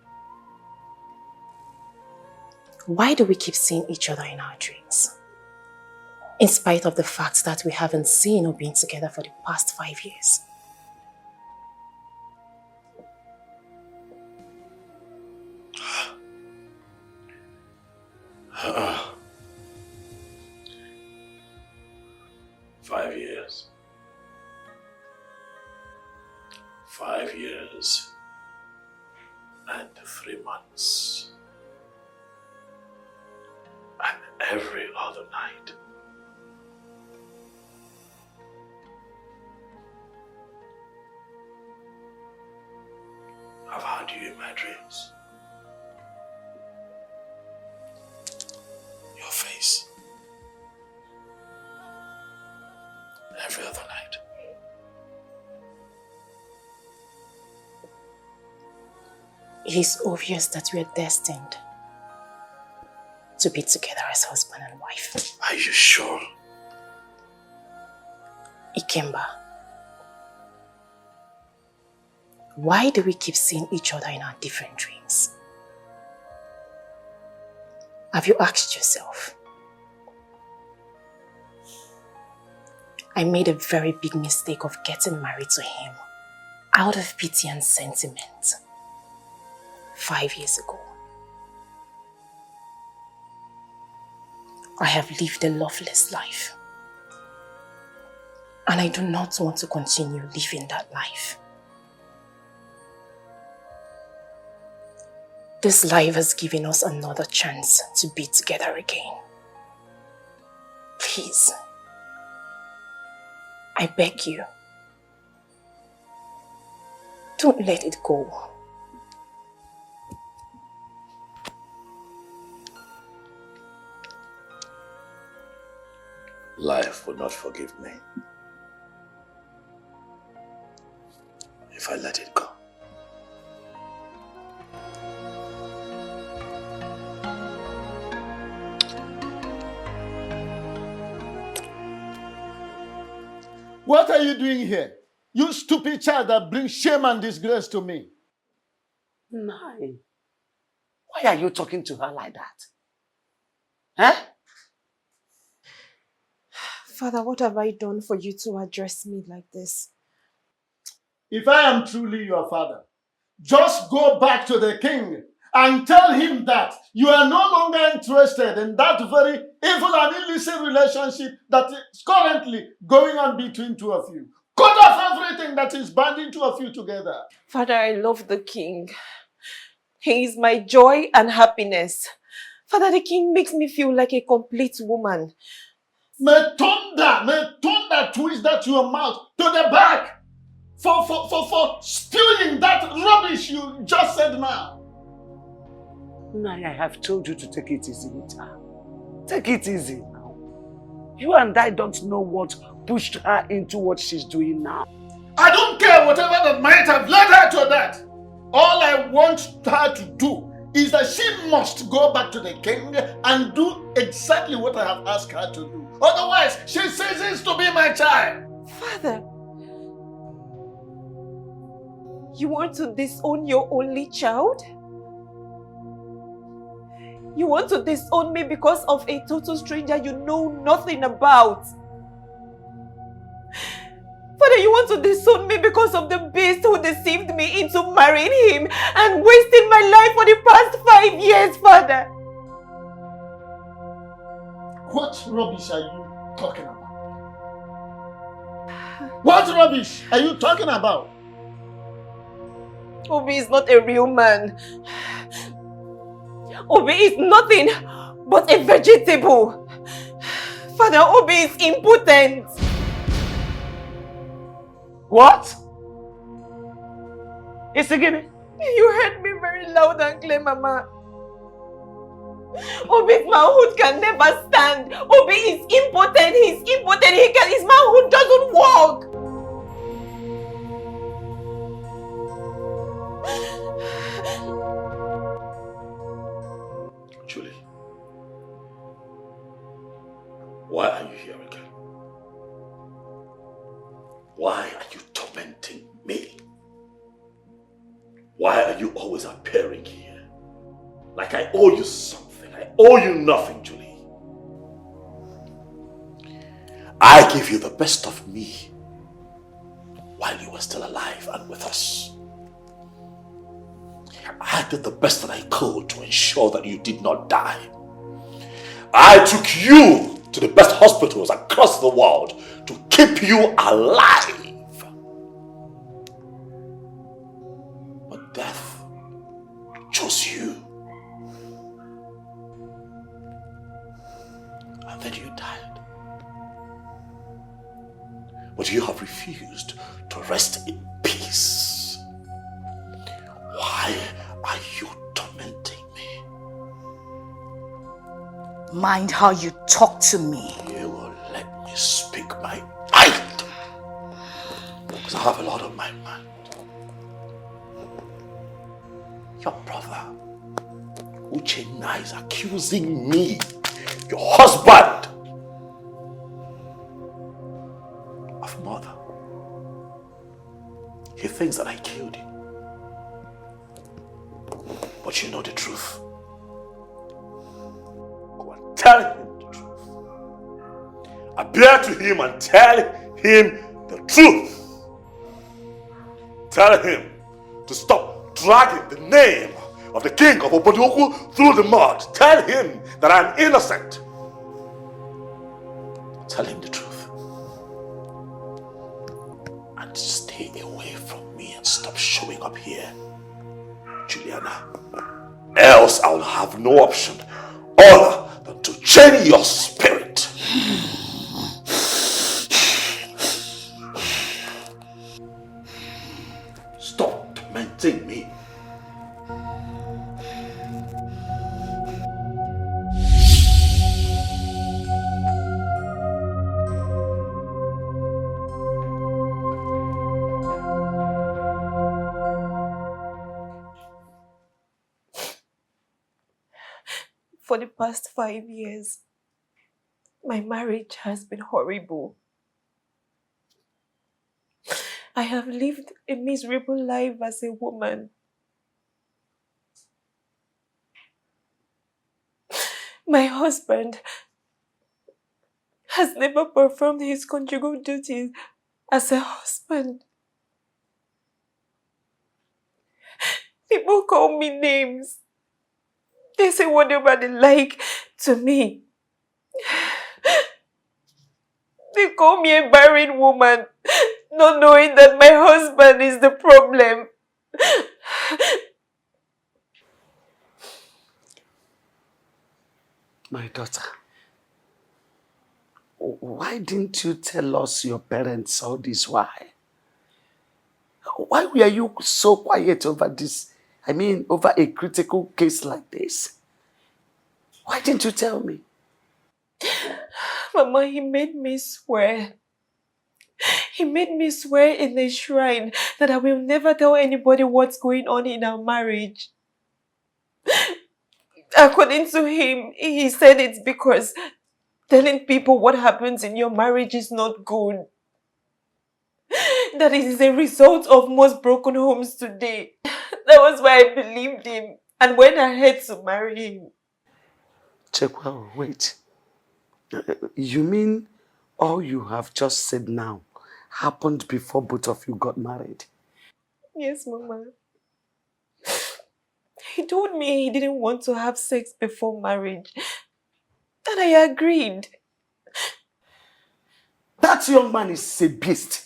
Why do we keep seeing each other in our dreams? In spite of the fact that we haven't seen or been together for the past 5 years. Uh-uh. 5 years. 5 years and 3 months. And every other night. I've had you in my dreams. Your face. Every other night. It is obvious that we are destined to be together as husband and wife. Are you sure? Ikemba, why do we keep seeing each other in our different dreams? Have you asked yourself? I made a very big mistake of getting married to him out of pity and sentiment 5 years ago. I have lived a loveless life, and I do not want to continue living that life. This life has given us another chance to be together again. Please, I beg you, don't let it go. Life would not forgive me if I let it go. What are you doing here? You stupid child that brings shame and disgrace to me. Nai, why are you talking to her like that? Huh? Father, what have I done for you to address me like this? If I am truly your father, just go back to the king and tell him that you are no longer interested in that very evil and illicit relationship that is currently going on between two of you. Cut off everything that is binding two of you together. Father, I love the king. He is my joy and happiness. Father, the king makes me feel like a complete woman. May thunder twist that your mouth to the back for spewing that rubbish you just said now. Nai, I have told you to take it easy with her. Take it easy now. You and I don't know what pushed her into what she's doing now. I don't care whatever that might have led her to that. All I want her to do is that she must go back to the king and do exactly what I have asked her to do. Otherwise, she ceases to be my child. Father, you want to disown your only child? You want to disown me because of a total stranger you know nothing about? Father, you want to disown me because of the beast who deceived me into marrying him and wasting my life for the past 5 years, Father. What rubbish are you talking about? What rubbish are you talking about? Obi is not a real man. Obi is nothing but a vegetable. Father, Obi is impotent. What? It's again. You heard me very loud and clear, Mama. Obi's manhood can never stand. Obi is impotent. He's impotent. His manhood doesn't work. Julie, why are you here again? Why are you tormenting me? Why are you always appearing here? Like I owe you something. I owe you nothing, Julie. I gave you the best of me while you were still alive and with us. I did the best that I could to ensure that you did not die. I took you to the best hospitals across the world to keep you alive. But death chose you. And then you died. But you have refused to rest in peace. Why are you tormenting me? Mind how you talk to me. You will let me speak my mind. Because I have a lot on my mind. Your brother, Uchenna, is accusing me, your husband, of murder. He thinks that I killed him. But you know the truth. Go and tell him the truth. Appear to him and tell him the truth. Tell him to stop dragging the name of the king of Obodoku through the mud. Tell him that I'm innocent. Tell him the truth. And stay away from me and stop showing up here, Juliana. Else I'll have no option other than to chain your spirit. Stop tormenting me. For the past 5 years, my marriage has been horrible. I have lived a miserable life as a woman. My husband has never performed his conjugal duties as a husband. People call me names. They say whatever they like to me. They call me a barren woman, not knowing that my husband is the problem. My daughter, why didn't you tell us your parents all this while? Why were you so quiet over this? I mean, over a critical case like this? Why didn't you tell me? Mama, he made me swear. He made me swear in the shrine that I will never tell anybody what's going on in our marriage. According to him, he said it's because telling people what happens in your marriage is not good. That it is a result of most broken homes today. That was why I believed him and went ahead to marry him. Chekwa, wait. You mean all you have just said now happened before both of you got married. Yes, Mama. He told me he didn't want to have sex before marriage. And I agreed. That young man is a beast.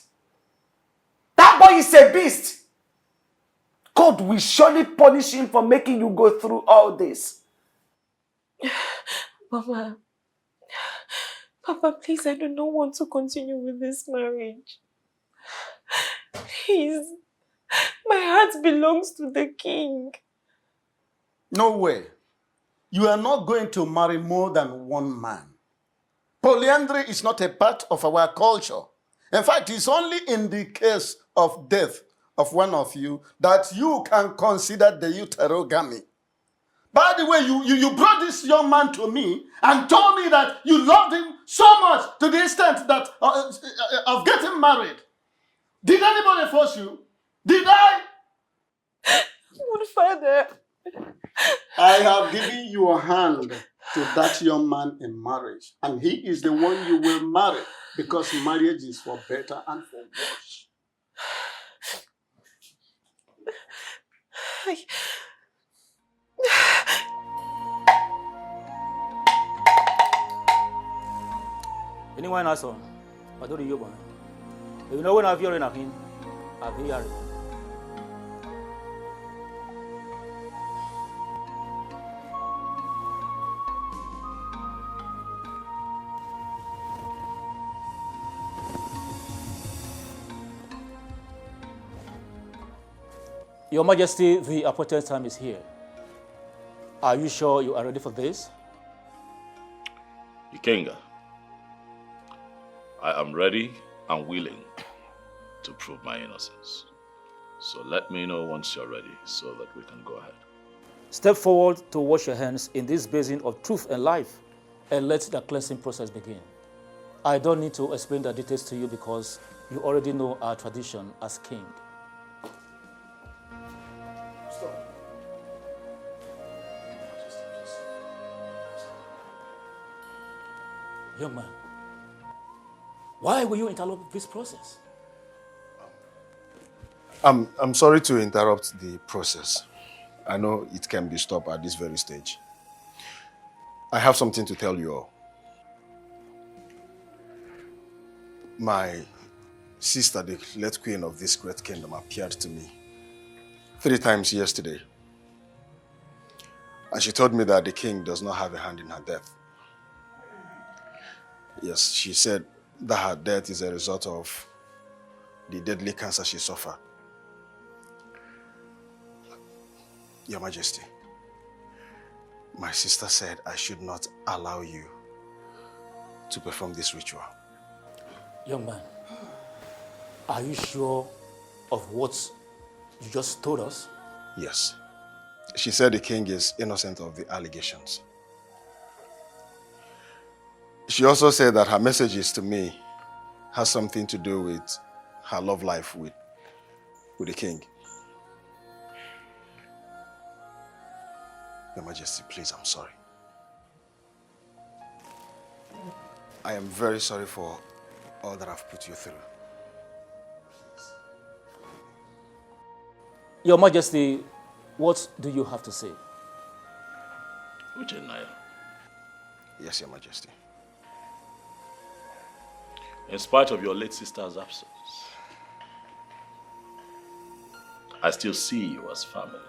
That boy is a beast. God will surely punish him for making you go through all this. Mama, Papa, please, I do not want to continue with this marriage. Please, my heart belongs to the king. No way. You are not going to marry more than one man. Polyandry is not a part of our culture. In fact, it's only in the case of death of one of you that you can consider the uterogamy. By the way, you brought this young man to me and told me that you loved him so much to the extent that of getting married. Did anybody force you? Did I? Good Father. I have given your hand to that young man in marriage, and he is the one you will marry, because marriage is for better and for worse. Anyone else on? I don't know you know when I've heard him, I've heard it. Your Majesty, the appointed time is here. Are you sure you are ready for this? Ikenga, I am ready and willing to prove my innocence. So let me know once you're ready so that we can go ahead. Step forward to wash your hands in this basin of truth and life and let the cleansing process begin. I don't need to explain the details to you because you already know our tradition as king. Young man, why will you interrupt this process? I'm sorry to interrupt the process. I know it can be stopped at this very stage. I have something to tell you all. My sister, the late queen of this great kingdom, appeared to me 3 times yesterday. And she told me that the king does not have a hand in her death. Yes, she said that her death is a result of the deadly cancer she suffered. Your Majesty, my sister said I should not allow you to perform this ritual. Young man, are you sure of what you just told us? Yes. She said the king is innocent of the allegations. She also said that her messages to me has something to do with her love life with the king. Your Majesty, please, I'm sorry. I am very sorry for all that I've put you through. Your Majesty, what do you have to say? Uchenaya, Yes, Your Majesty. in spite of your late sister's absence, I still see you as family.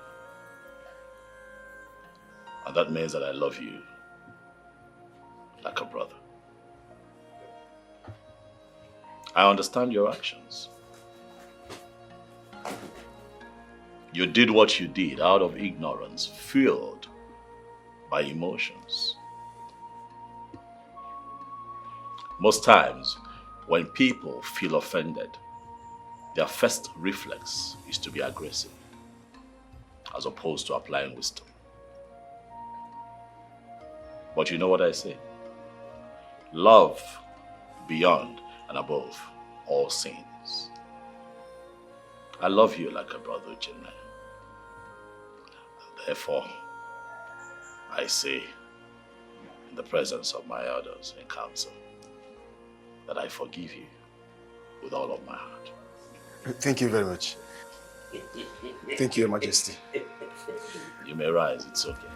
And that means that I love you like a brother. I understand your actions. You did what you did out of ignorance, fueled by emotions. Most times, when people feel offended, their first reflex is to be aggressive, as opposed to applying wisdom. But you know what I say? Love beyond and above all sins. I love you like a brother, Uchenna. And therefore, I say, in the presence of my elders in council, that I forgive you with all of my heart. Thank you very much. Thank you, Your Majesty. You may rise, it's okay.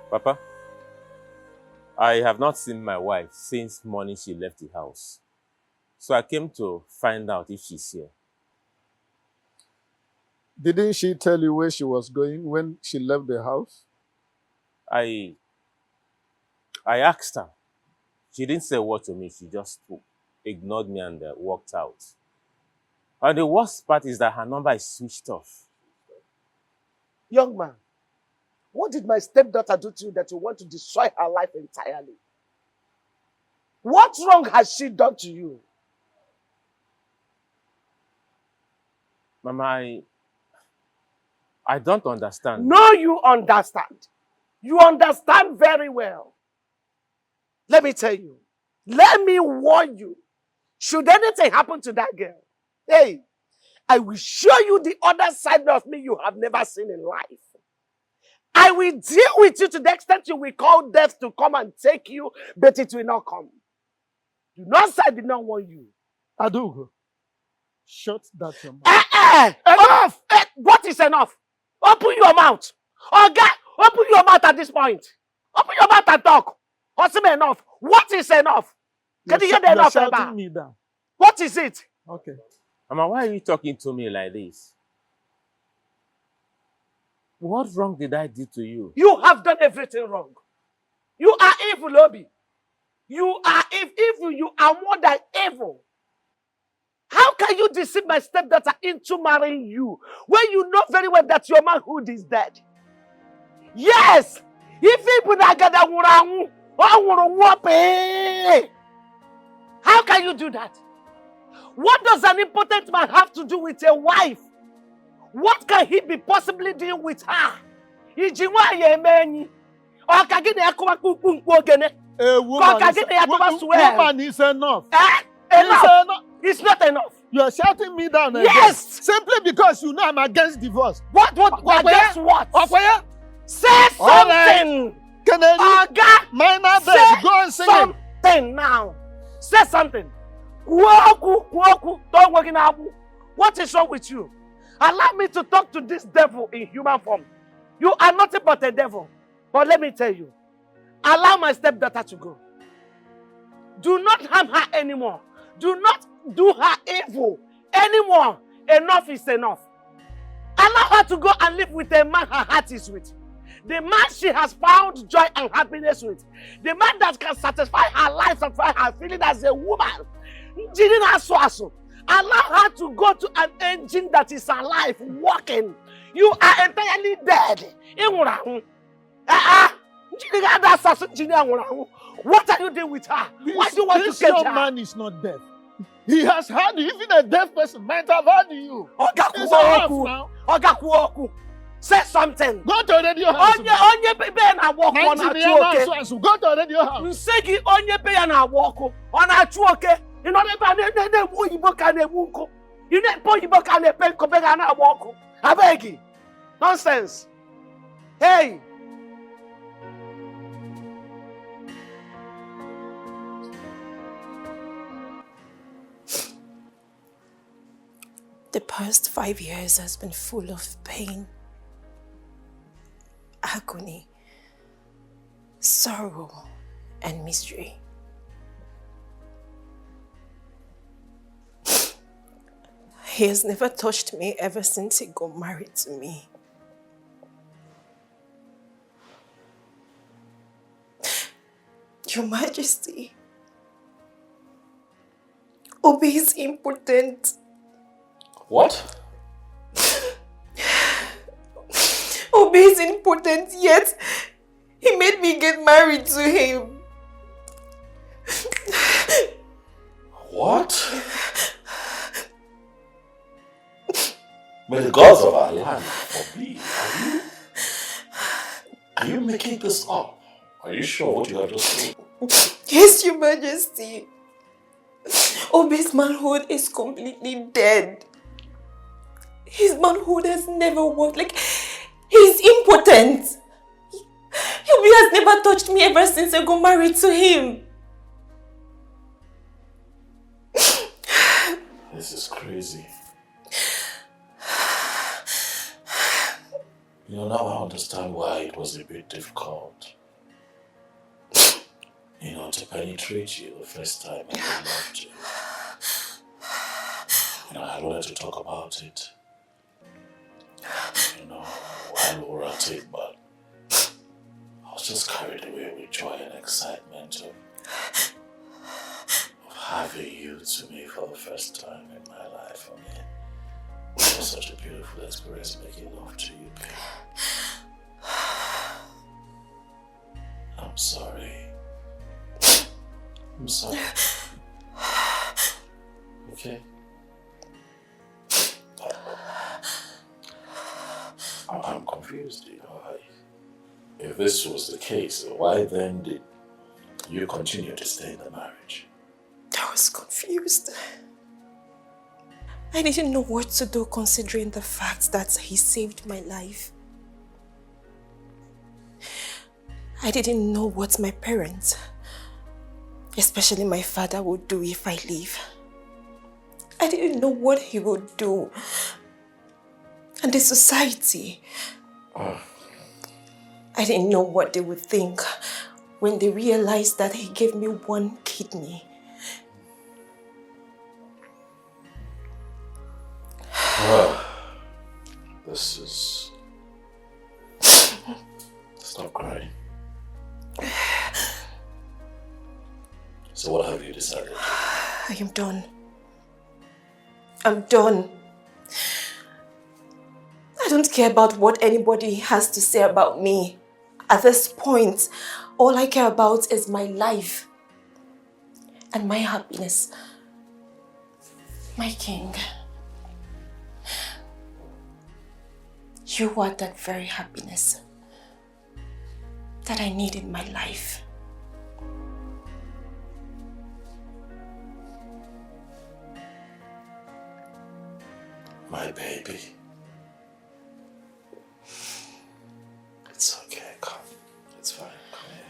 Papa, I have not seen my wife since morning she left the house. So I came to find out if she's here. Didn't she tell you where she was going when she left the house? I asked her. She didn't say a word to me. She just ignored me and walked out. And the worst part is that her number is switched off. Young man, what did my stepdaughter do to you that you want to destroy her life entirely? What wrong has she done to you? Mama, I don't understand. No, you understand. You understand very well. Let me tell you. Let me warn you. Should anything happen to that girl, hey, I will show you the other side of me you have never seen in life. I will deal with you to the extent you will call death to come and take you, but it will not come. Do not say I did not warn you. Adugo, shut that your mouth. Enough! What is enough? Open your mouth. Okay, open your mouth at this point. Open your mouth and talk. What's enough? What is enough? Can you hear the enough? You're shouting me down. What is it? Okay. Mama, why are you talking to me like this? What wrong did I do to you? You have done everything wrong. You are evil, Obi. You are evil. You are more than evil. How can you deceive my stepdaughter into marrying you when you know very well that your manhood is dead? Yes! If people how can you do that? What does an impotent man have to do with a wife? What can he be possibly doing with her? Woman is enough. Enough. It's not enough. You are shouting me down again. Yes! Simply because you know I'm against divorce. What? Against what? Okoye? Say something! Kennedy, minor bed, go and sing it. Something now. Say something. What is wrong with you? Allow me to talk to this devil in human form. You are nothing but a devil. But let me tell you, allow my stepdaughter to go. Do not harm her anymore. Do not do her evil anymore. Enough is enough. Allow her to go and live with a man her heart is with. The man she has found joy and happiness with. The man that can satisfy her life, satisfy her feeling as a woman. Allow her to go to an engine that is alive, working. You are entirely dead. What are you doing with her? Why do you want to This catch young her? man is not deaf. He has heard you. Even a deaf person might have heard you. It's enough now. Say something. Go to the radio house. Onye pe na walk on a chuoke. Go to the radio house. Nsegi onye pe na walk on a chuoke. You know ne oyibo ka na ewu nko. You know oyibo ka na pe nko pe ga na walk. Abegi. Nonsense. Hey. The past 5 years has been full of pain, agony, sorrow, and mystery. He has never touched me ever since he got married to me. Your Majesty, Obi is impotent. What? Obi is impotent, yet he made me get married to him. What? May the gods of our land forbid. Are you making this up? Are you sure what you have just said? Yes, Your Majesty. Obi's manhood is completely dead. His manhood has never worked. Like, he's impotent. He has never touched me ever since I got married to him. This is crazy. You know, now I understand why it was a bit difficult. You know, to penetrate you the first time I loved you. You know, I wanted to talk about it. You know, while we were at it, but I was just carried away with joy and excitement of having you to me for the first time in my life. I mean, it was such a beautiful experience making love to you, babe. I'm sorry. I'm sorry. Okay? I'm confused, you know. If this was the case, why then did you continue to stay in the marriage? I was confused. I didn't know what to do considering the fact that he saved my life. I didn't know what my parents, especially my father, would do if I leave. I didn't know what he would do. And the society. I didn't know what they would think when they realized that he gave me one kidney. This is... Stop crying. So what have you decided? I am done. I'm done. I don't care about what anybody has to say about me. At this point, all I care about is my life and my happiness. My king, you are that very happiness that I need in my life. My baby. It's okay, come. It's fine, come here.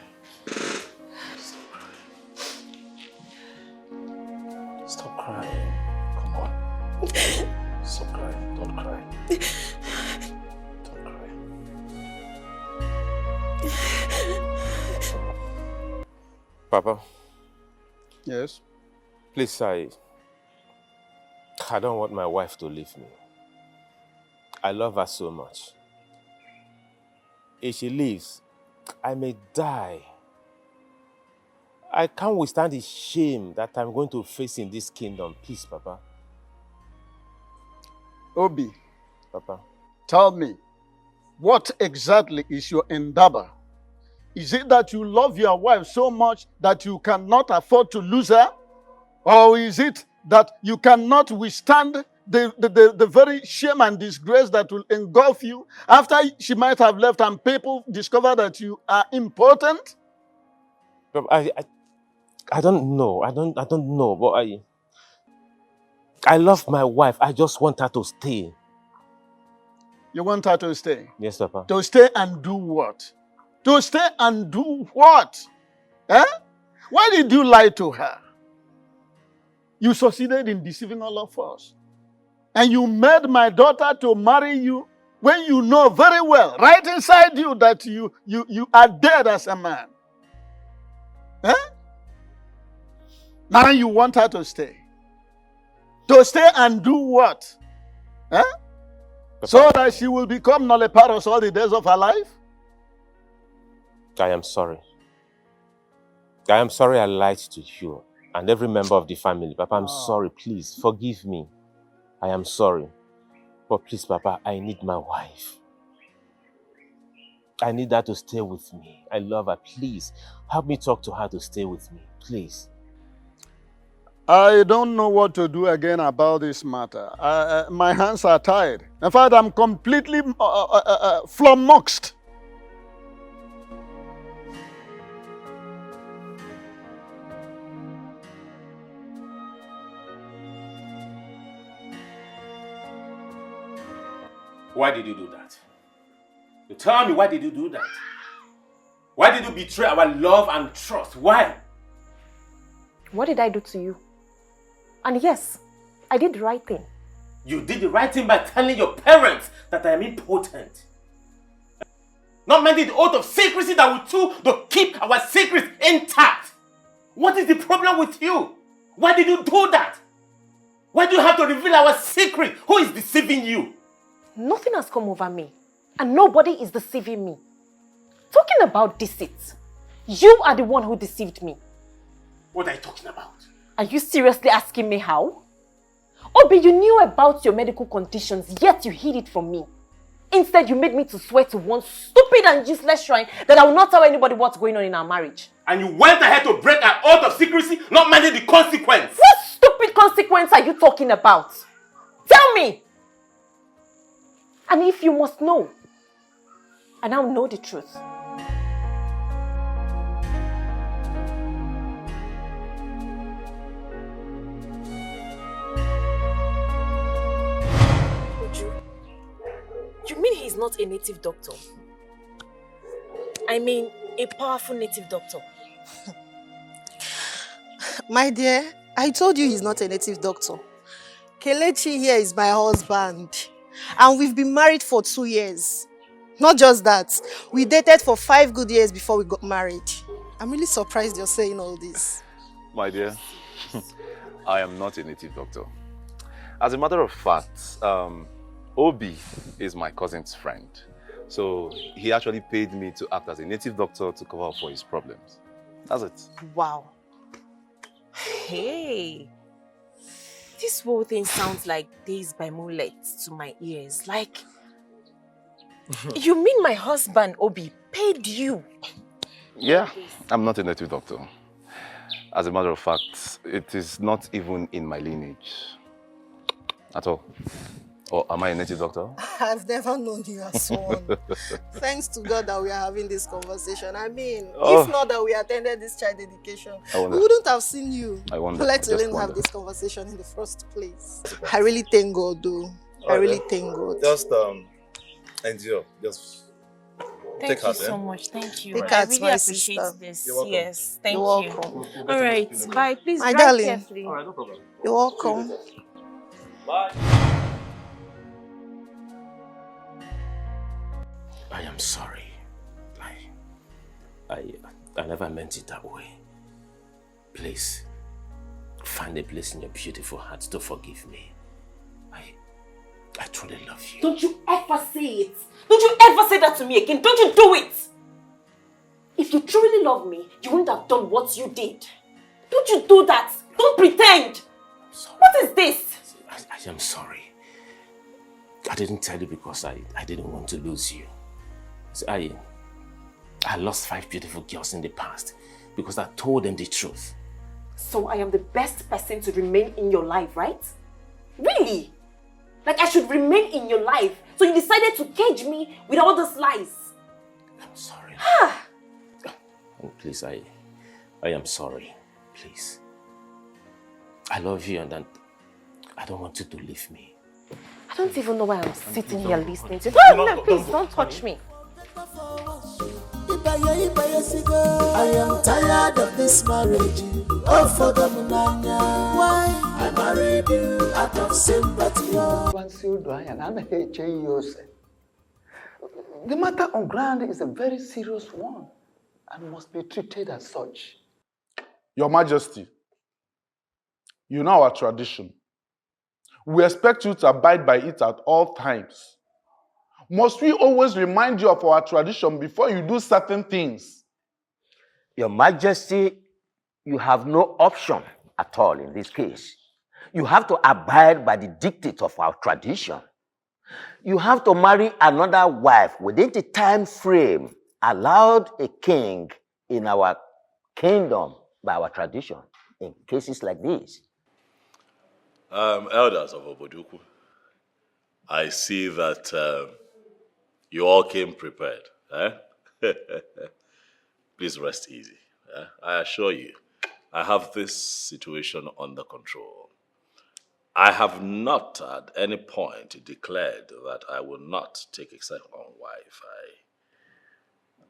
Stop crying. Come on. Stop crying. Don't cry. Don't cry. Papa. Yes? Please, I don't want my wife to leave me. I love her so much. If she leaves, I may die. I can't withstand the shame that I'm going to face in this kingdom. Please, Papa. Obi. Papa. Tell me, what exactly is your endeavor? Is it that you love your wife so much that you cannot afford to lose her? Or is it that you cannot withstand the very shame and disgrace that will engulf you after she might have left and people discover that you are important? I don't know. I don't know. But I love my wife. I just want her to stay. You want her to stay? Yes, Papa. To stay and do what? To stay and do what? Eh? Why did you lie to her? You succeeded in deceiving all of us. And you made my daughter to marry you when you know very well, right inside you, that you are dead as a man. Eh? Now you want her to stay. To stay and do what? Eh? So that she will become nulliparous all the days of her life? I am sorry. I am sorry I lied to you and every member of the family. Papa, I'm sorry. Please, forgive me. I am sorry. But please, Papa, I need my wife. I need her to stay with me. I love her. Please, help me talk to her to stay with me. Please. I don't know what to do again about this matter. My hands are tied. In fact, I'm completely flummoxed. Why did you do that? You tell me, why did you do that? Why did you betray our love and trust? Why? What did I do to you? And yes, I did the right thing. You did the right thing by telling your parents that I am impotent. Not minding the oath of secrecy that we took to keep our secrets intact. What is the problem with you? Why did you do that? Why do you have to reveal our secret? Who is deceiving you? Nothing has come over me. And nobody is deceiving me. Talking about deceit, you are the one who deceived me. What are you talking about? Are you seriously asking me how? Obi, you knew about your medical conditions, yet you hid it from me. Instead, you made me to swear to one stupid and useless shrine that I will not tell anybody what's going on in our marriage. And you went ahead to break an oath of secrecy, not minding the consequence. What stupid consequence are you talking about? Tell me! And if you must know, I now know the truth. You mean he's not a native doctor? I mean, a powerful native doctor. My dear, I told you he's not a native doctor. Kelechi here is my husband. And we've been married for 2 years. Not just that, we dated for 5 good years before we got married. I'm really surprised you're saying all this. My dear, I am not a native doctor. As a matter of fact, Obi is my cousin's friend. So he actually paid me to act as a native doctor to cover up for his problems. That's it. Wow. Hey. This whole thing sounds like Days by Moonlight to my ears. Like, you mean my husband, Obi, paid you? Yeah, I'm not a native doctor. As a matter of fact, it is not even in my lineage at all. Or am I a native doctor? I've never known you as one. Thanks to God that we are having this conversation. I mean, if not that we attended this child dedication, we wouldn't have seen you. I wonder. Let alone have this conversation in the first place. I really thank God, though. I really thank God. Just endure. Just Thank you so much. Thank you. Take I heart, really my appreciate sister. this. You're welcome. Yes, thank You're you. welcome. All right, bye. Please My drive darling. carefully. All right, no problem. You're welcome. Bye. I am sorry. I never meant it that way. Please, find a place in your beautiful heart to forgive me. I truly love you. Don't you ever say it. Don't you ever say that to me again. Don't you do it. If you truly love me, you wouldn't have done what you did. Don't you do that. Don't pretend. What is this? I am sorry. I didn't tell you because I didn't want to lose you. So I lost 5 beautiful girls in the past because I told them the truth. So I am the best person to remain in your life, right? Really? Like I should remain in your life. So you decided to cage me with all those lies. I'm sorry. Oh, please, I am sorry. Please. I love you and I don't want you to leave me. I don't even know why I'm sitting here listening to you. No, please don't touch me. I am tired of this marriage. Oh, for the munanya. Why I married you out of sympathy. The matter on ground is a very serious one and must be treated as such. Your Majesty, you know our tradition. We expect you to abide by it at all times. Must we always remind you of our tradition before you do certain things? Your Majesty, you have no option at all in this case. You have to abide by the dictate of our tradition. You have to marry another wife within the time frame allowed a king in our kingdom by our tradition in cases like this. Elders of Oboduku, I see that you all came prepared. Eh? Please rest easy. I assure you, I have this situation under control. I have not at any point declared that I will not take a second wife.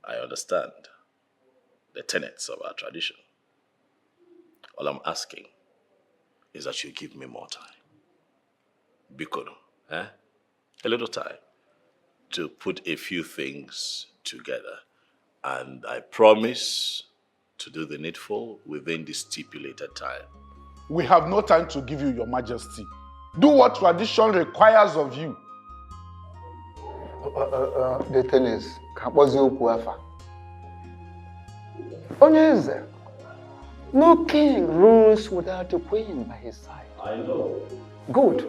I understand the tenets of our tradition. All I'm asking is that you give me more time. Bikono, a little time to put a few things together. And I promise to do the needful within the stipulated time. We have no time to give you, Your Majesty. Do what tradition requires of you. The thing is, Onyeze, no king rules without a queen by his side. I know. Good.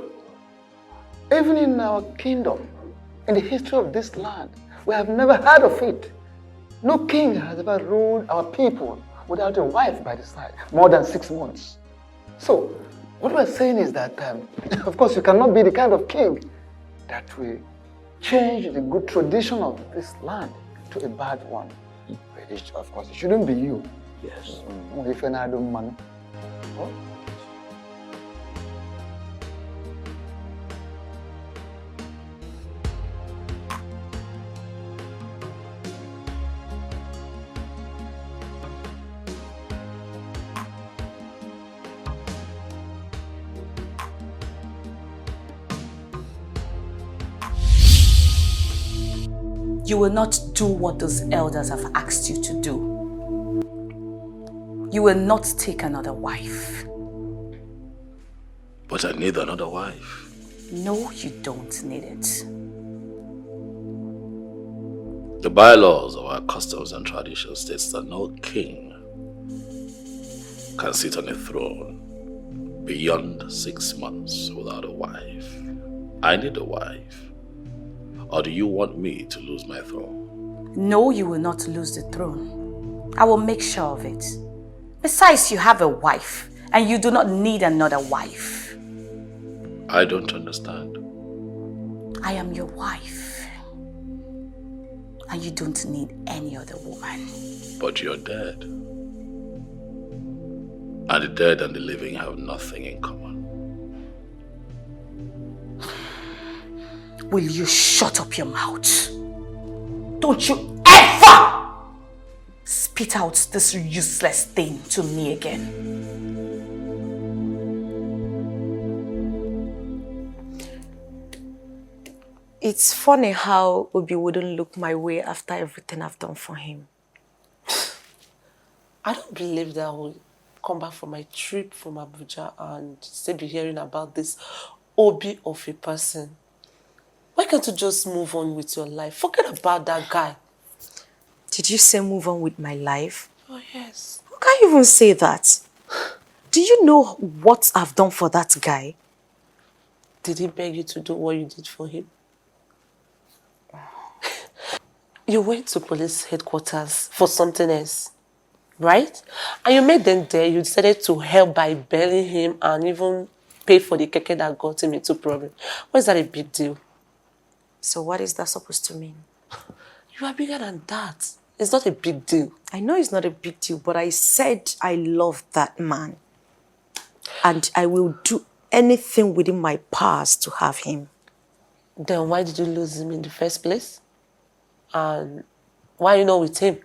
Even in our kingdom, in the history of this land, we have never heard of it. No king has ever ruled our people without a wife by the side, more than 6 months. So, what we're saying is that, of course, you cannot be the kind of king that will change the good tradition of this land to a bad one. Of course, it shouldn't be you. Yes. If you're not doing money. You will not do what those elders have asked you to do. You will not take another wife. But I need another wife. No, you don't need it. The bylaws of our customs and traditions states that no king can sit on a throne beyond 6 months without a wife. I need a wife. Or do you want me to lose my throne? No, you will not lose the throne. I will make sure of it. Besides, you have a wife, and you do not need another wife. I don't understand. I am your wife, and you don't need any other woman. But you're dead. And the dead and the living have nothing in common. Will you shut up your mouth? Don't you ever spit out this useless thing to me again. It's funny how Obi wouldn't look my way after everything I've done for him. I don't believe that I will come back from my trip from Abuja and still be hearing about this Obi of a person. Why can't you just move on with your life? Forget about that guy. Did you say move on with my life? Oh, yes. How can you even say that? Do you know what I've done for that guy? Did he beg you to do what you did for him? You went to police headquarters for something else, right? And you made them there. You decided to help by bailing him and even pay for the keke that got him into problem. Why is that a big deal? So what is that supposed to mean? You are bigger than that. It's not a big deal. I know it's not a big deal, but I said I love that man. And I will do anything within my powers to have him. Then why did you lose him in the first place? And why are you not with him?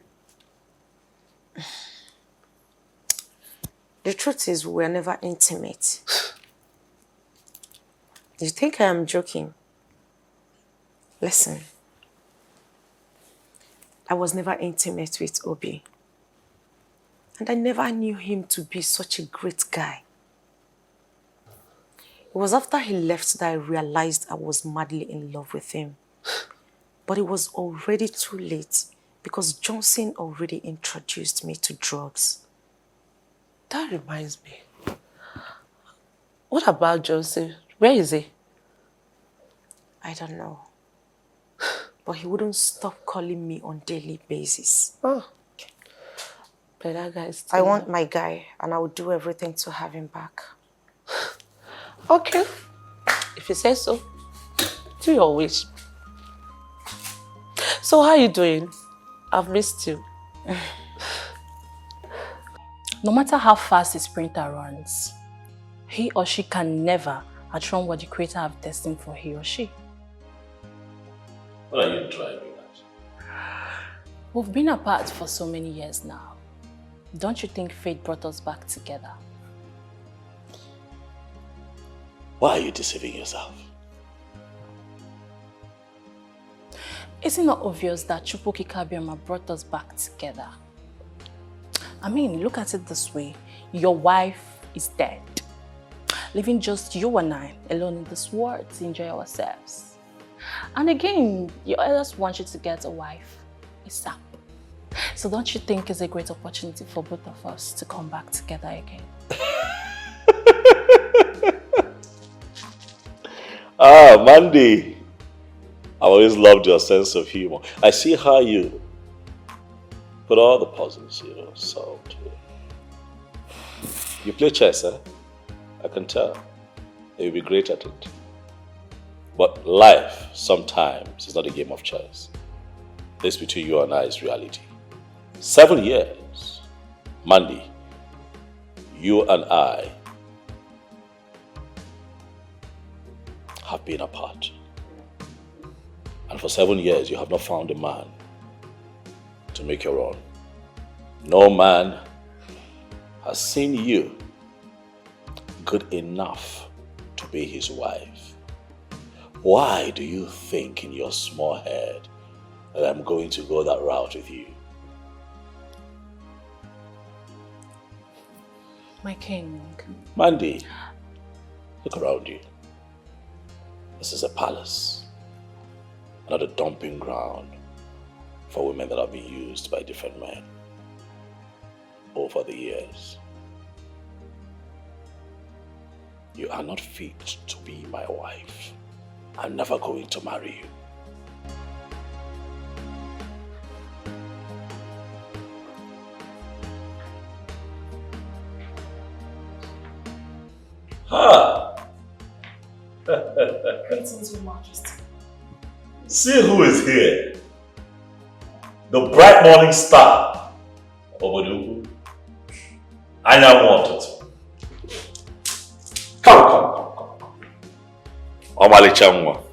The truth is, we were never intimate. You think I am joking? Listen, I was never intimate with Obi. And I never knew him to be such a great guy. It was after he left that I realized I was madly in love with him. But it was already too late because Johnson already introduced me to drugs. That reminds me. What about Johnson? Where is he? I don't know. But he wouldn't stop calling me on a daily basis. Oh. But that guy is still... I want my guy, and I will do everything to have him back. Okay. If you say so, do your wish. So how are you doing? I've missed you. No matter how fast a sprinter runs, he or she can never attract what the Creator have destined for he or she. What are you driving at? We've been apart for so many years now. Don't you think fate brought us back together? Why are you deceiving yourself? Is it not obvious that Chukwuka Kabiama brought us back together? I mean, look at it this way. Your wife is dead, leaving just you and I alone in this world to enjoy ourselves. And again, your elders want you to get a wife. It's up. So don't you think it's a great opportunity for both of us to come back together again? Ah, Mandy. I've always loved your sense of humor. I see how you put all the puzzles, solved. You play chess, eh? I can tell. You'll be great at it. But life, sometimes, is not a game of chess. This between you and I is reality. 7 years. Mandy, you and I have been apart. And for 7 years, you have not found a man to make your own. No man has seen you good enough to be his wife. Why do you think in your small head that I'm going to go that route with you? My king. Mandy, look around you. This is a palace, not a dumping ground for women that have been used by different men over the years. You are not fit to be my wife. I'm never going to marry you. Greetings, Your Majesty. See who is here. The bright morning star. Obodugu. I now want it. Come. Omali Chamwa.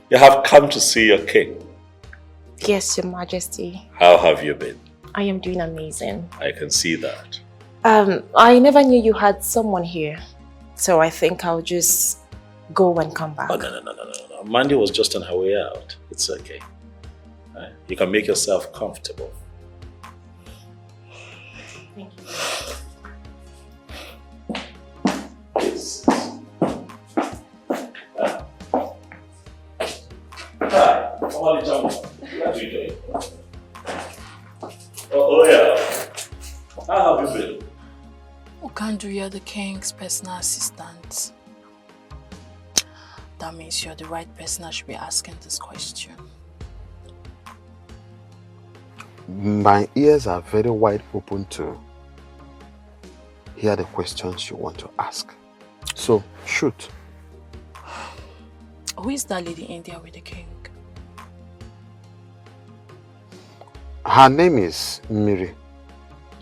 You have come to see your king. Yes, Your Majesty. How have you been? I am doing amazing. I can see that. I never knew you had someone here. So I think I'll just go and come back. Oh, no. Mandy was just on her way out. It's okay. You can make yourself comfortable. Thank you. Yes. Hi. Omali Chamwa. How are you doing? Oh yeah. How have you been? Okandu, you're the king's personal assistant. That means you're the right person I should be asking this question. My ears are very wide open to hear the questions you want to ask. So, shoot. Who is that lady in there with the king? Her name is Miri.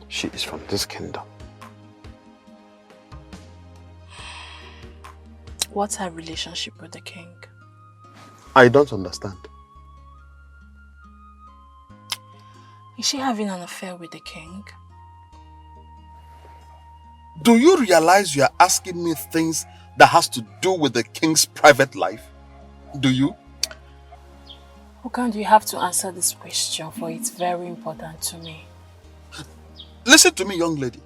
She is from this kingdom. What's her relationship with the king? I don't understand. Is she having an affair with the king? Do you realize you are asking me things that has to do with the king's private life? Do you? Okandu, you have to answer this question, for it's very important to me. Listen to me, young lady.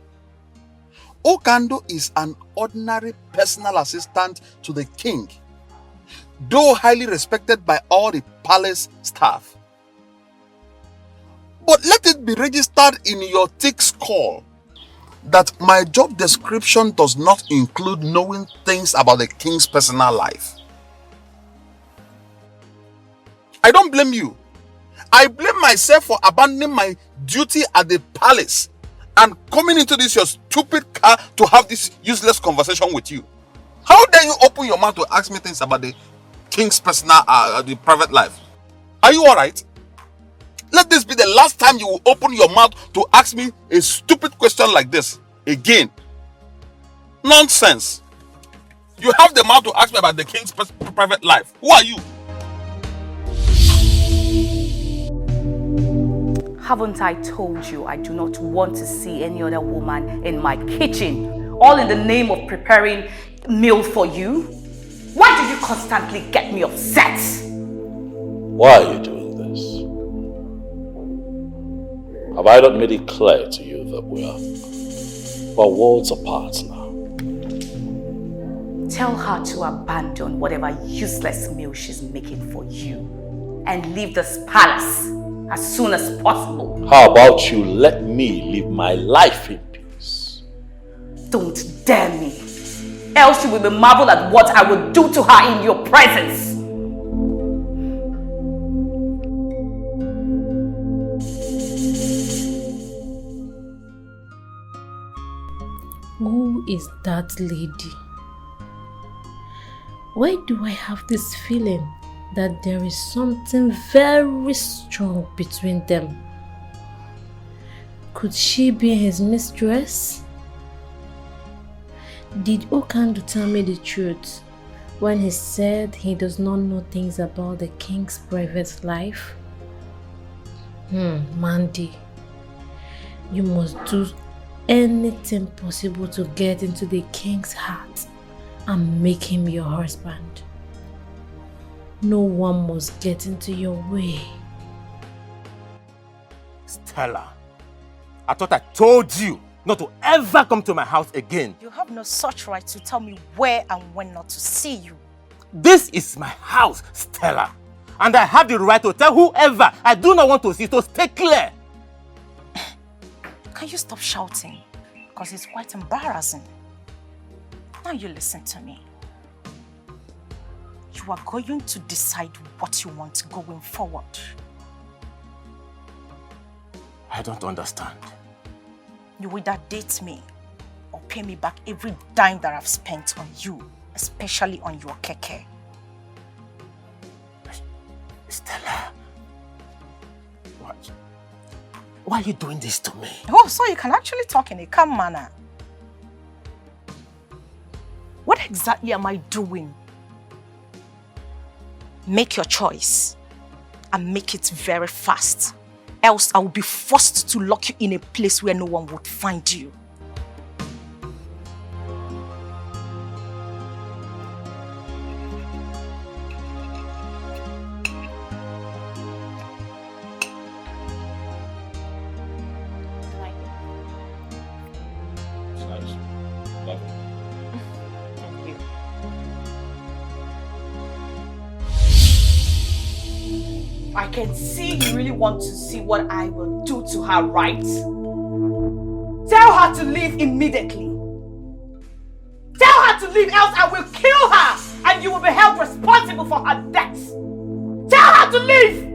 Okandu is an ordinary personal assistant to the king, though highly respected by all the palace staff. But let it be registered in your thick skull that my job description does not include knowing things about the king's personal life. I don't blame you. I blame myself for abandoning my duty at the palace and coming into this your stupid car to have this useless conversation with you. How dare you open your mouth to ask me things about the king's personal, the private life? Are you alright? Let this be the last time you will open your mouth to ask me a stupid question like this again. Nonsense. You have the mouth to ask me about the king's private life. Who are you? Haven't I told you I do not want to see any other woman in my kitchen, all in the name of preparing meal for you? Why do you constantly get me upset? Why are you doing this? Have I not made it clear to you that we're worlds apart now? Tell her to abandon whatever useless meal she's making for you and leave this palace as soon as possible. How about you let me live my life in peace? Don't dare me, else you will be marveled at what I will do to her in your presence. Who is that lady? Why do I have this feeling that there is something very strong between them? Could she be his mistress? Did Okandu tell me the truth when he said he does not know things about the king's private life? Mandy, you must do anything possible to get into the king's heart and make him your husband. No one must get into your way. Stella, I thought I told you not to ever come to my house again. You have no such right to tell me where and when not to see you. This is my house, Stella. And I have the right to tell whoever I do not want to see, so stay clear. Can you stop shouting? Because it's quite embarrassing. Now you listen to me. You are going to decide what you want going forward. I don't understand. You either date me or pay me back every dime that I've spent on you, especially on your keke. Stella, why are you doing this to me? Oh, so you can actually talk in a calm manner. What exactly am I doing? Make your choice and make it very fast. Else I will be forced to lock you in a place where no one would find you. I can see you really want to see what I will do to her, right? Tell her to leave immediately. Tell her to leave, else I will kill her and you will be held responsible for her death. Tell her to leave!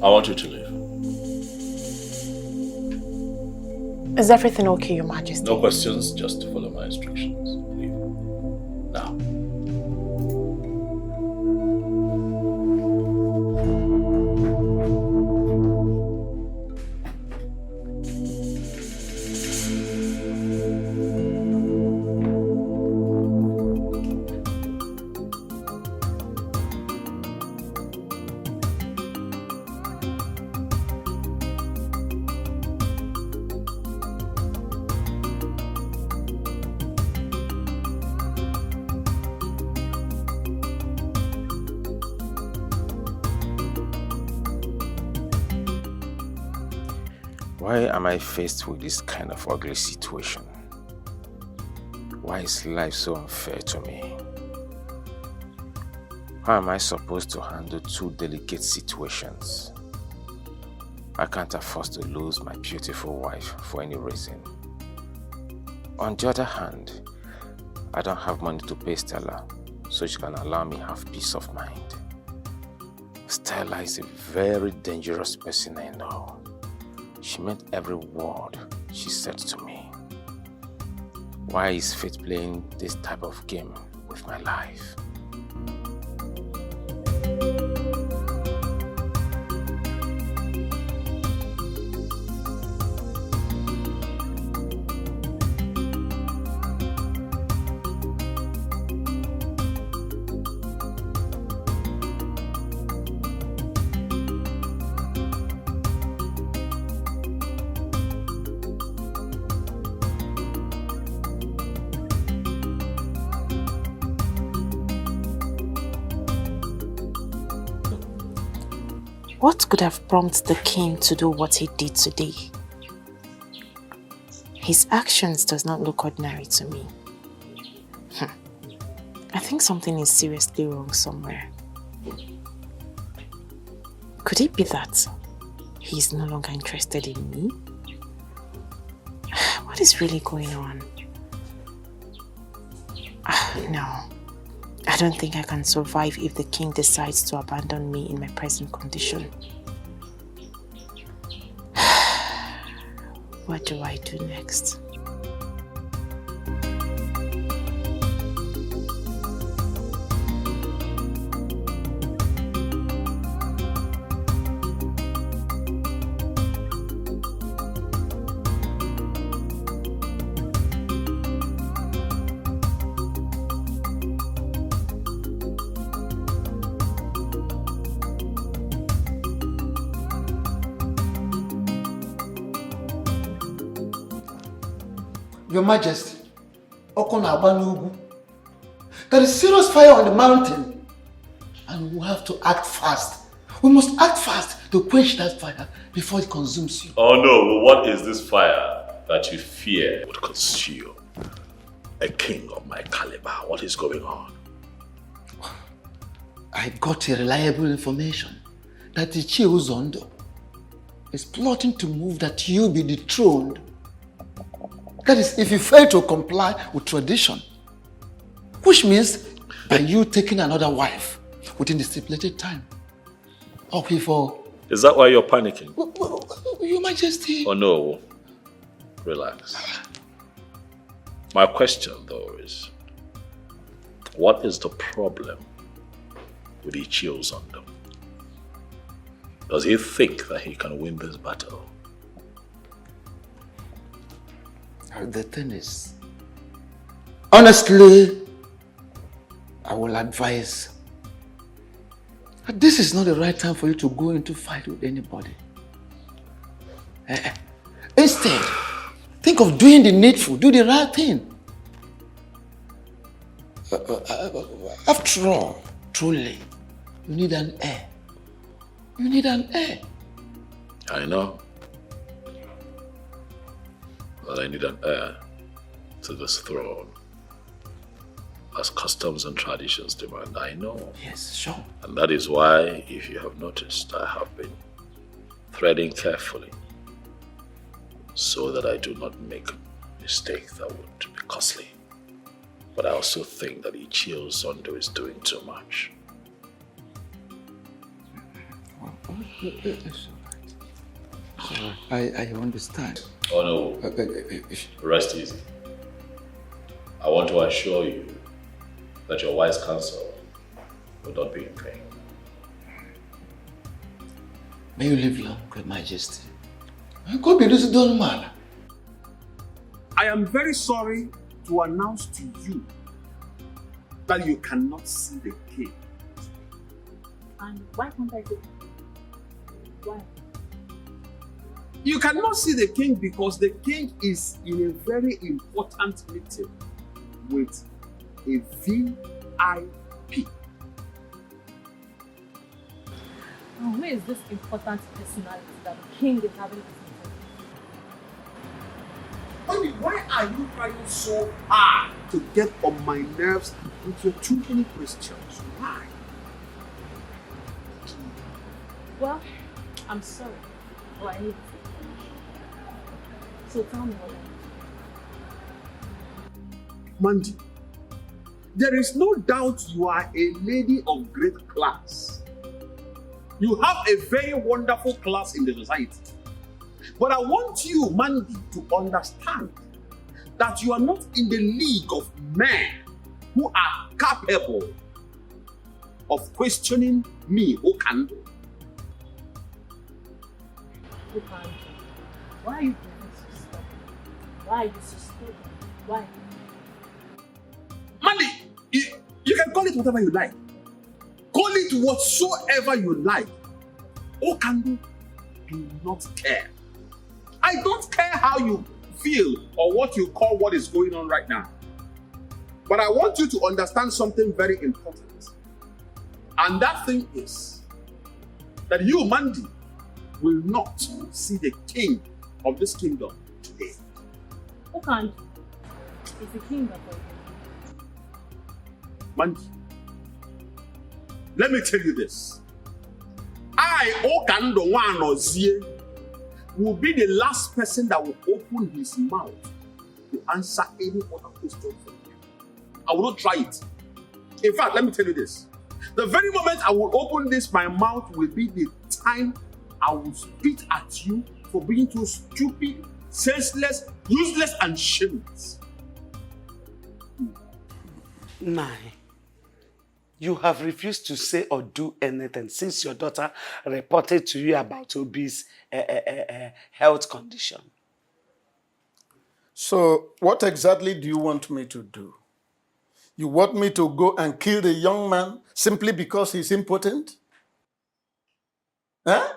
I want you to leave. Is everything okay, Your Majesty? No questions, just follow my instructions. Leave. Now. Why am I faced with this kind of ugly situation? Why is life so unfair to me? How am I supposed to handle two delicate situations? I can't afford to lose my beautiful wife for any reason. On the other hand, I don't have money to pay Stella, so she can allow me have peace of mind. Stella is a very dangerous person I know. She meant every word she said to me. Why is fate playing this type of game with my life? What could have prompted the king to do what he did today? His actions does not look ordinary to me. I think something is seriously wrong somewhere. Could it be that he's no longer interested in me? What is really going on? No, I don't think I can survive if the king decides to abandon me in my present condition. What do I do next? Your Majesty, there is serious fire on the mountain and we have to act fast. We must act fast to quench that fire before it consumes you. Oh no, what is this fire that you fear would consume a king of my caliber? What is going on? I got a reliable information that the Ichie Uzondo is plotting to move that you be dethroned. That is, if you fail to comply with tradition, which means by you taking another wife within the stipulated time. Or before. Is that why you're panicking? Your Majesty. Oh no, relax. My question though is, what is the problem with Ichie Uzondo? Does he think that he can win this battle? The thing is, honestly, I will advise that this is not the right time for you to go into fight with anybody. Instead, think of doing the needful, do the right thing. After all, truly, you need an heir. You need an heir. I know. But I need an heir to this throne. As customs and traditions demand, I know. Yes, sure. And that is why, if you have noticed, I have been threading carefully so that I do not make a mistake that would be costly. But I also think that Ichie Uzondo is doing too much. I understand. Oh no, rest easy. I want to assure you that your wise counsel will not be in vain. May you live long, Your Majesty. Go be this done man. I am very sorry to announce to you that you cannot see the king. And why can't I do it? Why? You cannot see the king because the king is in a very important meeting with a VIP. Now, who is this important personality that the king is having this Honey, why are you trying so hard to get on my nerves with your too many questions? Why? Well, I'm sorry, but I need to. So tell me what Mandy, there is no doubt you are a lady of great class. You have a very wonderful class in the society. But I want you, Mandy, to understand that you are not in the league of men who are capable of questioning me, Okando. Okando, why are you doing so stubborn? Why are you so stubborn? Why? Mandy, you can call it whatever you like. Call it whatsoever you like. Okando, do not care. I don't care how you feel or what you call what is going on right now. But I want you to understand something very important. And that thing is, that you, Mandy, will not see the king of this kingdom today. Who can't? It's the king of all. Mandy, let me tell you this. I, Okando Wanozie, will be the last person that will open his mouth to answer any other question from you. I will not try it. In fact, let me tell you this. The very moment I will open this, my mouth will be the time I will spit at you for being too stupid, senseless, useless, and shameless. Nai, you have refused to say or do anything since your daughter reported to you about Obi's health condition. So, what exactly do you want me to do? You want me to go and kill the young man simply because he's impotent? Huh?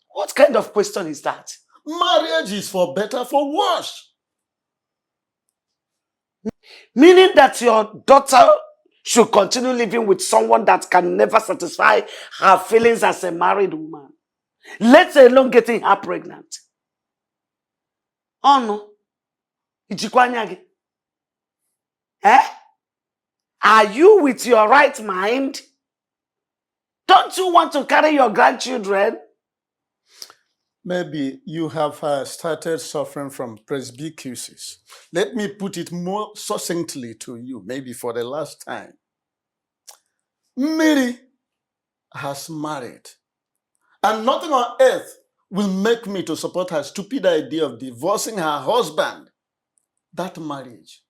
What kind of question is that? Marriage is for better, for worse. Meaning that your daughter should continue living with someone that can never satisfy her feelings as a married woman, let alone getting her pregnant. Oh no. Ichikwanyagi. Eh? Are you with your right mind? Don't you want to carry your grandchildren? Maybe you have started suffering from presbycusis. Let me put it more succinctly to you, maybe for the last time. Mary has married, and nothing on earth will make me to support her stupid idea of divorcing her husband. That marriage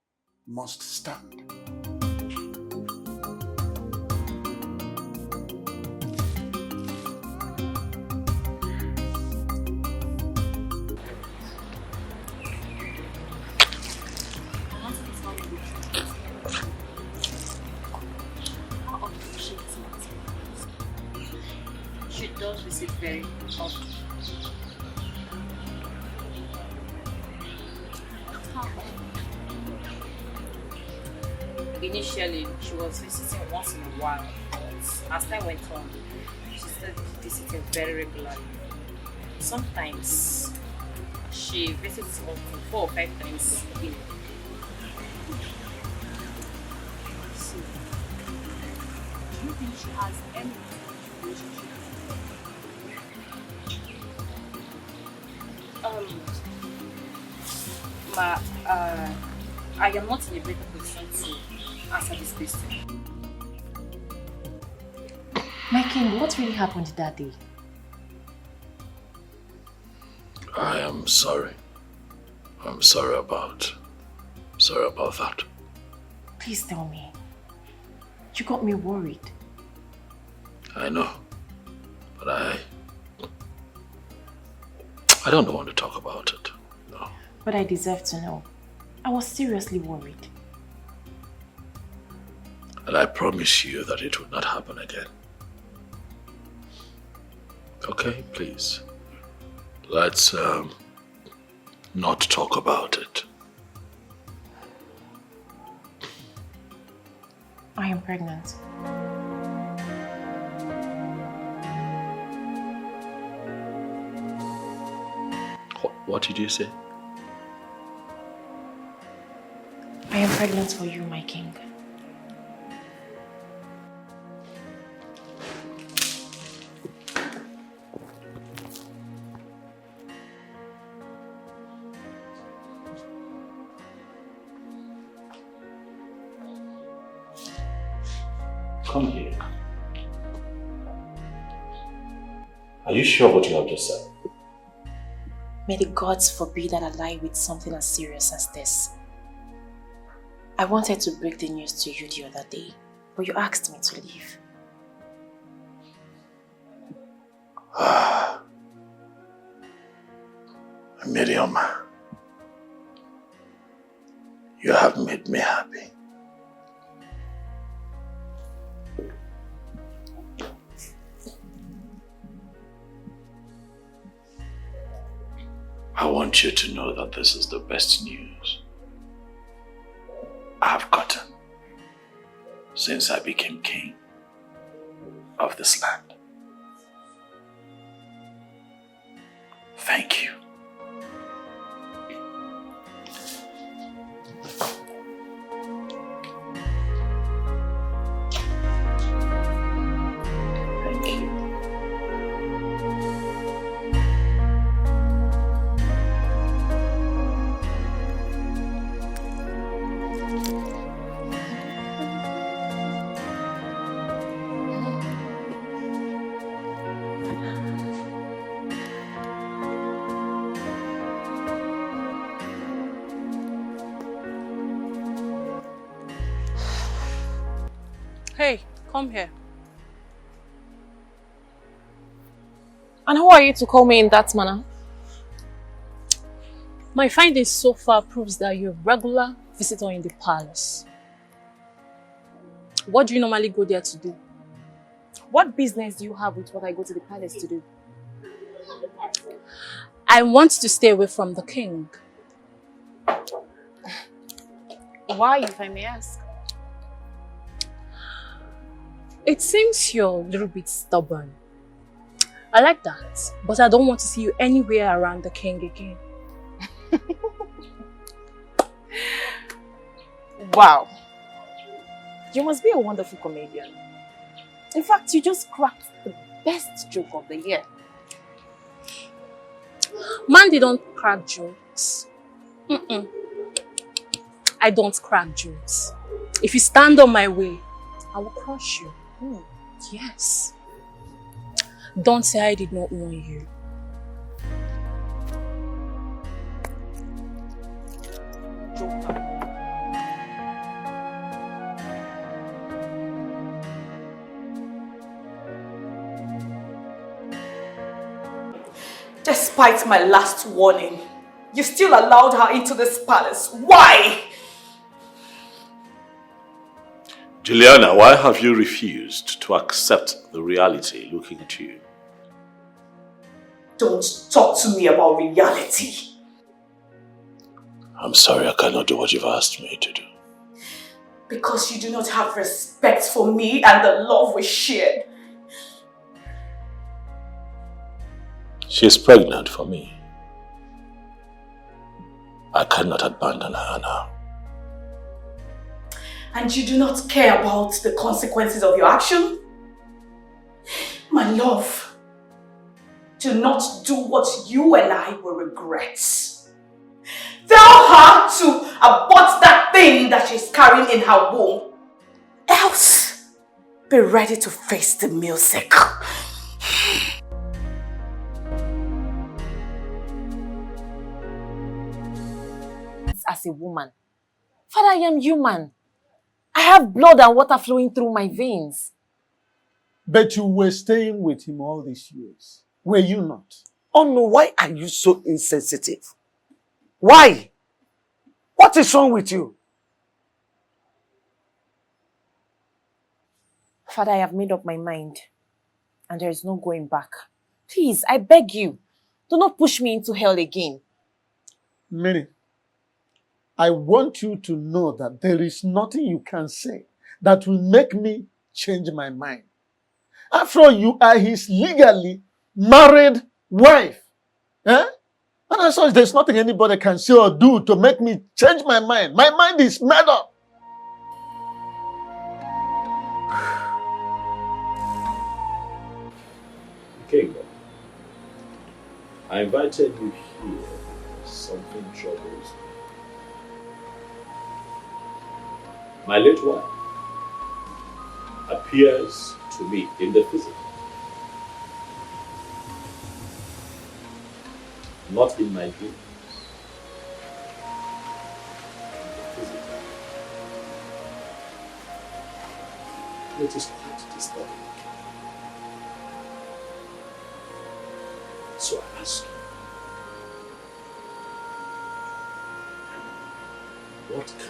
must stand. She does visit very often. Initially, she was visiting once in a while, but as time went on, she started visiting very regularly. Sometimes she visits up to 4 or 5 times a week. Do you think she has any relationship? I am not in a better position to answer this question. My king, what really happened that day? I am sorry. I'm sorry about that. Please tell me. You got me worried. I know, but I don't want to talk about it. No. But I deserve to know. I was seriously worried. And I promise you that it will not happen again. Okay, please. Let's not talk about it. I am pregnant. What did you say? I am pregnant for you, my king. Come here. Are you sure what you have just said? May the gods forbid that I lie with something as serious as this. I wanted to break the news to you the other day, but you asked me to leave. Miriam, you have made me happy. I want you to know that this is the best news I have gotten since I became king of this land. Thank you. Hey, come here. And who are you to call me in that manner? My findings so far proves that you're a regular visitor in the palace. What do you normally go there to do? What business do you have with what I go to the palace to do? I want to stay away from the king. Why, if I may ask? It seems you're a little bit stubborn. I like that, but I don't want to see you anywhere around the king again. Wow. You must be a wonderful comedian. In fact, you just cracked the best joke of the year. Man, they don't crack jokes. I don't crack jokes. If you stand on my way, I will crush you. Yes. Don't say I did not warn you. Despite my last warning, you still allowed her into this palace. Why? Juliana, why have you refused to accept the reality looking at you? Don't talk to me about reality. I'm sorry, I cannot do what you've asked me to do. Because you do not have respect for me and the love we shared. She's pregnant for me. I cannot abandon her now. And you do not care about the consequences of your action? My love, do not do what you and I will regret. Tell her to abort that thing that she's carrying in her womb. Else, be ready to face the music. As a woman, Father, I am human. I have blood and water flowing through my veins. But you were staying with him all these years, were you not? Oh no, why are you so insensitive? Why? What is wrong with you? Father, I have made up my mind and there is no going back. Please, I beg you, do not push me into hell again. Mary, I want you to know that there is nothing you can say that will make me change my mind. After all, you are his legally married wife. Eh? And as such, there's nothing anybody can say or do to make me change my mind. My mind is made up. King, I invited you here. Something troubles me. My late wife appears to me in the physical, not in my dreams. It is quite disturbing. So I ask you, what can we do?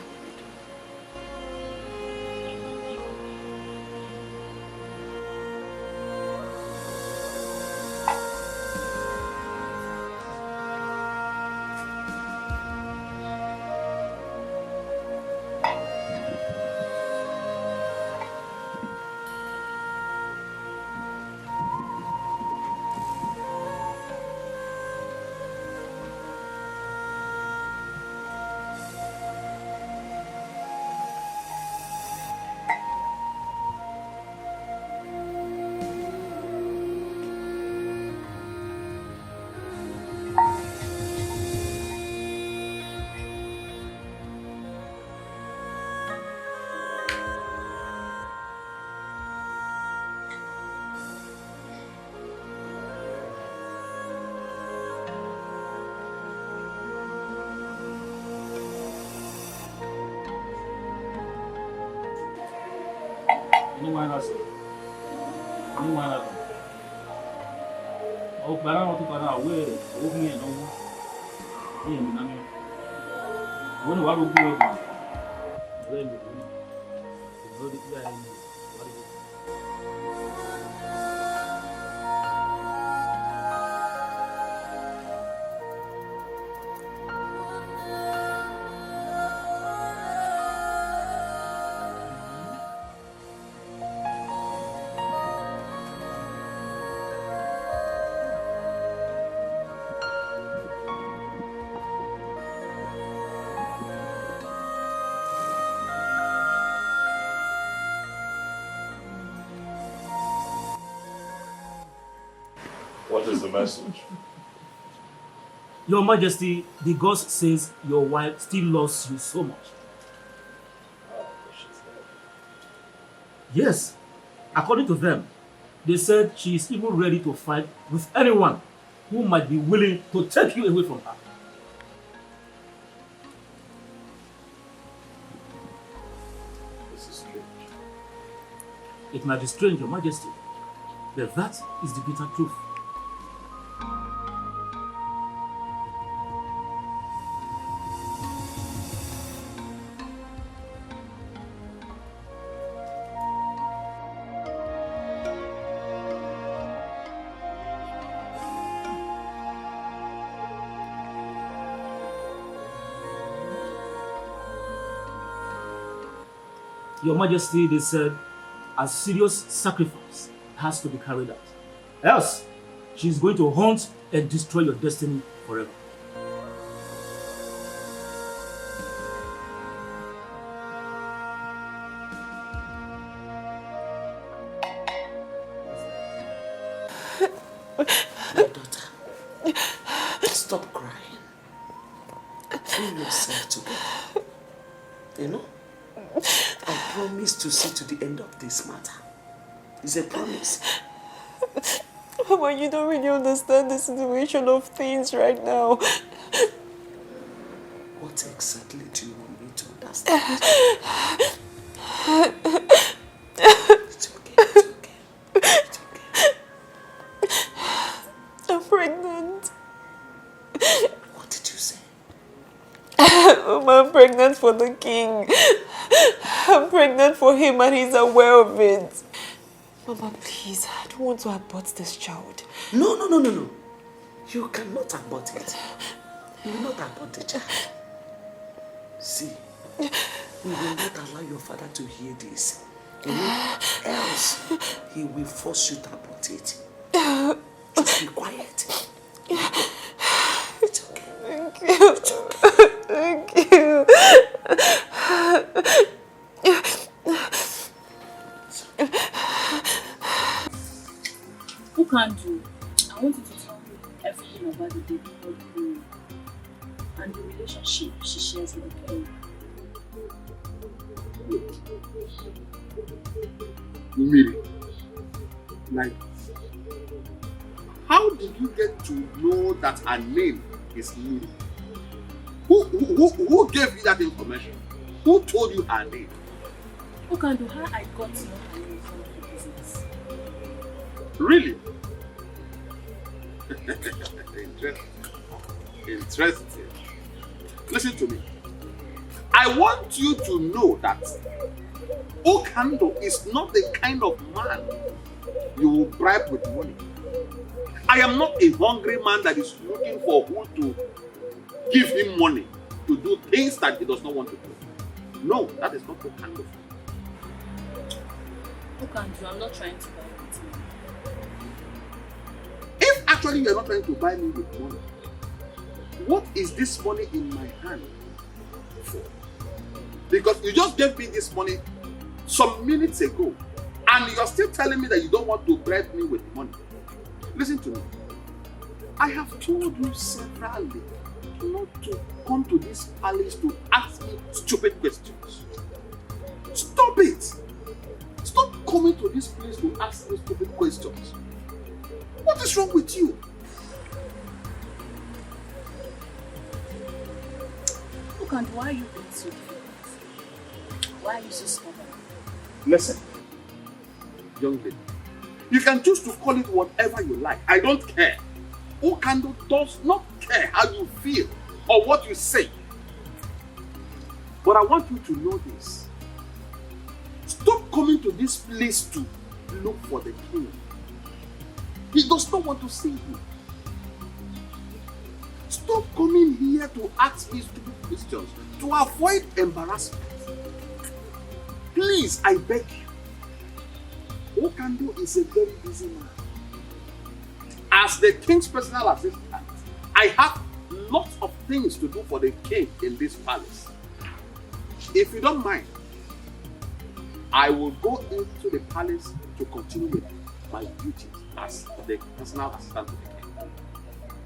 Any one us. Any one of them. Oh, but I don't think I know where. Open it, no more. Yeah, I mean, when what will be open? Really? What is the message? Your Majesty, the ghost says your wife still loves you so much. Yes, according to them, they said she is even ready to fight with anyone who might be willing to take you away from her. This is strange. It might be strange, Your Majesty, but that is the bitter truth. Your Majesty, they said, a serious sacrifice has to be carried out. Else, she is going to haunt and destroy your destiny forever. My daughter, stop crying. Pull yourself together. You know? I promise to see to the end of this matter. It's a promise. Mama, you don't really understand the situation of things right now. What exactly do you want me to understand? It's okay. I'm pregnant. What did you say? Mama, I'm pregnant for the king. I'm pregnant for him and he's aware of it. Mama, please, I don't want to abort this child. No. You cannot abort it. You will not abort the child. See, we will not allow your father to hear this. You know, else he will force you to abort it. Just be quiet. It's okay. Thank you. It's okay. Thank you. Who can do? I want you to tell me everything about the baby girl and the relationship she shares with the king. Miri, like, how did you get to know that her name is Miri? Who gave you that information? Who told you her name? Who can do how I got to know her name from the business? Really? Interesting. Listen to me. I want you to know that Okando is not the kind of man you will bribe with money. I am not a hungry man that is looking for who to give him money to do things that he does not want to do. No, that is not Okando. Okando, I'm not trying to buy with money. If actually you are not trying to buy me with money, what is this money in my hand for? Because you just gave me this money some minutes ago and you are still telling me that you don't want to bribe me with money. Listen to me. I have told you severally not to come to this palace to ask me stupid questions. Stop it! Stop coming to this place to ask me stupid questions. What is wrong with you? Look, and why are you being so difficult? Why are you so stubborn? Listen, young lady. You can choose to call it whatever you like. I don't care. Okando does not care how you feel or what you say. But I want you to know this. Stop coming to this place to look for the king. He does not want to see you. Stop coming here to ask me stupid questions to avoid embarrassment. Please, I beg you. Okando is a very busy man. As the king's personal assistant, I have lots of things to do for the king in this palace. If you don't mind, I will go into the palace to continue with my duties as the personal assistant to the king.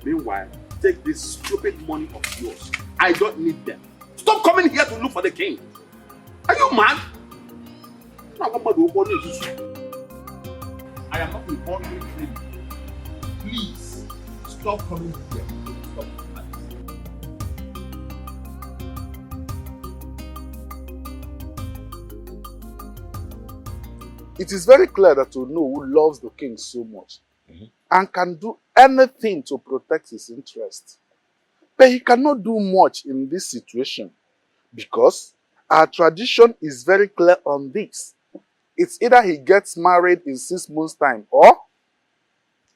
Meanwhile, take this stupid money of yours. I don't need them. Stop coming here to look for the king. Are you mad? I am not in ordinary training. Please, stop coming here. Stop. It is very clear that Ono loves the king so much and can do anything to protect his interest. But he cannot do much in this situation because our tradition is very clear on this. It's either he gets married in 6 months' time or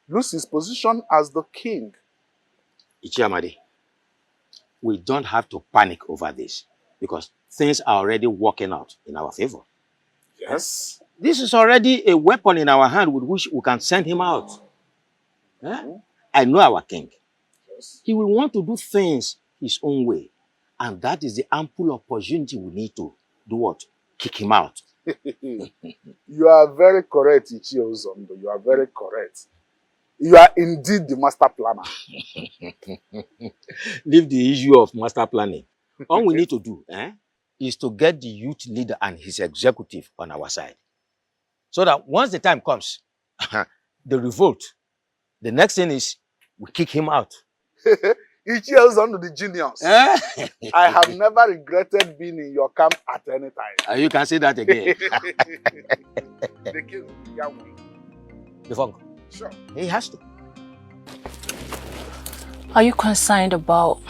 lose his position as the king. Ichiamadi, we don't have to panic over this because things are already working out in our favor. Yes. This is already a weapon in our hand with which we can send him out. I know our king. Yes. He will want to do things his own way. And that is the ample opportunity we need to do what? Kick him out. You are very correct, Ichio Zondo. You are very correct. You are indeed the master planner. Leave the issue of master planning. All we need to do is to get the youth leader and his executive on our side. So that once the time comes, the revolt, the next thing is we kick him out. Ichio Zondo the genius. I have never regretted being in your camp at any time. You can say that again. The king, Yahweh. Before, sure. He has to. Are you concerned about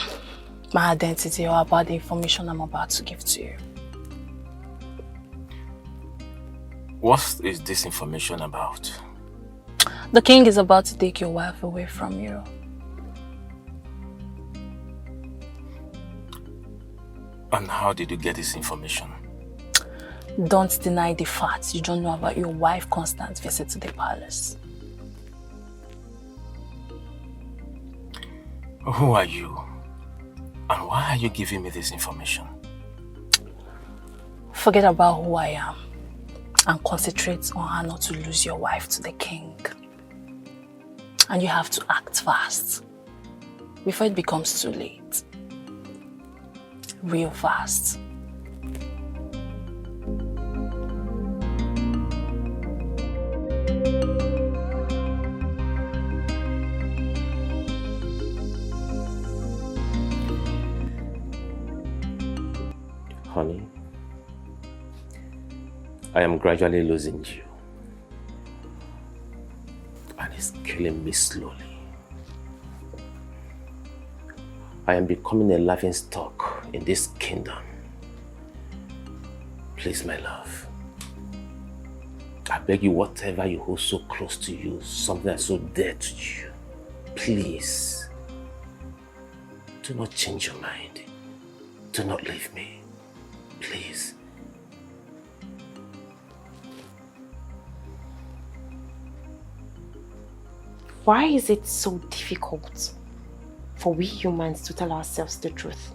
my identity or about the information I'm about to give to you? What is this information about? The king is about to take your wife away from you. And how did you get this information? Don't deny the facts. You don't know about your wife Constance's visit to the palace. Who are you? And why are you giving me this information? Forget about who I am and concentrate on how not to lose your wife to the king. And you have to act fast before it becomes too late. Real fast. Honey, I am gradually losing you. And it's killing me slowly. I am becoming a laughing stock in this kingdom. Please, my love. I beg you, whatever you hold so close to you, something that's so dear to you, please, do not change your mind. Do not leave me. Please. Why is it so difficult for we humans to tell ourselves the truth?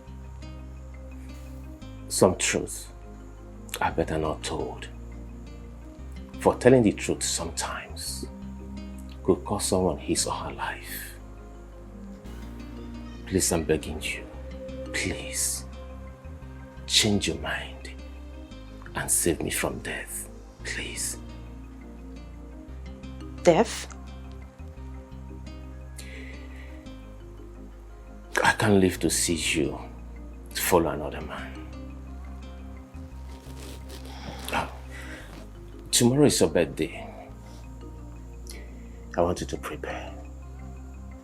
Some truths are better not told. For telling the truth sometimes could cost someone his or her life. Please, I'm begging you, please, change your mind and save me from death, please. Death? I can't live to see you follow another man. Tomorrow is your birthday. I want you to prepare.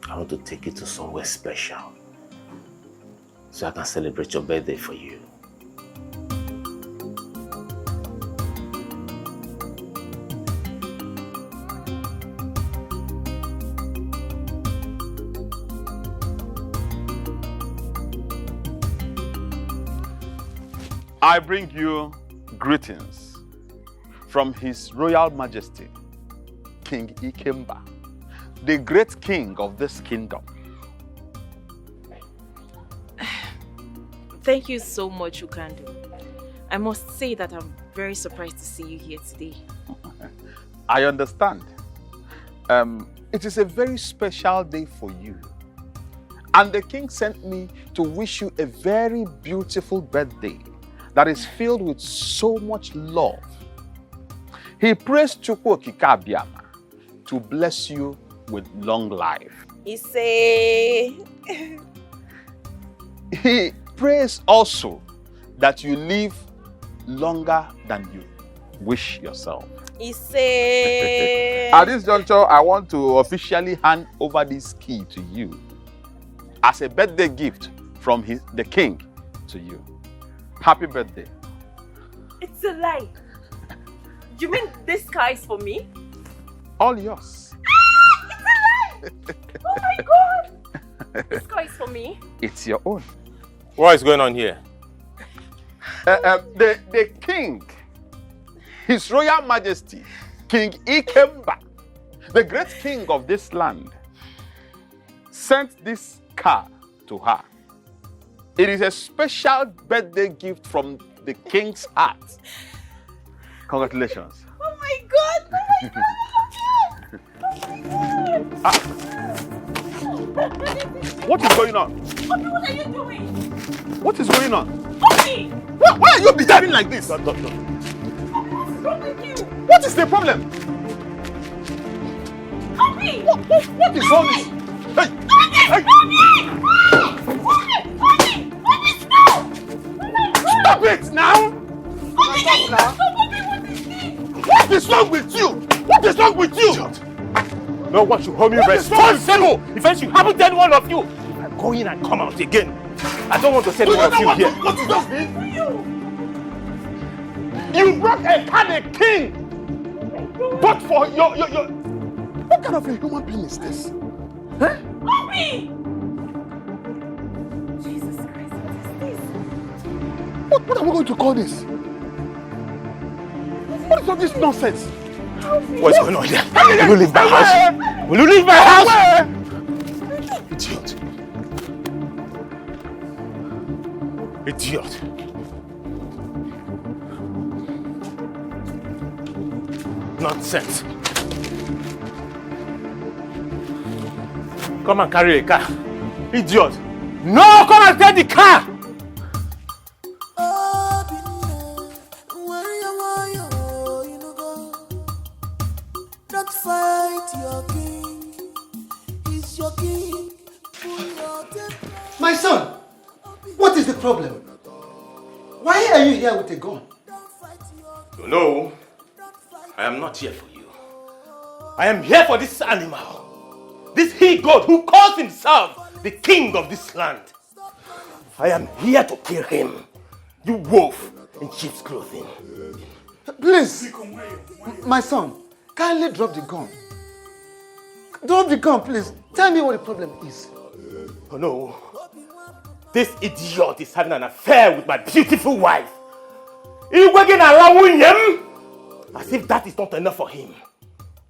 I want to take you to somewhere special so I can celebrate your birthday for you. I bring you greetings from His Royal Majesty, King Ikemba, the great king of this kingdom. Thank you so much, Ukandu. I must say that I'm very surprised to see you here today. I understand. It is a very special day for you. And the king sent me to wish you a very beautiful birthday that is filled with so much love. He prays Chukwu Okike Abiama to bless you with long life. He prays also that you live longer than you wish yourself. At this juncture, I want to officially hand over this key to you as a birthday gift from the king to you. Happy birthday. It's a lie. You mean this car is for me? All yours. It's a lie! Oh my god! This car is for me? It's your own. What is going on here? The king, His Royal Majesty, King Ikemba, the great king of this land, sent this car to her. It is a special birthday gift from the king's heart. Congratulations. Oh my god! Oh my god! Oh my god! What is going on? Obi, what are you doing? What is going on? Obi! Why are you behaving like this? Obi, what's wrong with you? What is the problem? Obi! What is all this? Hey! Hey! Stop it now! What is wrong with you? What is wrong with you? No one should hold me responsible if anything happens to any one of you. I'm going in and come out again. I don't want to send one of you here. What is this? You brought a card, king! But for your... What kind of a human being is this? Huh? Obi! Jesus Christ, what is this? What are we going to call this? What is all this nonsense? What's going on here? Will you leave my house? Will you leave my house? Idiot. Idiot. Nonsense. Come and carry a car. Idiot. No, come and take the car. Don't fight your king. He's your king. My son, what is the problem? Why are you here with a gun? No, I am not here for you. I am here for this animal. This he-goat who calls himself the king of this land. I am here to kill him. You wolf in sheep's clothing. Please, my son, kindly drop the gun. Drop the gun, please. Tell me what the problem is. Oh no. This idiot is having an affair with my beautiful wife. He's working allowing him. As if that is not enough for him.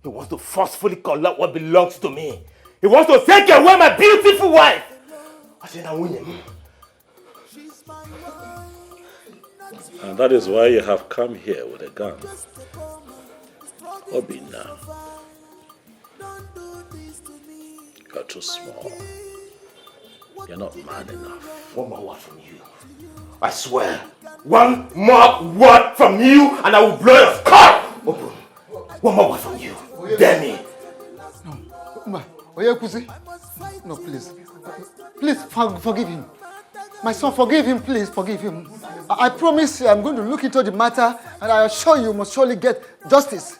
He wants to forcefully collect what belongs to me. He wants to take away my beautiful wife. I said, I'm winning. And that is why you have come here with a gun. Obi now. You're too small. You're not man enough. One more word from you. I swear. One more word from you and I will blow your skull open. One more word from you. Dare me. No, please. Please forgive him. My son, forgive him, please, forgive him. I promise you I'm going to look into the matter and I assure you must surely get justice.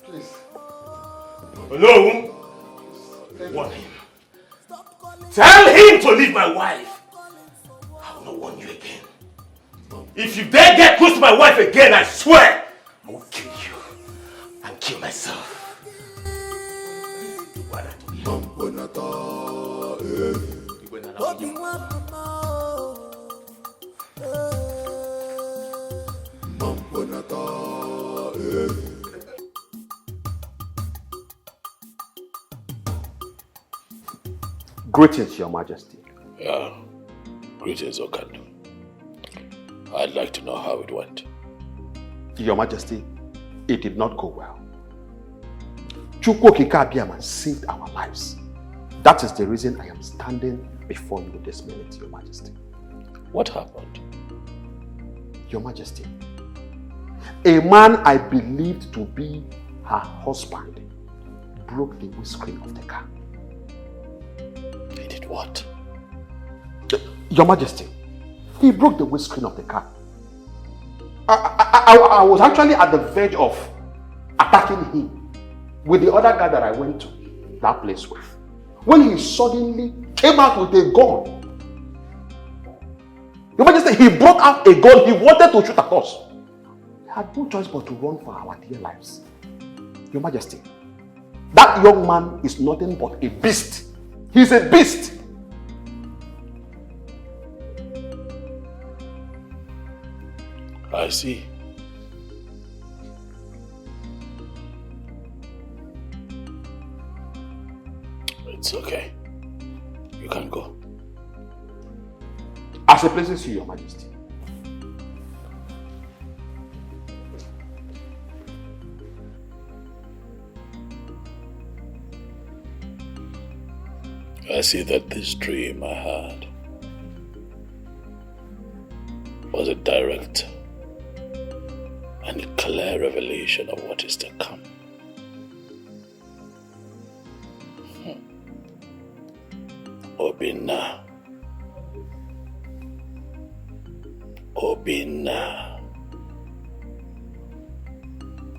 Please. No. Warn him. Tell him to leave my wife. I will not warn you again. If you dare get close to my wife again, I swear, I will kill you and kill myself. Greetings, Your Majesty. Yeah, greetings, Okandu. I'd like to know how it went. Your Majesty, it did not go well. Chukwokika Abiyama saved our lives. That is the reason I am standing before you this minute, Your Majesty. What happened? Your Majesty, a man I believed to be her husband broke the windscreen of the car. He did what? Your Majesty, he broke the windscreen of the car. I was actually at the verge of attacking him with the other guy that I went to that place with, when he suddenly came out with a gun. Your Majesty, he brought out a gun. He wanted to shoot at us. We had no choice but to run for our dear lives. Your Majesty, that young man is nothing but a beast. He's a beast. I see. It's okay. You can go. As it pleases you, Your Majesty. I see that this dream I had was a direct and clear revelation of what is to come. Obinna. Obinna.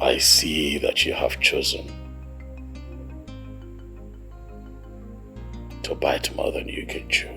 I see that you have chosen to bite more than you can chew.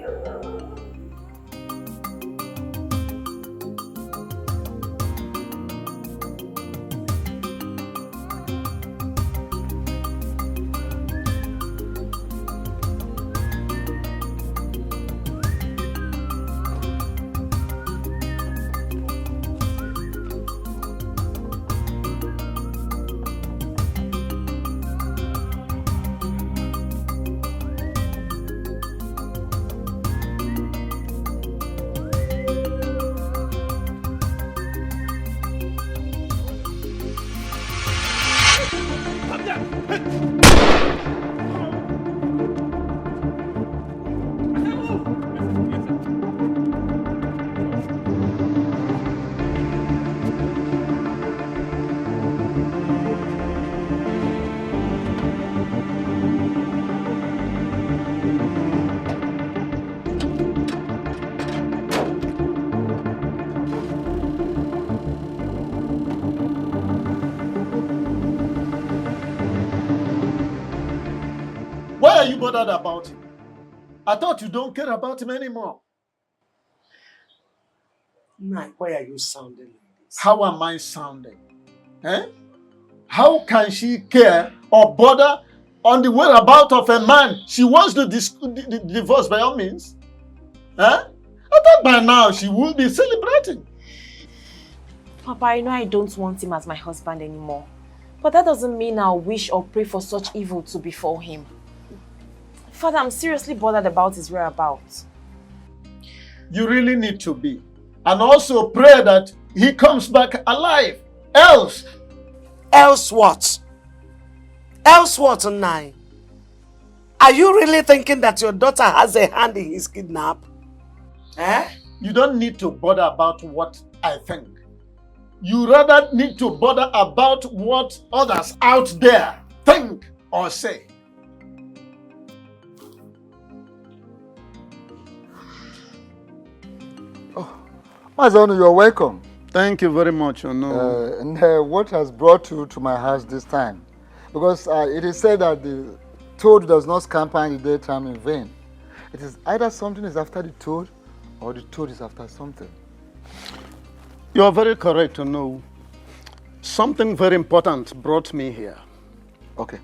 Why are you bothered about him? I thought you don't care about him anymore. Mike, why are you sounding like this? How am I sounding? Eh? How can she care or bother on the whereabouts of a man she wants to divorce by all means? Eh? I thought by now she would be celebrating. Papa, I know I don't want him as my husband anymore. But that doesn't mean I'll wish or pray for such evil to befall him. Father, I'm seriously bothered about his whereabouts. You really need to be. And also pray that he comes back alive. Else. Else what? Else what, Nai? Are you really thinking that your daughter has a hand in his kidnap? Eh? You don't need to bother about what I think. You rather need to bother about what others out there think or say. Mazano, you're welcome. Thank you very much, Ono. And what has brought you to my house this time? Because it is said that the toad does not scamper in the daytime in vain. It is either something is after the toad or the toad is after something. You are very correct to know. Something very important brought me here. Okay,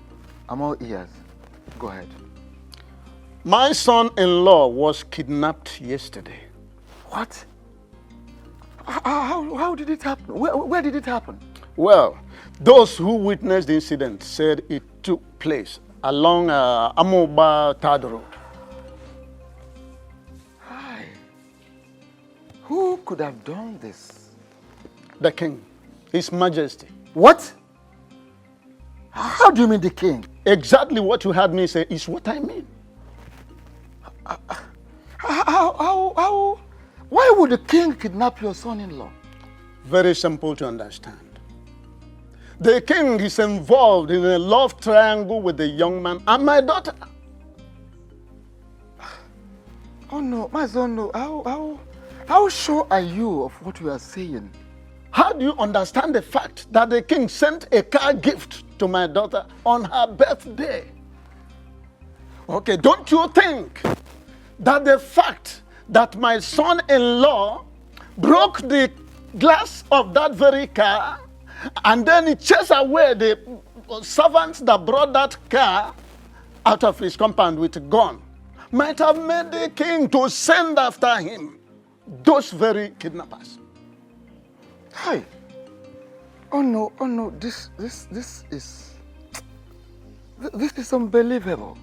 I'm all ears. Go ahead. My son-in-law was kidnapped yesterday. What? How did it happen? Where did it happen? Well, those who witnessed the incident said it took place along Amoba Third Road. Hi. Who could have done this? The king, His Majesty. What? How do you mean the king? Exactly what you heard me say is what I mean. Why would the king kidnap your son-in-law? Very simple to understand. The king is involved in a love triangle with the young man and my daughter. Oh no, my son, no. How sure are you of what you are saying? How do you understand the fact that the king sent a car gift to my daughter on her birthday? Okay, don't you think that the fact that my son-in-law broke the glass of that very car and then he chased away the servants that brought that car out of his compound with a gun might have made the king to send after him those very kidnappers? Hi. Oh no, this is unbelievable.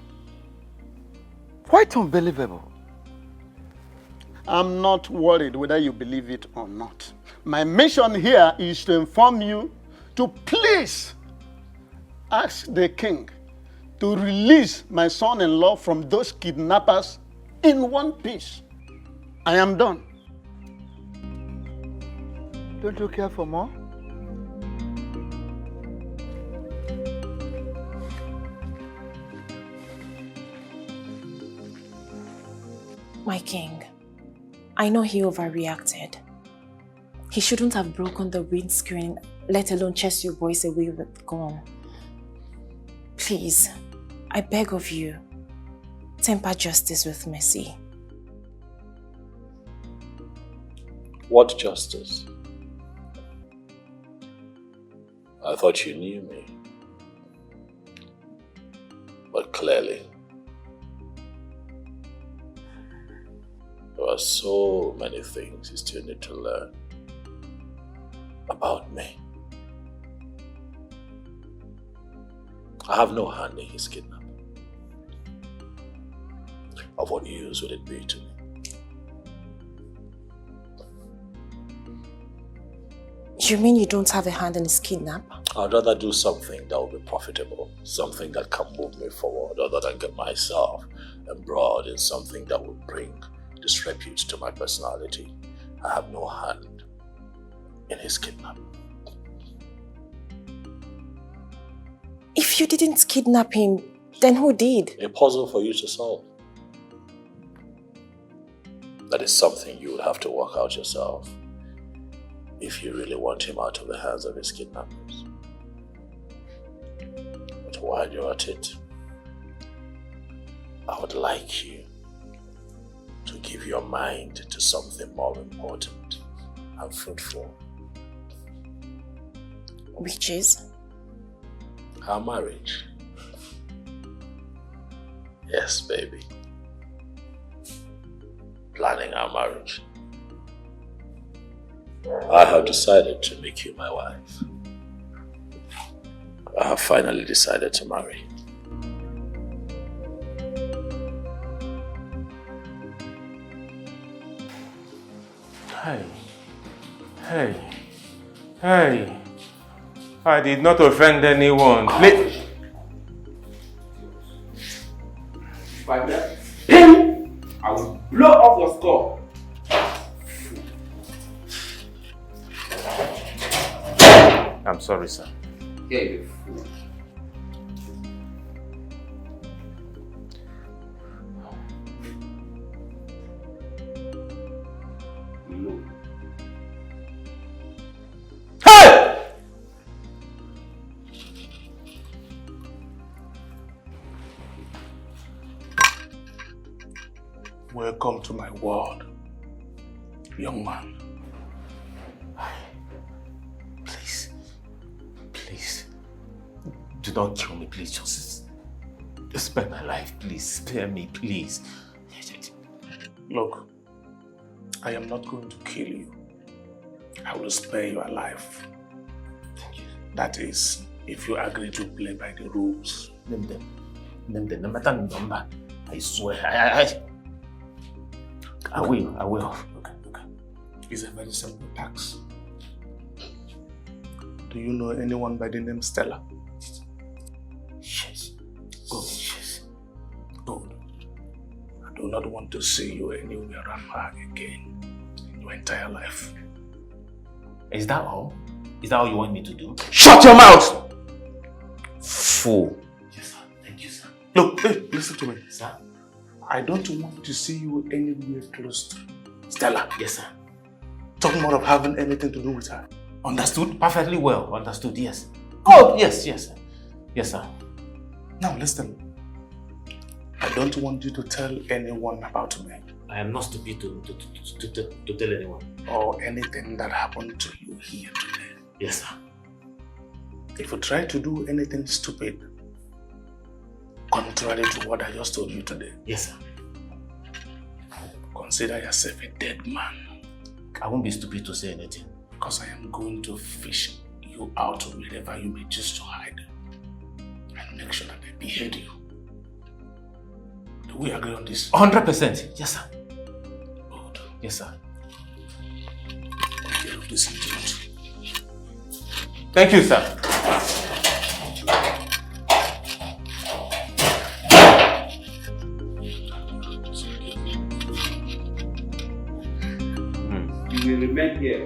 Quite unbelievable. I'm not worried whether you believe it or not. My mission here is to inform you to please ask the king to release my son-in-law from those kidnappers in one piece. I am done. Don't you care for more? My king, I know he overreacted. He shouldn't have broken the windscreen, let alone chase you boys away with the gun. Please, I beg of you, temper justice with mercy. What justice? I thought you knew me. But clearly, there are so many things you still need to learn about me. I have no hand in his kidnapping. Of what use would it be to me? You mean you don't have a hand in his kidnap? I'd rather do something that will be profitable, something that can move me forward, other than get myself embroiled in something that would bring disrepute to my personality. I have no hand in his kidnapping. If you didn't kidnap him, then who did? A puzzle for you to solve. That is something you would have to work out yourself if you really want him out of the hands of his kidnappers. But while you're at it, I would like you to give your mind to something more important and fruitful. Which is? Our marriage. Yes, baby. Planning our marriage. I have decided to make you my wife. I have finally decided to marry. Hey. I did not offend anyone. Please. I will blow off your skull. I'm sorry, sir. Yeah, you fool. No. Welcome to my world, young man. Please, do not kill me, please. Just spare my life, please. Spare me, please. Look, I am not going to kill you. I will spare your life. Thank you. That is, if you agree to play by the rules. Name them. No matter the number. I swear. I will. Okay. It's a very simple task. Do you know anyone by the name Stella? Yes. Good. I do not want to see you anywhere around her again in your entire life. Is that all? Is that all you want me to do? Shut your mouth! Fool. Yes, sir. Thank you, sir. Look, hey, listen to me. Sir? I don't want to see you anywhere close to Stella. Yes, sir. Talking more of having anything to do with her. Understood? Perfectly well. Understood, yes. Oh, yes, sir. Yes, sir. Now listen. I don't want you to tell anyone about me. I am not stupid to tell anyone. Or anything that happened to you here today. Yes, sir. If you try to do anything stupid, contrary to what I just told you today. Yes, sir. Consider yourself a dead man. I won't be stupid to say anything. Because I am going to fish you out wherever you may choose to hide. And make sure that I behead you. Do we agree on this? 100%. Yes, sir. Good. Yes, sir. Take care of this idiot. Thank you, sir. You will remain here